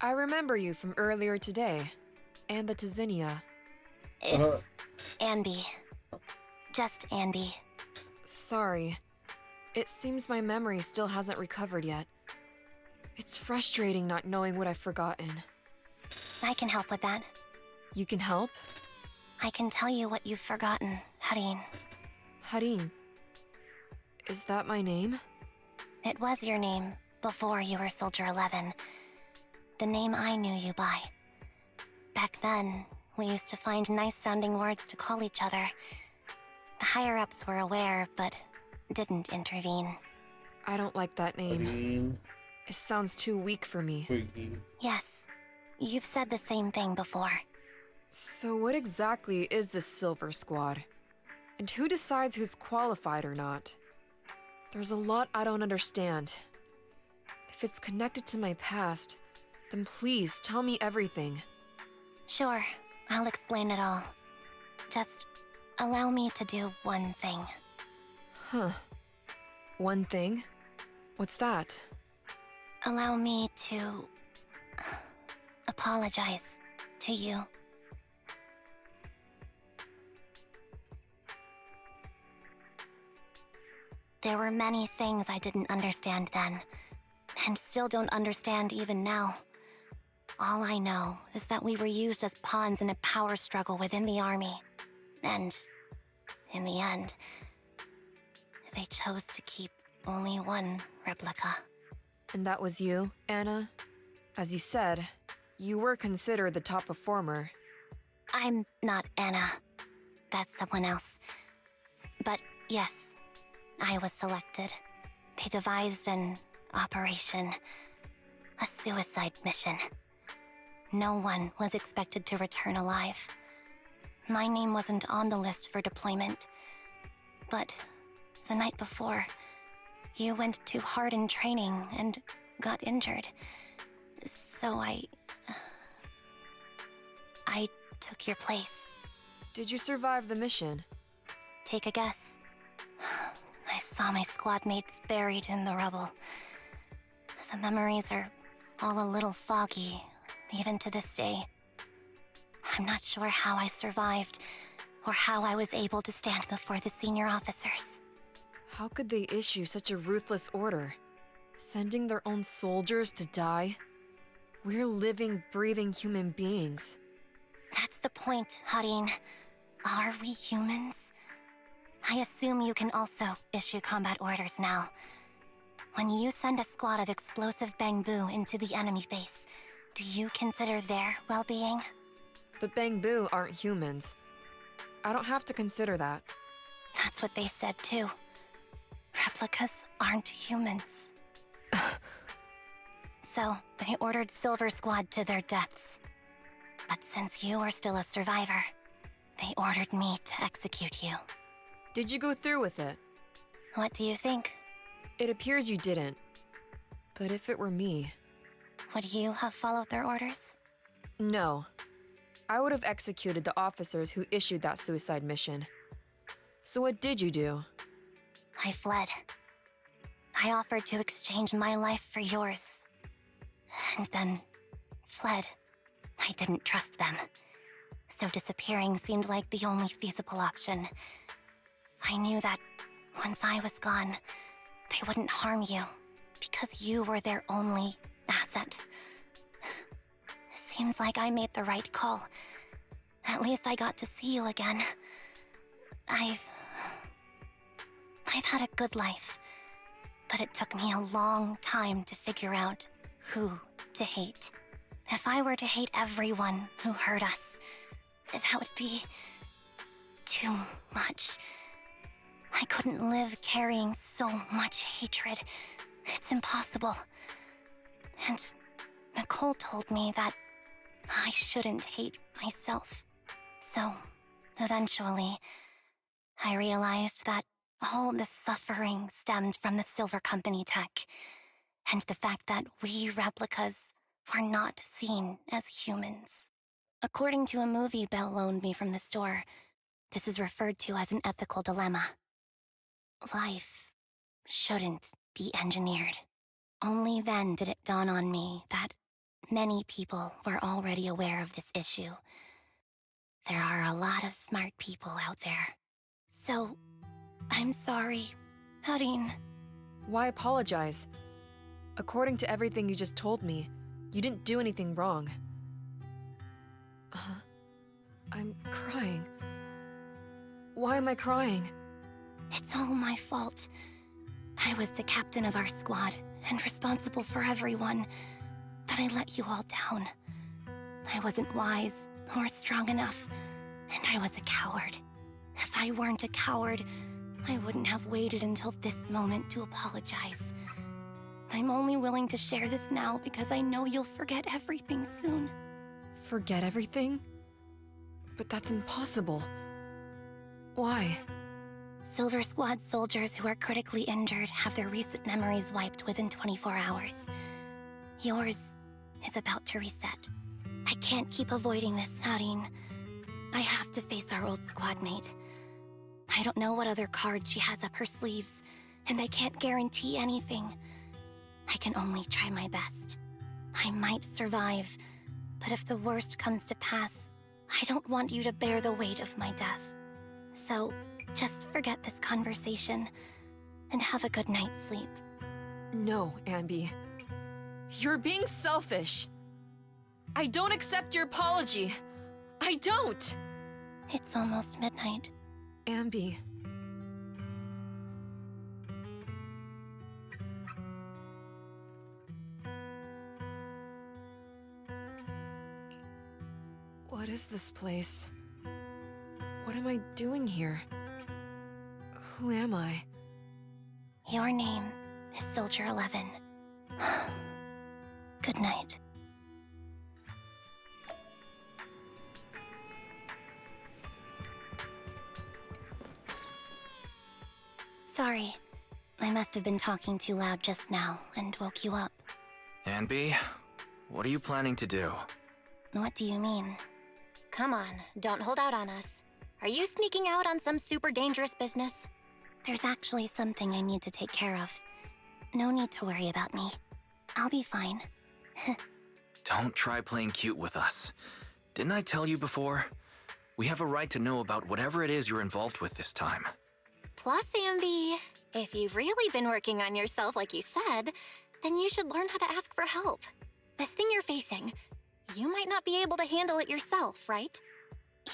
I remember you from earlier today. Ambitizinia. It's Anby. Just Anby. Sorry. It seems my memory still hasn't recovered yet. It's frustrating not knowing what I've forgotten. I can help with that. You can help? I can tell you what you've forgotten, Harin. Harin. Is that my name? It was your name before you were Soldier 11. The name I knew you by. Back then, we used to find nice-sounding words to call each other. The higher-ups were aware, but didn't intervene. I don't like that name. Harin. It sounds too weak for me. Twiggy. Yes, you've said the same thing before. So what exactly is this Silver Squad? And who decides who's qualified or not? There's a lot I don't understand. If it's connected to my past, then please tell me everything. Sure, I'll explain it all. Just allow me to do one thing. Huh. One thing? What's that? Allow me to apologize to you. There were many things I didn't understand then, and still don't understand even now. All I know is that we were used as pawns in a power struggle within the army. And, in the end, they chose to keep only one replica. And that was you, Anna? As you said, you were considered the top performer. I'm not Anna. That's someone else. But yes, I was selected. They devised an operation. A suicide mission. No one was expected to return alive. My name wasn't on the list for deployment. But the night before, you went too hard in training and got injured. So I took your place. Did you survive the mission? Take a guess. I saw my squad mates buried in the rubble. The memories are all a little foggy, even to this day. I'm not sure how I survived, or how I was able to stand before the senior officers. How could they issue such a ruthless order? Sending their own soldiers to die? We're living, breathing human beings. That's the point, Harin. Are we humans? I assume you can also issue combat orders now. When you send a squad of explosive Bangbu into the enemy base, do you consider their well-being? But Bangbu aren't humans. I don't have to consider that. That's what they said too. Replicas aren't humans. So, they ordered Silver Squad to their deaths. But since you are still a survivor, they ordered me to execute you. Did you go through with it? What do you think? It appears you didn't. But if it were me... Would you have followed their orders? No. I would have executed the officers who issued that suicide mission. So what did you do? I fled. I offered to exchange my life for yours. And then fled. I didn't trust them. So disappearing seemed like the only feasible option. I knew that once I was gone, they wouldn't harm you, because you were their only asset. Seems like I made the right call. At least I got to see you again. I've had a good life, but it took me a long time to figure out who to hate. If I were to hate everyone who hurt us, that would be too much. I couldn't live carrying so much hatred. It's impossible. And Nicole told me that I shouldn't hate myself. So, eventually, I realized that all the suffering stemmed from the Silver Company tech, and the fact that we replicas were not seen as humans. According to a movie Belle loaned me from the store, this is referred to as an ethical dilemma. Life shouldn't be engineered. Only then did it dawn on me that many people were already aware of this issue. There are a lot of smart people out there. So, I'm sorry, Harin. Why apologize? According to everything you just told me, you didn't do anything wrong. I'm crying. Why am I crying? It's all my fault. I was the captain of our squad and responsible for everyone, but I let you all down. I wasn't wise or strong enough, and I was a coward. If I weren't a coward, I wouldn't have waited until this moment to apologize. I'm only willing to share this now because I know you'll forget everything soon. Forget everything? But that's impossible. Why? Silver Squad soldiers who are critically injured have their recent memories wiped within 24 hours. Yours is about to reset. I can't keep avoiding this, Harin. I have to face our old squad mate. I don't know what other cards she has up her sleeves, and I can't guarantee anything. I can only try my best. I might survive, but if the worst comes to pass, I don't want you to bear the weight of my death. So, just forget this conversation, and have a good night's sleep. No, Ambi. You're being selfish. I don't accept your apology. I don't! It's almost midnight. Ambi. What is this place? What am I doing here? Who am I? Your name is Soldier 11. Good night. Sorry. I must have been talking too loud just now and woke you up. Anby, what are you planning to do? What do you mean? Come on, don't hold out on us. Are you sneaking out on some super dangerous business? There's actually something I need to take care of. No need to worry about me. I'll be fine. Don't try playing cute with us. Didn't I tell you before? We have a right to know about whatever it is you're involved with this time. Plus, Ambi, if you've really been working on yourself like you said, then you should learn how to ask for help. This thing you're facing, you might not be able to handle it yourself, right?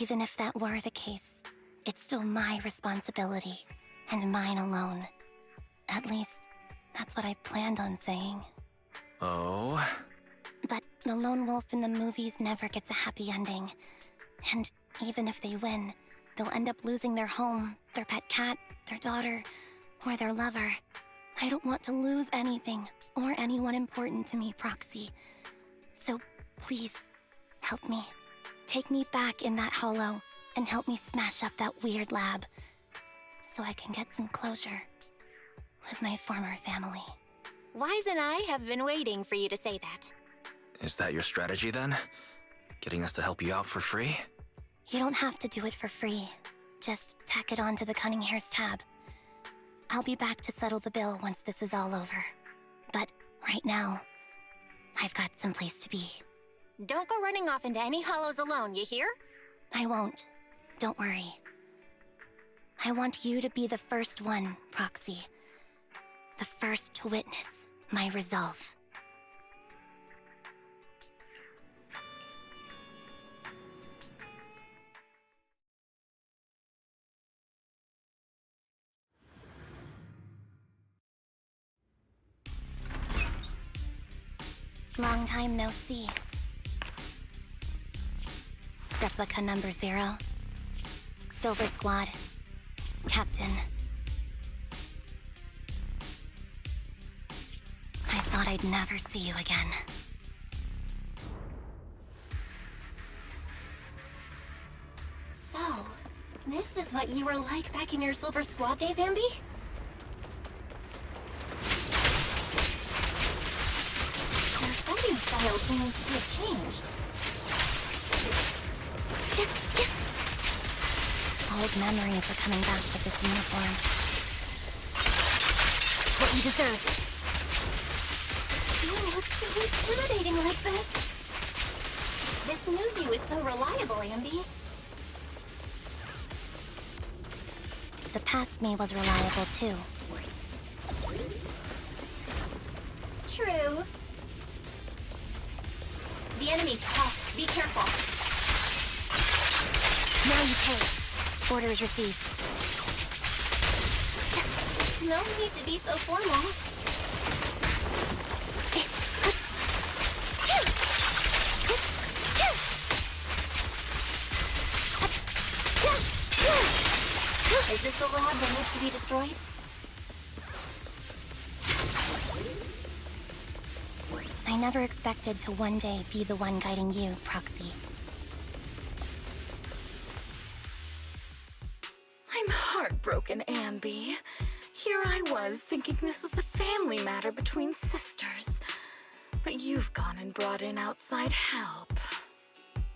Even if that were the case, it's still my responsibility, and mine alone. At least, that's what I planned on saying. Oh? But the lone wolf in the movies never gets a happy ending. And even if they win, they'll end up losing their home, their pet cat, their daughter, or their lover. I don't want to lose anything or anyone important to me, Proxy. So please, help me. Take me back in that hollow and help me smash up that weird lab so I can get some closure with my former family. Wise and I have been waiting for you to say that. Is that your strategy then? Getting us to help you out for free? You don't have to do it for free. Just tack it onto the Cunning Hair's tab. I'll be back to settle the bill once this is all over. But right now, I've got someplace to be. Don't go running off into any hollows alone, you hear? I won't. Don't worry. I want you to be the first one, Proxy. The first to witness my resolve. Long time no see. Replica number 0. Silver Squad. Captain. I thought I'd never see you again. So, this is what you were like back in your Silver Squad days, Ambi? Your fighting style seems to have changed. Old memories are coming back with this uniform. What you deserve. You look so intimidating like this. This new you is so reliable, Ambi. The past me was reliable too. True. The enemy's tough. Be careful. Now you pay. Orders received. No need to be so formal. Is this the lab that needs to be destroyed? I never expected to one day be the one guiding you, Proxy. I'm heartbroken, Ambi. Here I was, thinking this was a family matter between sisters. But you've gone and brought in outside help.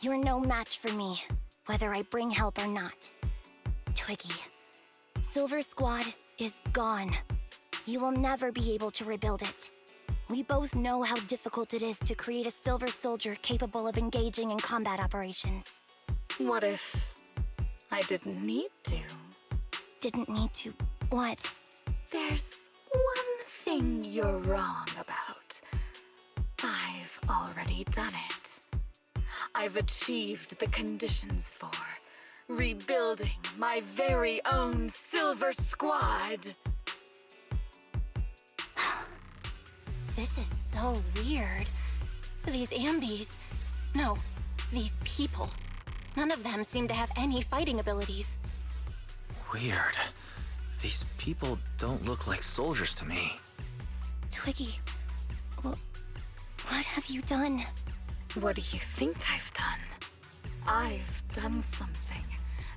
You're no match for me, whether I bring help or not. Twiggy, Silver Squad is gone. You will never be able to rebuild it. We both know how difficult it is to create a Silver Soldier capable of engaging in combat operations. What if I didn't need to? Didn't need to what? There's one thing you're wrong about. I've already done it. I've achieved the conditions for rebuilding my very own Silver Squad. This is so weird. These Ambis... No, these people. None of them seem to have any fighting abilities. Weird. These people don't look like soldiers to me. Twiggy, what have you done? What do you think I've done? I've done something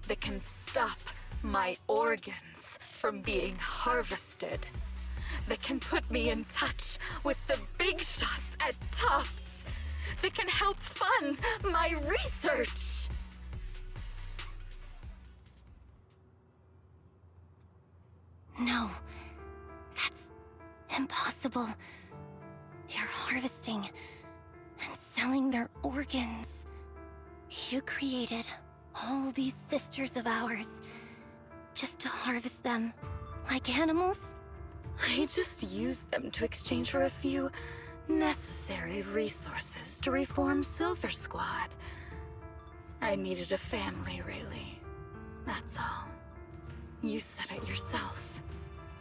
that can stop my organs from being harvested. That can put me in touch with the big shots at Tops. That can help fund my research. No, that's impossible. You're harvesting and selling their organs. You created all these sisters of ours just to harvest them like animals? I just used them to exchange for a few necessary resources to reform Silver Squad. I needed a family, really. That's all. You said it yourself.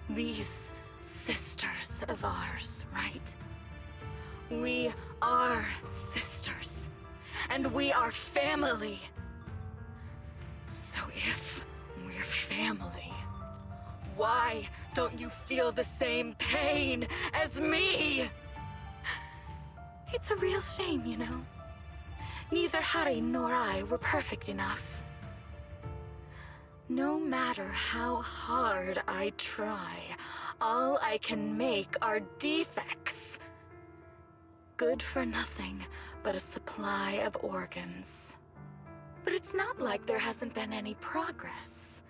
These sisters of ours, right? We are sisters. And we are family. So if we're family, Why don't you feel the same pain as me? It's a real shame, you know. Neither Hari nor I were perfect enough. No matter how hard I try, all I can make are defects. Good for nothing but a supply of organs. But it's not like there hasn't been any progress.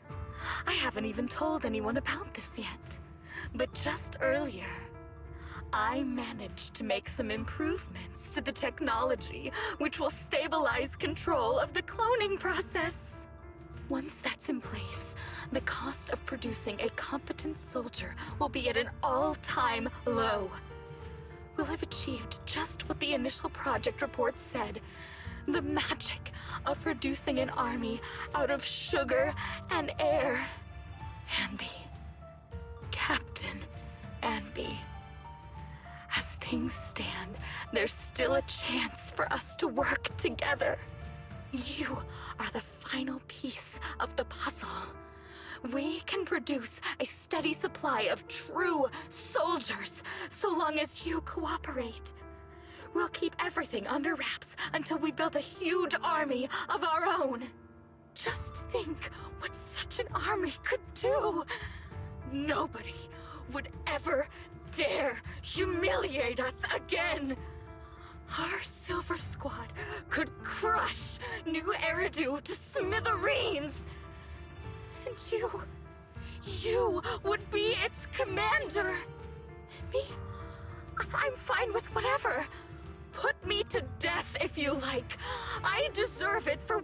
I haven't even told anyone about this yet. But just earlier, I managed to make some improvements to the technology, which will stabilize control of the cloning process. Once that's in place, the cost of producing a competent soldier will be at an all-time low. We'll have achieved just what the initial project report said. The magic of producing an army out of sugar and air. Anby. Captain Anby. As things stand, there's still a chance for us to work together. You are the final piece of the puzzle. We can produce a steady supply of true soldiers, so long as you cooperate. We'll keep everything under wraps until we build a huge army of our own. Just think what such an army could do. Nobody would ever dare humiliate us again. Our Silver Squad could crush New Eridu to smithereens. And you would be its commander. And me, I'm fine with whatever. Put me to death if you like. I deserve it for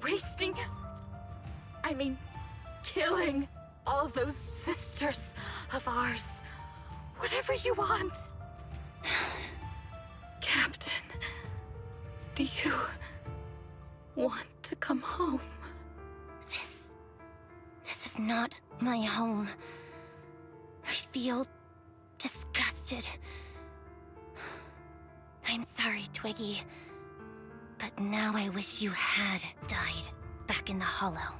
killing all those sisters of ours. Whatever you want. Captain, do you want to come home? This is not my home. I feel disgusted. I'm sorry, Twiggy. But now I wish you had died back in the Hollow.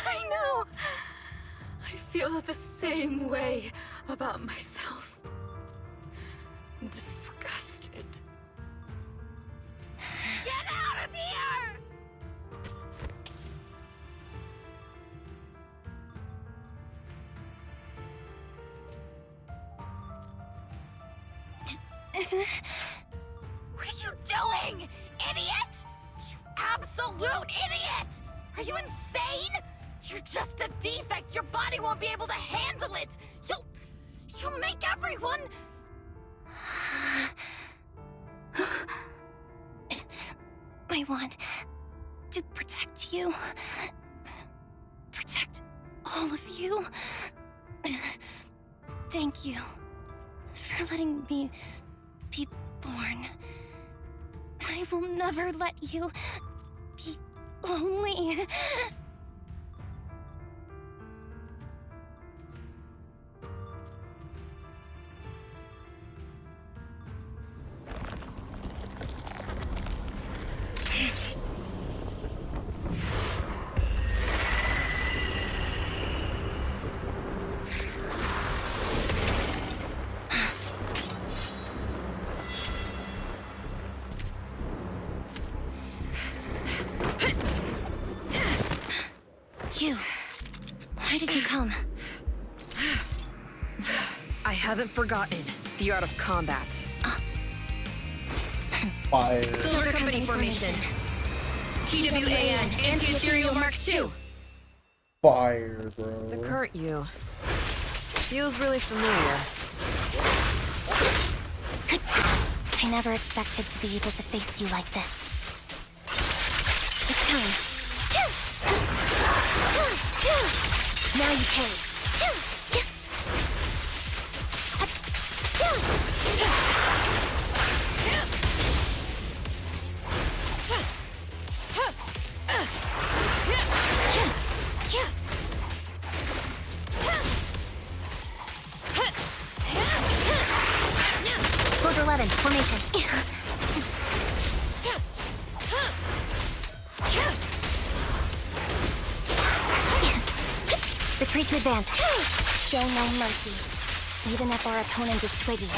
I know. I feel the same way about myself. Disgusted. Get out of here! What are you doing, idiot? You absolute idiot! Are you insane? You're just a defect. Your body won't be able to handle it. You'll make everyone... I want to protect you. Protect all of you. Thank you for letting me be born. I will never let you be lonely. You. Why did you come? I haven't forgotten the art of combat. Fire. Silver Company formation. TWAN, Anti-Ethereal Mark II. Fire, bro. The current you feels really familiar. I never expected to be able to face you like this. It's time. Now you can. Soldier 11, formation. Retreat to advance. Show no mercy, even if our opponent is twiggy.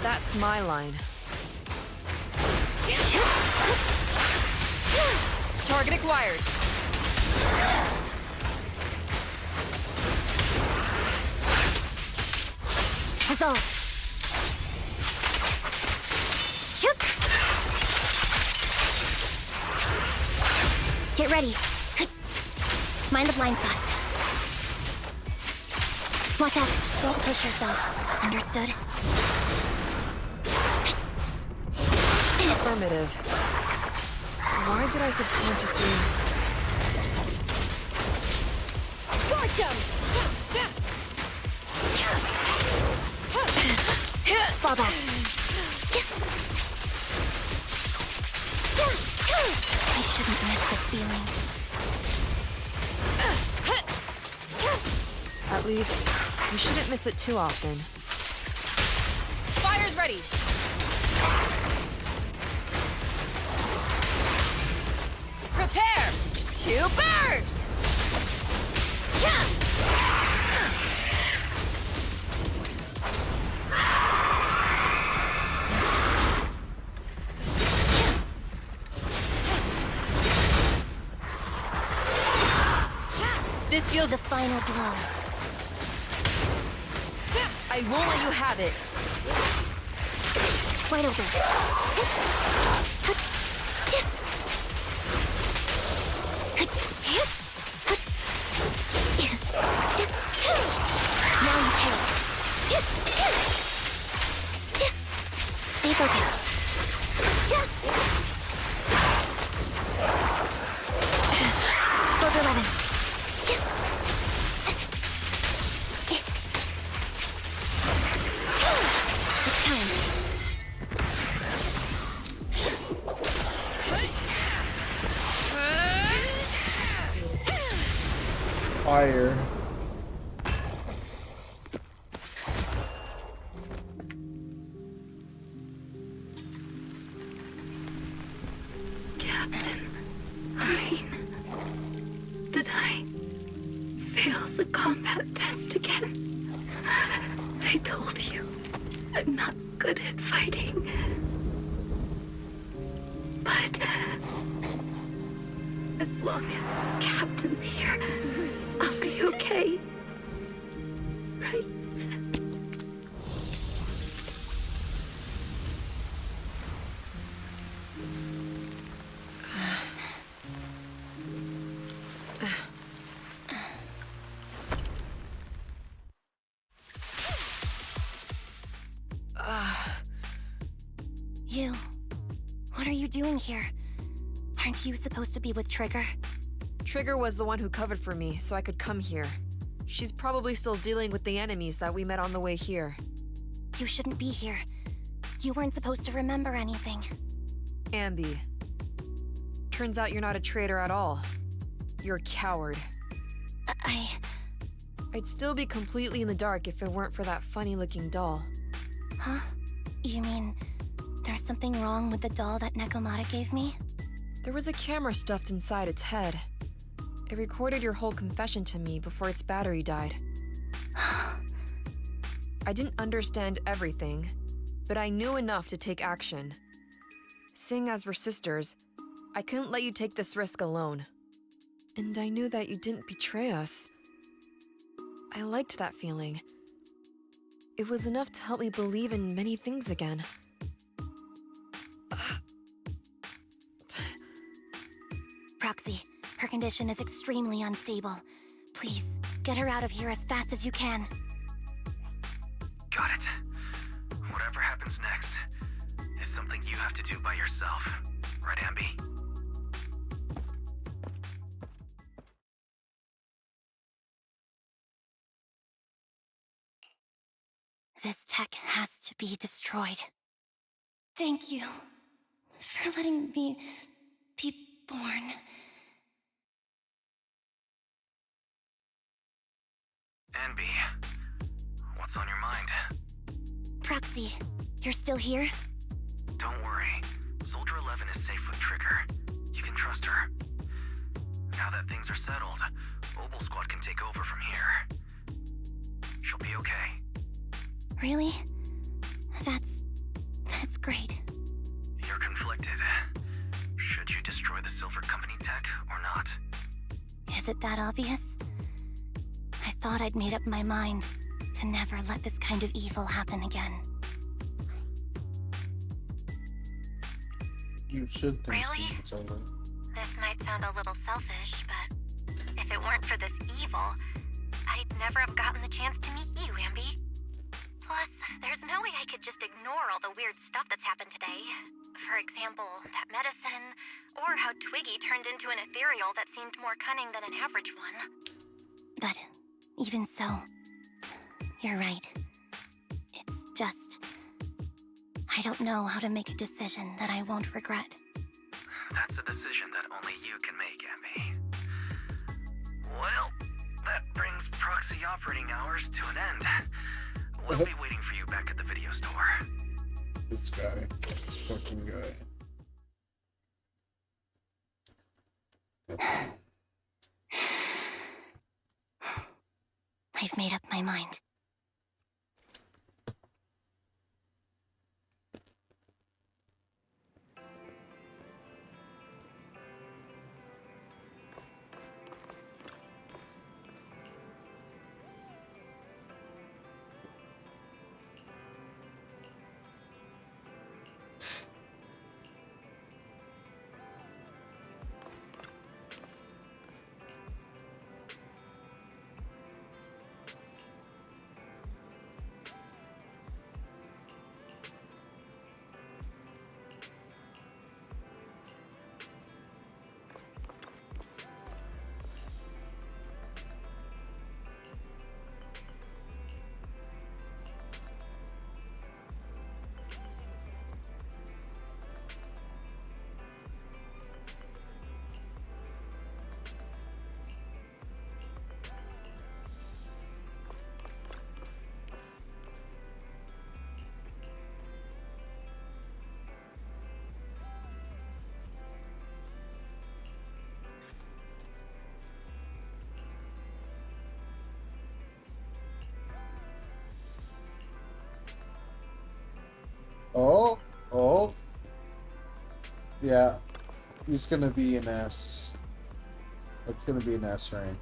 That's my line. Target acquired. Resolve. Get ready. Mind the blind spots. Watch out. Don't push yourself. Understood? Affirmative. Why did I subconsciously... Scorch 'em! Fall back. I shouldn't miss this feeling. At least, you shouldn't miss it too often. Fire's ready! Prepare to burn! This feels the final blow. I won't let you have it. Wide open. Now you parry. Stay focused. Soldier 11. It's time. Fire. Captain Hein, did I fail the combat test again? I told you, I'm not good at fighting. But as long as Captain's here, I'll be okay. Right? You. What are you doing here? Aren't you supposed to be with Trigger? Trigger was the one who covered for me, so I could come here. She's probably still dealing with the enemies that we met on the way here. You shouldn't be here. You weren't supposed to remember anything. Ambi. Turns out you're not a traitor at all. You're a coward. I'd still be completely in the dark if it weren't for that funny-looking doll. Huh? You mean there's something wrong with the doll that Nekomata gave me? There was a camera stuffed inside its head. It recorded your whole confession to me before its battery died. I didn't understand everything, but I knew enough to take action. Seeing as we're sisters, I couldn't let you take this risk alone. And I knew that you didn't betray us. I liked that feeling. It was enough to help me believe in many things again. Proxy, her condition is extremely unstable. Please, get her out of here as fast as you can. Got it. Whatever happens next is something you have to do by yourself. Right, Ambi? This tech has to be destroyed. Thank you for letting me be born. Ambi, what's on your mind? Proxy, you're still here? Don't worry. Soldier 11 is safe with Trigger. You can trust her. Now that things are settled, Mobile Squad can take over from here. She'll be okay. Really? That's great. You're conflicted. Should you destroy the Silver Company tech or not? Is it that obvious? I thought I'd made up my mind to never let this kind of evil happen again. You should think Really? it's over. This might sound a little selfish, but if it weren't for this evil, I'd never have gotten the chance to meet you, Ambi. Plus, there's no way I could just ignore all the weird stuff that's happened today. For example, that medicine, or how Twiggy turned into an ethereal that seemed more cunning than an average one. But even so, you're right. It's just... I don't know how to make a decision that I won't regret. That's a decision that only you can make, Ambi. Well, that brings proxy operating hours to an end. We'll be waiting for you back at the video store. This guy. This fucking guy. I've made up my mind. Oh. Yeah. He's gonna be an S. It's gonna be an S rank.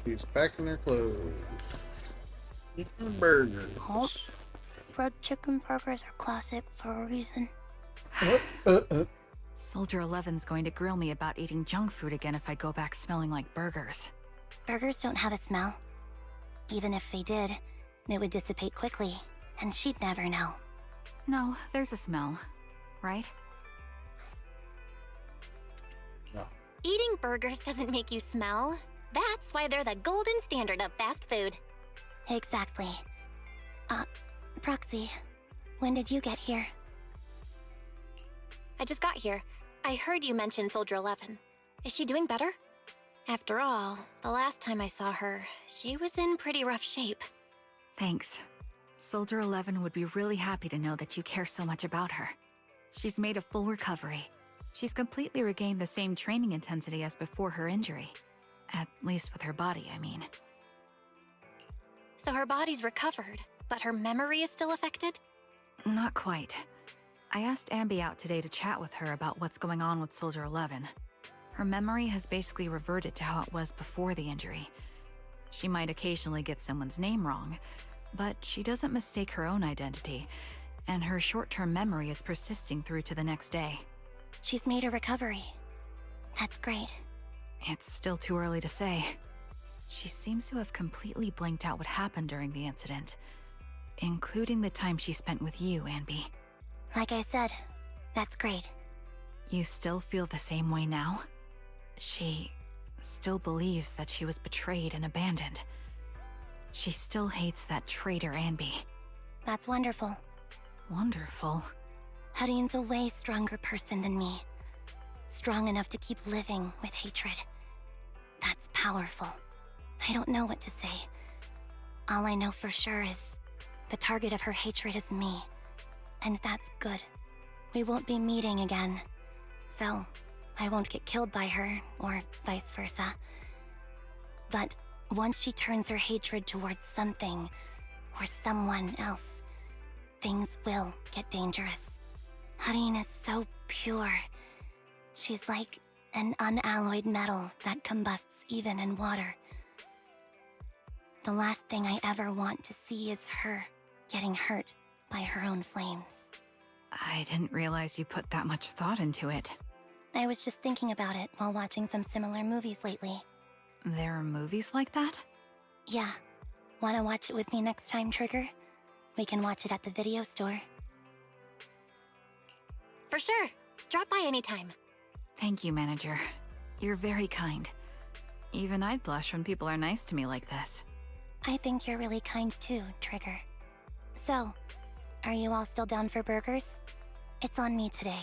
She's packing her clothes. Eating burgers. Oh, red chicken burgers are classic for a reason. Soldier 11's going to grill me about eating junk food again if I go back smelling like burgers. Burgers don't have a smell. Even if they did, it would dissipate quickly, and she'd never know. No, there's a smell, right? No. Eating burgers doesn't make you smell. That's why they're the golden standard of fast food. Exactly. Proxy, when did you get here? I just got here. I heard you mention Soldier 11. Is she doing better? After all, the last time I saw her, she was in pretty rough shape. Thanks. Soldier 11 would be really happy to know that you care so much about her. She's made a full recovery. She's completely regained the same training intensity as before her injury. At least with her body, I mean. So her body's recovered, but her memory is still affected? Not quite. I asked Ambi out today to chat with her about what's going on with Soldier 11. Her memory has basically reverted to how it was before the injury. She might occasionally get someone's name wrong, but she doesn't mistake her own identity, and her short-term memory is persisting through to the next day. She's made a recovery. That's great. It's still too early to say. She seems to have completely blanked out what happened during the incident, including the time she spent with you, Anby. Like I said, that's great. You still feel the same way now? She still believes that she was betrayed and abandoned. She still hates that traitor Anby. That's wonderful. Wonderful? Hudion's a way stronger person than me. Strong enough to keep living with hatred. That's powerful. I don't know what to say. All I know for sure is the target of her hatred is me. And that's good. We won't be meeting again. So, I won't get killed by her, or vice versa. But once she turns her hatred towards something, or someone else, things will get dangerous. Hudion is so pure. She's like an unalloyed metal that combusts even in water. The last thing I ever want to see is her getting hurt by her own flames. I didn't realize you put that much thought into it. I was just thinking about it while watching some similar movies lately. There are movies like that? Yeah. Wanna watch it with me next time, Trigger? We can watch it at the video store. For sure. Drop by anytime. Thank you, Manager. You're very kind. Even I'd blush when people are nice to me like this. I think you're really kind too, Trigger. So, are you all still down for burgers? It's on me today.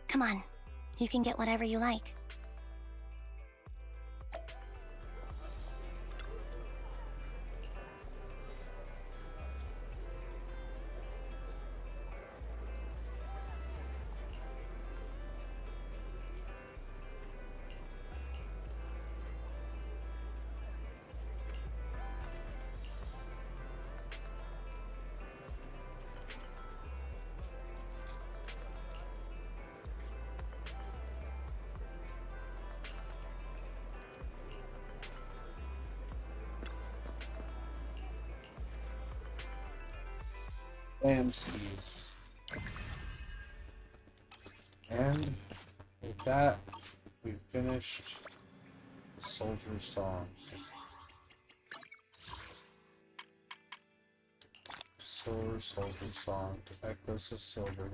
Come on, you can get whatever you like. Bamskis. And with that, we've finished the Soldier Song. Soldier Song. Echoes of Silver.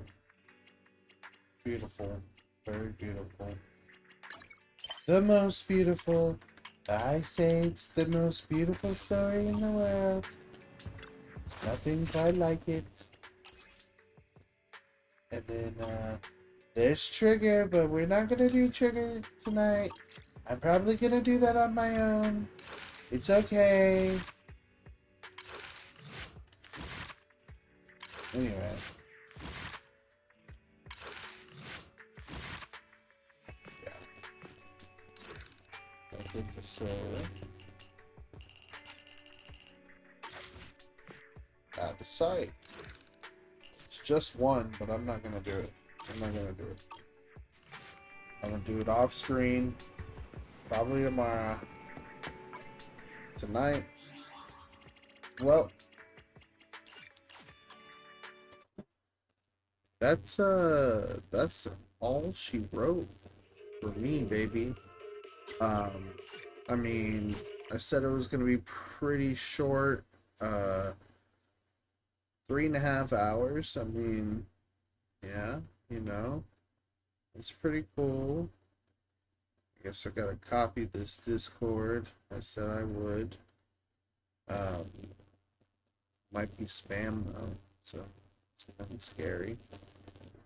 Beautiful. Very beautiful. The most beautiful. I say it's the most beautiful story in the world. There's nothing quite like it. And then, there's Trigger, but we're not gonna do Trigger tonight. I'm probably gonna do that on my own. It's okay. Anyway. Yeah. I think so. Out of sight. It's just one, but I'm not gonna do it. I'm not gonna do it. I'm gonna do it off screen. Probably tomorrow. Tonight. Well. That's all she wrote for me, baby. I mean, I said it was gonna be pretty short. 3.5 hours. I mean, yeah, you know, it's pretty cool. I guess I gotta copy this Discord. I said I would. Might be spam though, so it's nothing scary.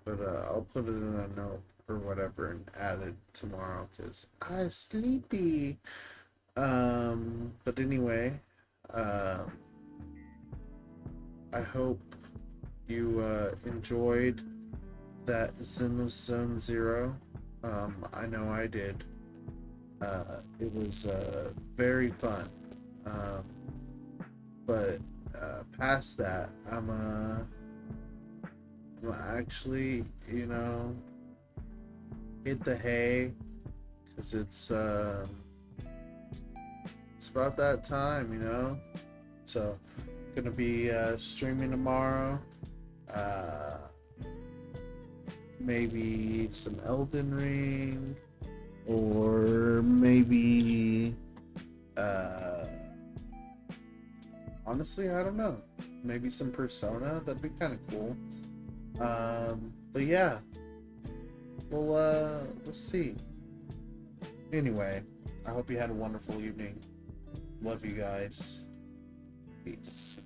But I'll put it in a note. or whatever and add it tomorrow because I'm sleepy. But anyway, I hope you enjoyed that Zenless Zone Zero. I know I did. It was very fun. But past that, I'm actually, hit the hay because it's about that time, So, gonna be streaming tomorrow. Maybe some Elden Ring, or maybe honestly, I don't know. Maybe some Persona. That'd be kind of cool. But yeah, we'll see. Anyway, I hope you had a wonderful evening. Love you guys. Peace.